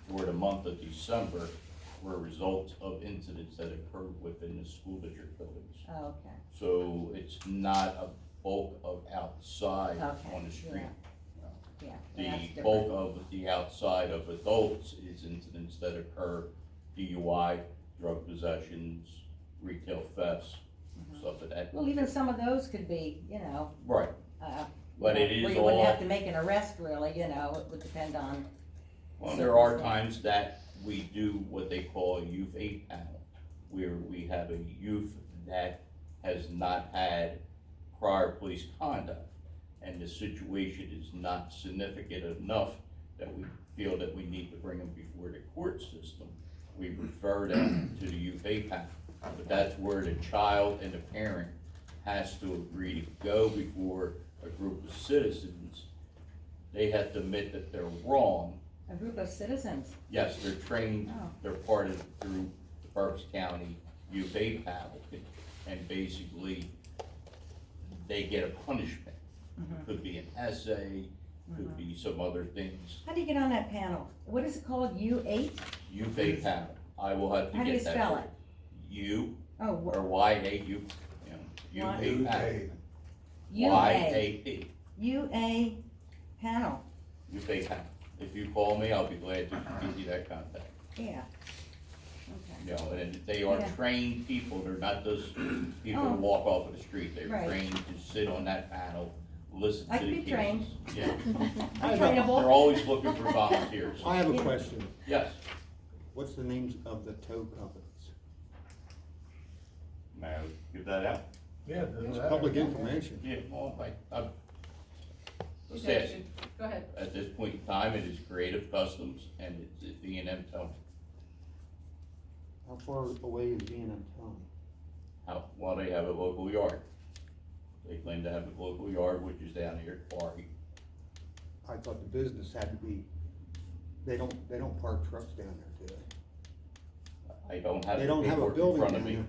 for the month of December were results of incidents that occurred within the school district buildings. Oh, okay. So it's not a bulk of outside Okay, on the street. Yeah, that's The different. bulk of the outside of adults is incidents that occur, DUI, drug possessions, retail thefts, stuff of that. Well, even some of those could be, you know, Right, but it where is you wouldn't all, have to make an arrest really, you know, it would depend on. well, there are times that we do what they call a youth aid panel, where we have a youth that has not had prior police conduct, and the situation is not significant enough that we feel that we need to bring them before the court system. We refer them to the youth aid panel, but that's where the child and the parent has to agree to go before a group of citizens. They have to admit that they're wrong. A group of citizens. Yes, they're trained, Oh. they're part of, through the Berks County Youth Aid Panel, and basically, they get a punishment. Could be an essay, could be some other things. How do you get on that panel? What is it called, U8? Youth Aid Panel, I will have to How do you get that. spell for it? you, Oh, or Y-A-U, Youth Aid Panel. Y-A-P, UA panel, Youth Aid Panel. If you call me, I'll be glad to give you that contact. yeah. You know, and they are Yeah. trained people, they're not just people Oh. who walk off of the street, they're Right. trained to sit on that panel, listen I to can the be cases. trained. Yeah, I'm they're trainable. always looking for volunteers. I have a question. Yes, What's the names of the tow companies? may I give that out? Yeah. It's public information. Yeah, well, You let's said ask, you should- Go ahead. at this point in time, it is Creative Customs and it's B&M Towing. How far away is B&M Towing? Well, they have a local yard. They claim to have a local yard, which is down here at Quarry. I thought the business had to be, they don't park trucks down there, do they? I don't have They the don't have a paperwork in building front down of me. there.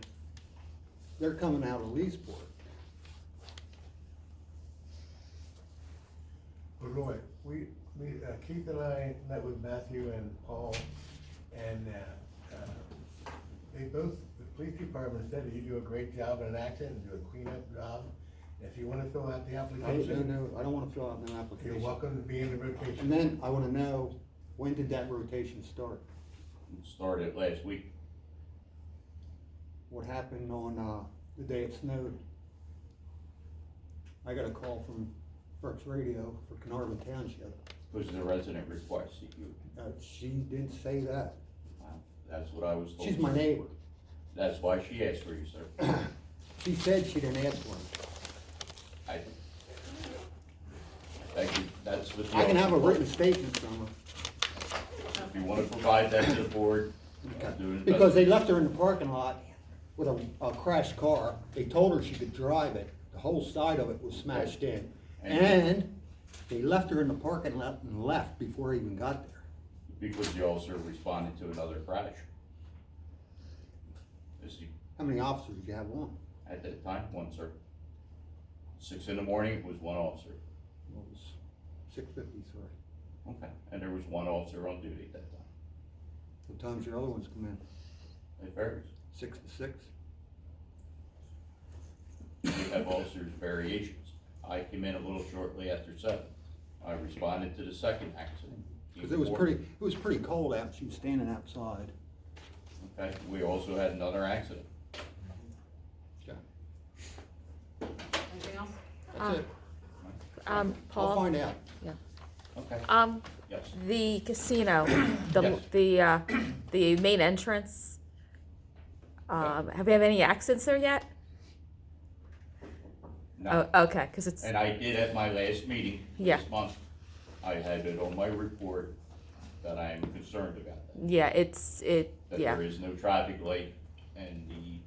They're coming out of Leesport. Roy, Keith and I met with Matthew and Paul, and, they both, the police department said that you do a great job in an accident and do a cleanup job. If you wanna fill out the application, I don't wanna fill out no you're application. welcome to be in the And rotation. then I wanna know, when did that rotation start? It started last week. What happened on, the day it snowed? I got a call from Berks Radio for Caernarvon Township. Was the resident requested you? She didn't say that. That's what I was told. She's my neighbor. That's why she asked for you, sir. She said she didn't ask for it. Thank you, that's what the. I can have a officer- written statement from her. If you wanna provide that to the board, I'll do it. Because they left her in the parking lot with a crashed car. They told her she could drive it. The whole side of it was smashed in. And they left her in the parking lot and left before I even got there. Because the officer responded to another crash. Is he, How many officers did you have on? at that time, one, sir. 6 in the morning, it was one officer. Well, it was 6:53. Okay, and there was one officer on duty at that time. What time's your other ones come in? It varies. 6 to 6? We have officers' variations. I came in a little shortly after 7. I responded to the second accident. Because it was pretty cold out. She was standing outside. Okay, we also had another accident. Anything else? That's it. Paul? I'll find out. Yeah. Okay. Yes. The casino, Yes. the main entrance, have we had any accidents there yet? No. Oh, okay, cause it's, And I did at my last meeting Yeah. this month, I had it on my report that I am concerned about that. yeah, That yeah, there is no traffic light and the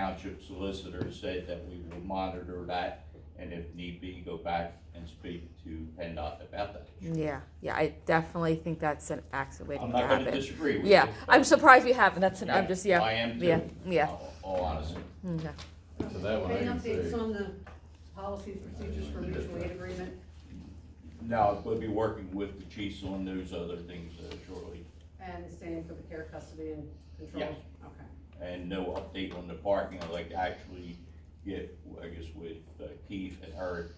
township solicitor said that we will monitor that, and if need be, go back and speak to PennDOT about that. Yeah, I definitely think that's an accident waiting I'm to not gonna happen. disagree with Yeah, you. I'm surprised we haven't, I'm just, I am too. yeah. All honesty. Okay. So that one I Any can say. updates on the policies, procedures for mutual aid agreement? No, we'll be working with the chiefs on those other things shortly. And the same for the care, custody, and control? Yes. Okay. And no update on the parking. I'd like to actually get, I guess, with Keith and her,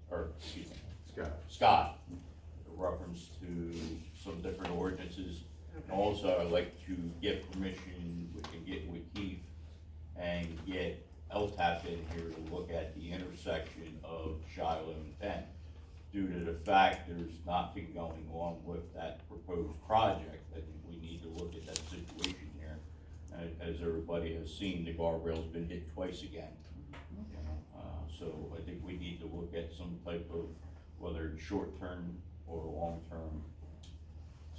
or, excuse me, Scott, a reference to some different ordinances. And also, I'd like to get permission, we can get with Keith and get LTAP in here to look at the intersection of Shiloh and Penn. Due to the fact there's nothing going on with that proposed project, I think we need to look at that situation here. As everybody has seen, the guardrail's been hit twice again. So I think we need to look at some type of, whether it's short-term or long-term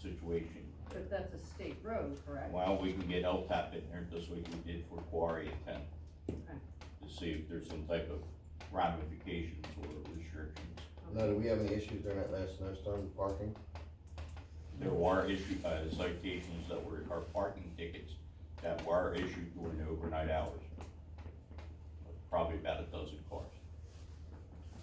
situation. But that's a state road, correct? Well, we can get LTAP in there just like we did for Quarry at 10, Okay. to see if there's some type of ramifications or restrictions. No, do we have any issues during that last snowstorm with parking? There were issued, citations that were, or parking tickets that were issued during the overnight hours. Probably about a dozen cars.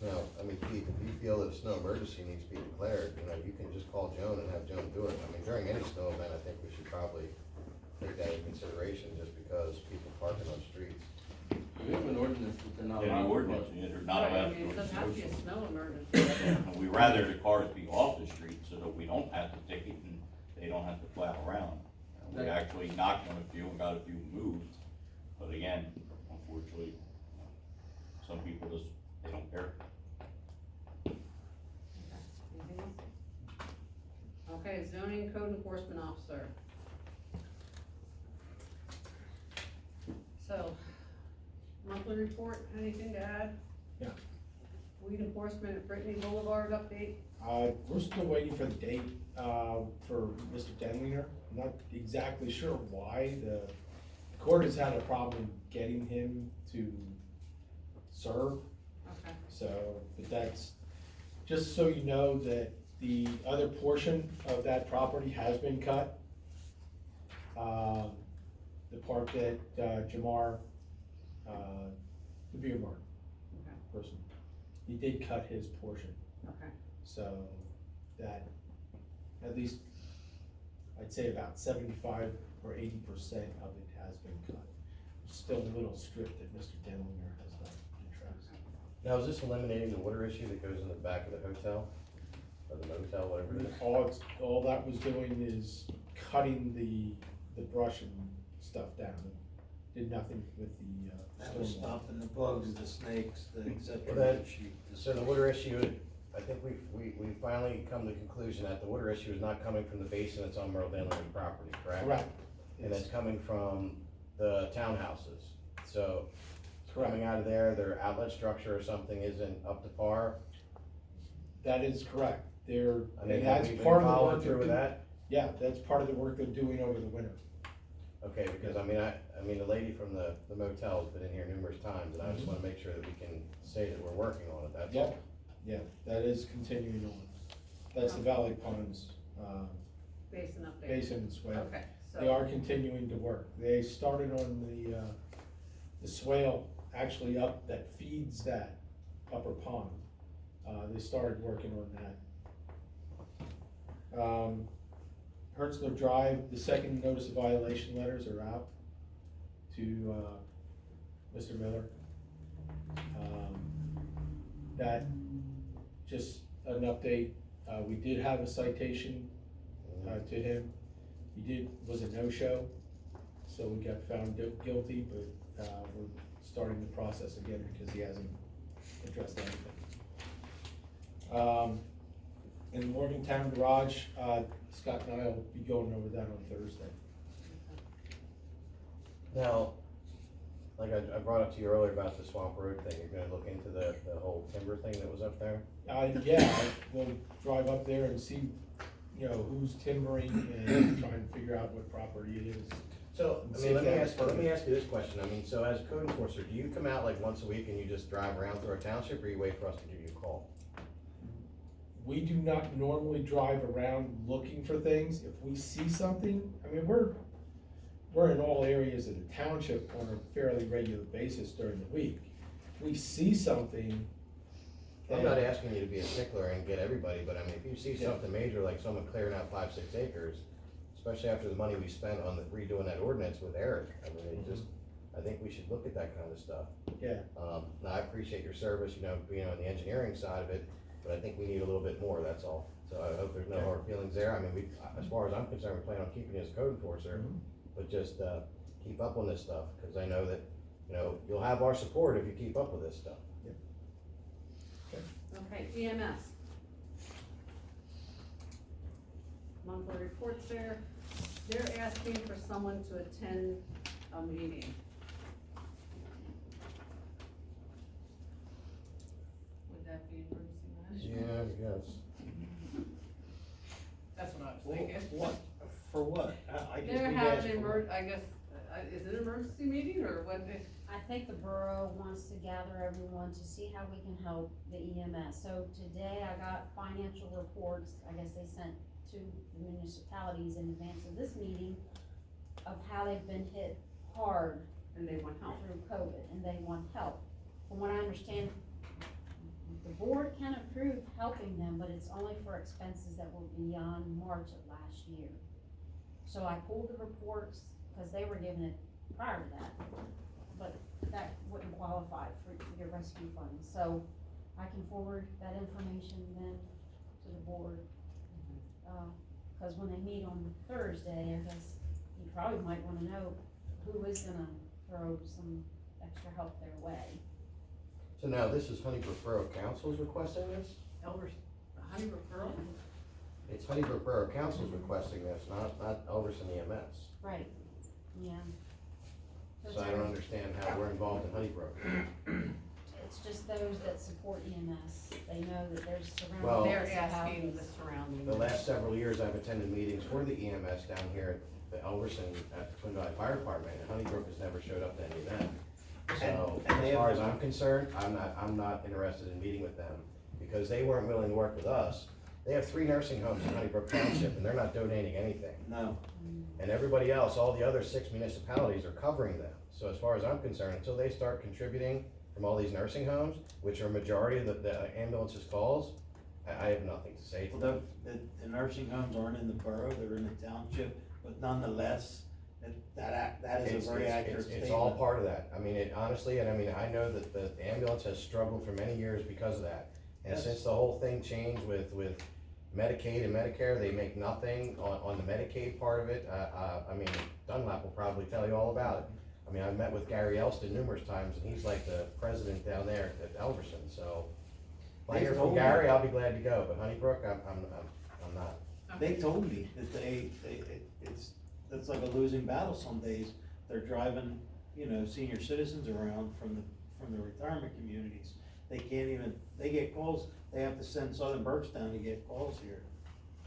No, I mean, Keith, if you feel that a snow emergency needs to be declared, you can just call Joan and have Joan do it. I mean, during any snow event, I think we should probably take that into consideration just because people parking on streets. We have an ordinance that they're not In the allowed. ordinance, yeah, they're not Right, allowed I mean, it to. doesn't have to be a snow emergency. And we rather the cars be off the street so that we don't have to ticket and they don't have to plow around. We actually knocked on a few and got a few moved, but again, unfortunately, some people just, they don't care. Anything else? Okay, zoning code enforcement officer. So, monthly report, anything to add? Yeah. Weed enforcement at Brittany Boulevard update? We're still waiting for the date, for Mr. Denlinger. I'm not exactly sure why. The court has had a problem getting him to serve. Okay. So, but that's, just so you know that the other portion of that property has been cut. The part that, Jamar, the beer barn Okay. person, he did cut his portion. Okay. So that, at least, I'd say about 75 or 80% of it has been cut. Still a little strip that Mr. Denlinger has not addressed. Now, is this eliminating the water issue that goes in the back of the hotel? Or the motel, whatever it is? All that was doing is cutting the brush and stuff down. Did nothing with the, That was stormwater. stopping the bugs, the snakes, the et cetera. Well, So the water issue, I think we finally come to the conclusion that the water issue is not coming from the basin that's on Merle Denlinger property, correct? Correct. And it's coming from the townhouses. So Correct. coming out of there, their outlet structure or something isn't up to par. That is correct. They're, I mean, and have that's we been part of the following work they're through with doing. that? Yeah, that's part of the work they're doing over the winter. Okay, because I mean, the lady from the motel has been in here numerous times, and I just wanna make sure that we can say that we're working on it, that's all. Yeah, that is continuing on. That's the Valley Ponds, Basin update? basin and swale. Okay, so. They are continuing to work. They started on the swale actually up that feeds that upper pond. They started working on that. Hertzler Drive, the second notice of violation letters are out to, Mr. Miller. That, just an update, we did have a citation, to him. He was a no-show, so we got found guilty, but, we're starting the process again because he hasn't addressed anything. In the Morgantown garage, Scott and I will be going over that on Thursday. Now, like I brought up to you earlier about the Swamp Road thing, you're gonna look into the whole timber thing that was up there? Yeah, we'll drive up there and see, who's timbering and try and figure out what property it is. So, I See mean, if let me they have ask, let me permits. ask you this question, I mean, so as code enforcer, do you come out like once a week and you just drive around through our township, or you wait for us to give you a call? We do not normally drive around looking for things. If we see something, I mean, we're in all areas of the township on a fairly regular basis during the week. If we see something. I'm not asking you to be a stickler and get everybody, but I mean, if you see Yeah. something major, like someone clearing out 5, 6 acres, especially after the money we spent on redoing that ordinance with Eric, I mean, it just, I think we should look at that kind of stuff. Yeah. Now, I appreciate your service, you know, being on the engineering side of it, but I think we need a little bit more, that's all. So I hope there's no hard feelings there. I mean, we, as far as I'm concerned, we plan on keeping you as a code enforcer, but just, keep up on this stuff, cause I know that, you know, you'll have our support if you keep up with this stuff. Okay, EMS. Monthly reports there. They're asking for someone to attend a meeting. Would that be emergency management? Yeah, yes. That's what I was thinking. What, for what? I just They're need to ask having for I guess, is it an emergency meeting or what? I think the borough wants to gather everyone to see how we can help the EMS. So today I got financial reports, I guess they sent to the municipalities in advance of this meeting, of how they've been hit hard. And they want help. Through COVID, and they want help. From what I understand, the board can approve helping them, but it's only for expenses that were beyond March of last year. So I pulled the reports, cause they were given it prior to that, but that wouldn't qualify for your rescue funds. So I can forward that information then to the board. Cause when they meet on Thursday, I guess you probably might wanna know who is gonna throw some extra help their way. So now, this is Honeybrook Borough Council's requesting this? Elvers, Honeybrook Borough? It's Honeybrook Borough Council's requesting this, not Elverson EMS. Right, yeah. So I don't understand how we're involved in Honeybrook. It's just those that support EMS, they know that there's Well- surrounding They're asking the municipalities. surrounding. The last several years, I've attended meetings for the EMS down here at the Elverson, at the Twin Valley Fire Department, and Honeybrook has never showed up to any of them. So, And they as far have- as I'm concerned, I'm not interested in meeting with them, because they weren't willing to work with us. They have 3 nursing homes in Honeybrook Township, and they're not donating anything. No. And everybody else, all the other 6 municipalities are covering them. So as far as I'm concerned, until they start contributing from all these nursing homes, which are majority of the ambulances calls, I have nothing to say to Well, them. the nursing homes aren't in the borough, they're in the township, but nonetheless, that is a very accurate statement. It's all part of that. I mean, it honestly, and I mean, I know that the ambulance has struggled for many years because of that. And Yes. since the whole thing changed with Medicaid and Medicare, they make nothing on the Medicaid part of it. I mean, Dunlap will probably tell you all about it. I mean, I've met with Gary Elston numerous times, and he's like the president down there at Elverson, so. If I hear from Gary, I'll be glad to go, but Honeybrook, I'm not. They told me that it's like a losing battle some days. They're driving, senior citizens around from the retirement communities. They can't even, they get calls, they have to send Southern Berks down to get calls here.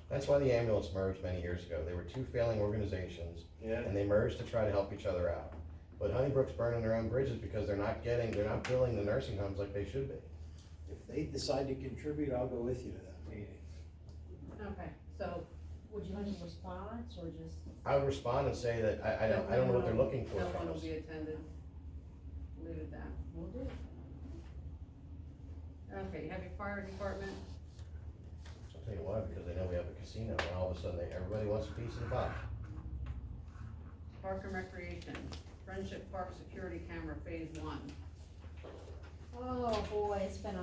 That's why the ambulance merged many years ago. They were 2 failing organizations, Yeah. and they merged to try to help each other out. But Honeybrook's burning their own bridges because they're not billing the nursing homes like they should be. If they decide to contribute, I'll go with you to that meeting. Okay, so. Would you like a response, or just? I would respond and say that I don't know what they're looking for No one from will us. be attended. Leave it that. Will do. Okay, you have your fire department. I'll tell you why, because they know we have a casino, and all of a sudden, everybody wants a piece of the pie. Park and Recreation, Friendship Park Security Camera Phase 1. Oh, boy, it's been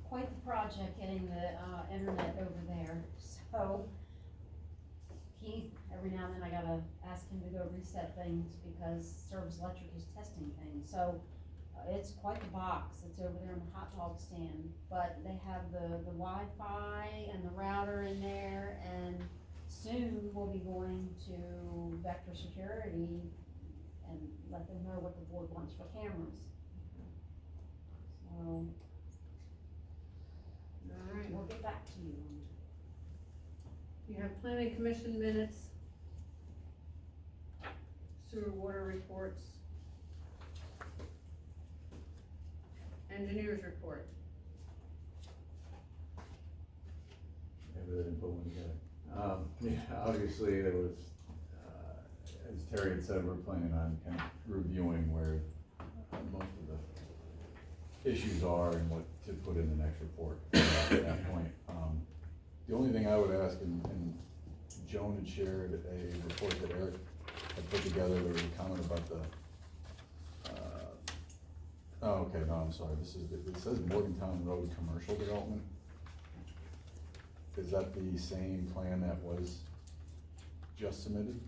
quite the project getting the, internet over there, so. Keith, every now and then I gotta ask him to go reset things because Service Electric is testing things, so. It's quite the box, it's over there in the hot dog stand, but they have the Wi-Fi and the router in there, and soon we'll be going to Vector Security and let them know what the board wants for cameras. So, Alright, we'll get back to you. you have planning commission minutes. sewer water reports. Engineers report. Maybe they didn't put one together. Yeah, obviously there was, as Terry had said, we're planning on kind of reviewing where most of the issues are and what to put in the next report at that point. The only thing I would ask, and Joan had shared a report that Eric had put together, there was a comment about the, oh, okay, no, I'm sorry, it says Morgantown Road Commercial Development. Is that the same plan that was just submitted?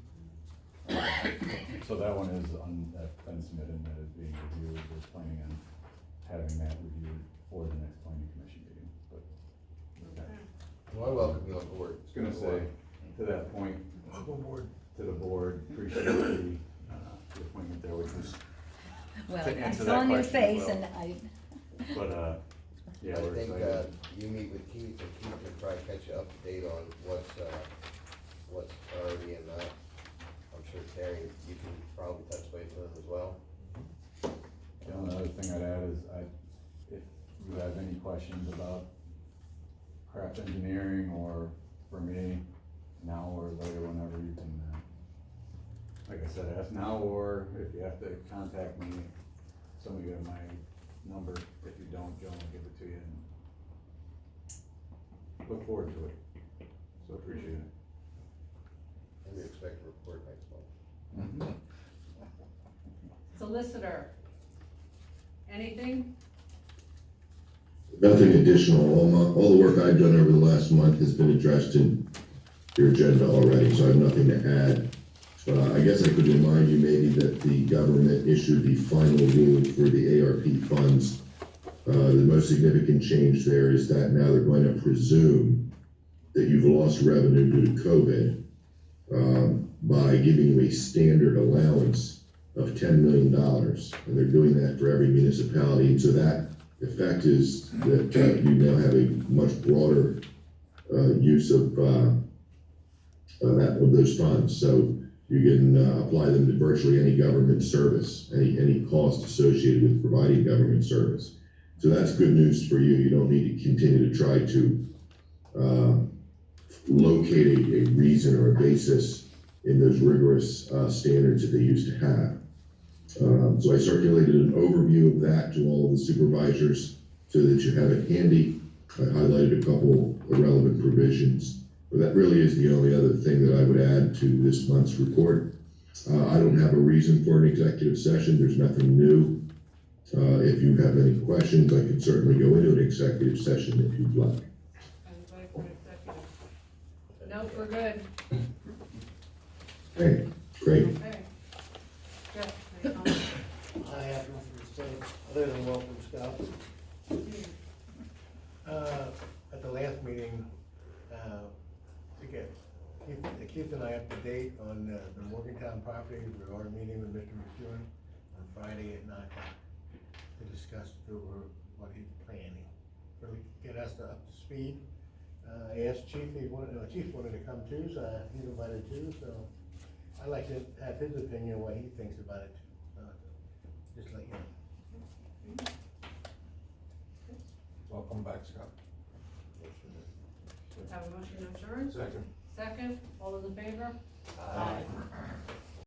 So that one is that's been submitted and that is being reviewed, we're planning on having that reviewed for the next planning commission meeting, but. Okay. Well, I welcome you on board. I was gonna say, to that point, to the board, appreciate the appointment there, which was Well, to I answer saw that on your question as face well. and I. But, yeah, I we're think, excited. you meet with Keith, and Keith can probably catch you up to date on what's already in that. I'm sure Terry, you can probably touch base with him as well. The only other thing I'd add is, if you have any questions about craft engineering or for me, now or later, whenever you can, like I said, ask now, or if you have to contact me, some of you have my number. If you don't, Joan will give it to you, and look forward to it. So appreciate it. And we expect a report next month. Solicitor. Anything? Nothing additional. All the work I've done over the last month has been addressed in your agenda already, so I have nothing to add. I guess I could remind you maybe that the government issued the final rule for the ARP funds. The most significant change there is that now they're going to presume that you've lost revenue due to COVID by giving you a standard allowance of $10 million. And they're doing that for every municipality. And so that effect is that you now have a much broader use of those funds. So you can apply them to virtually any government service, any cost associated with providing government service. So that's good news for you. You don't need to continue to try to locate a reason or a basis in those rigorous standards that they used to have. So I circulated an overview of that to all of the supervisors so that you have it handy. I highlighted a couple of relevant provisions. But that really is the only other thing that I would add to this month's report. I don't have a reason for an executive session. There's nothing new. If you have any questions, I can certainly go into an executive session if you'd like. Anybody for an executive? Nope, we're good. Okay, great. Okay. Jeff, any comments? I have nothing to say, other than welcome, Scott. At the last meeting, to get Keith and I up to date on the Morgantown property, we are meeting with Mr. McEwen on Friday at 9 o'clock to discuss over what he's planning, really get us up to speed. I asked Chief, Chief wanted to come too, so he's invited too, so I'd like to have his opinion, what he thinks about it. Just like you know. Welcome back, Scott. Have a motion to adjourn? Second. Second, all those in favor? Aye.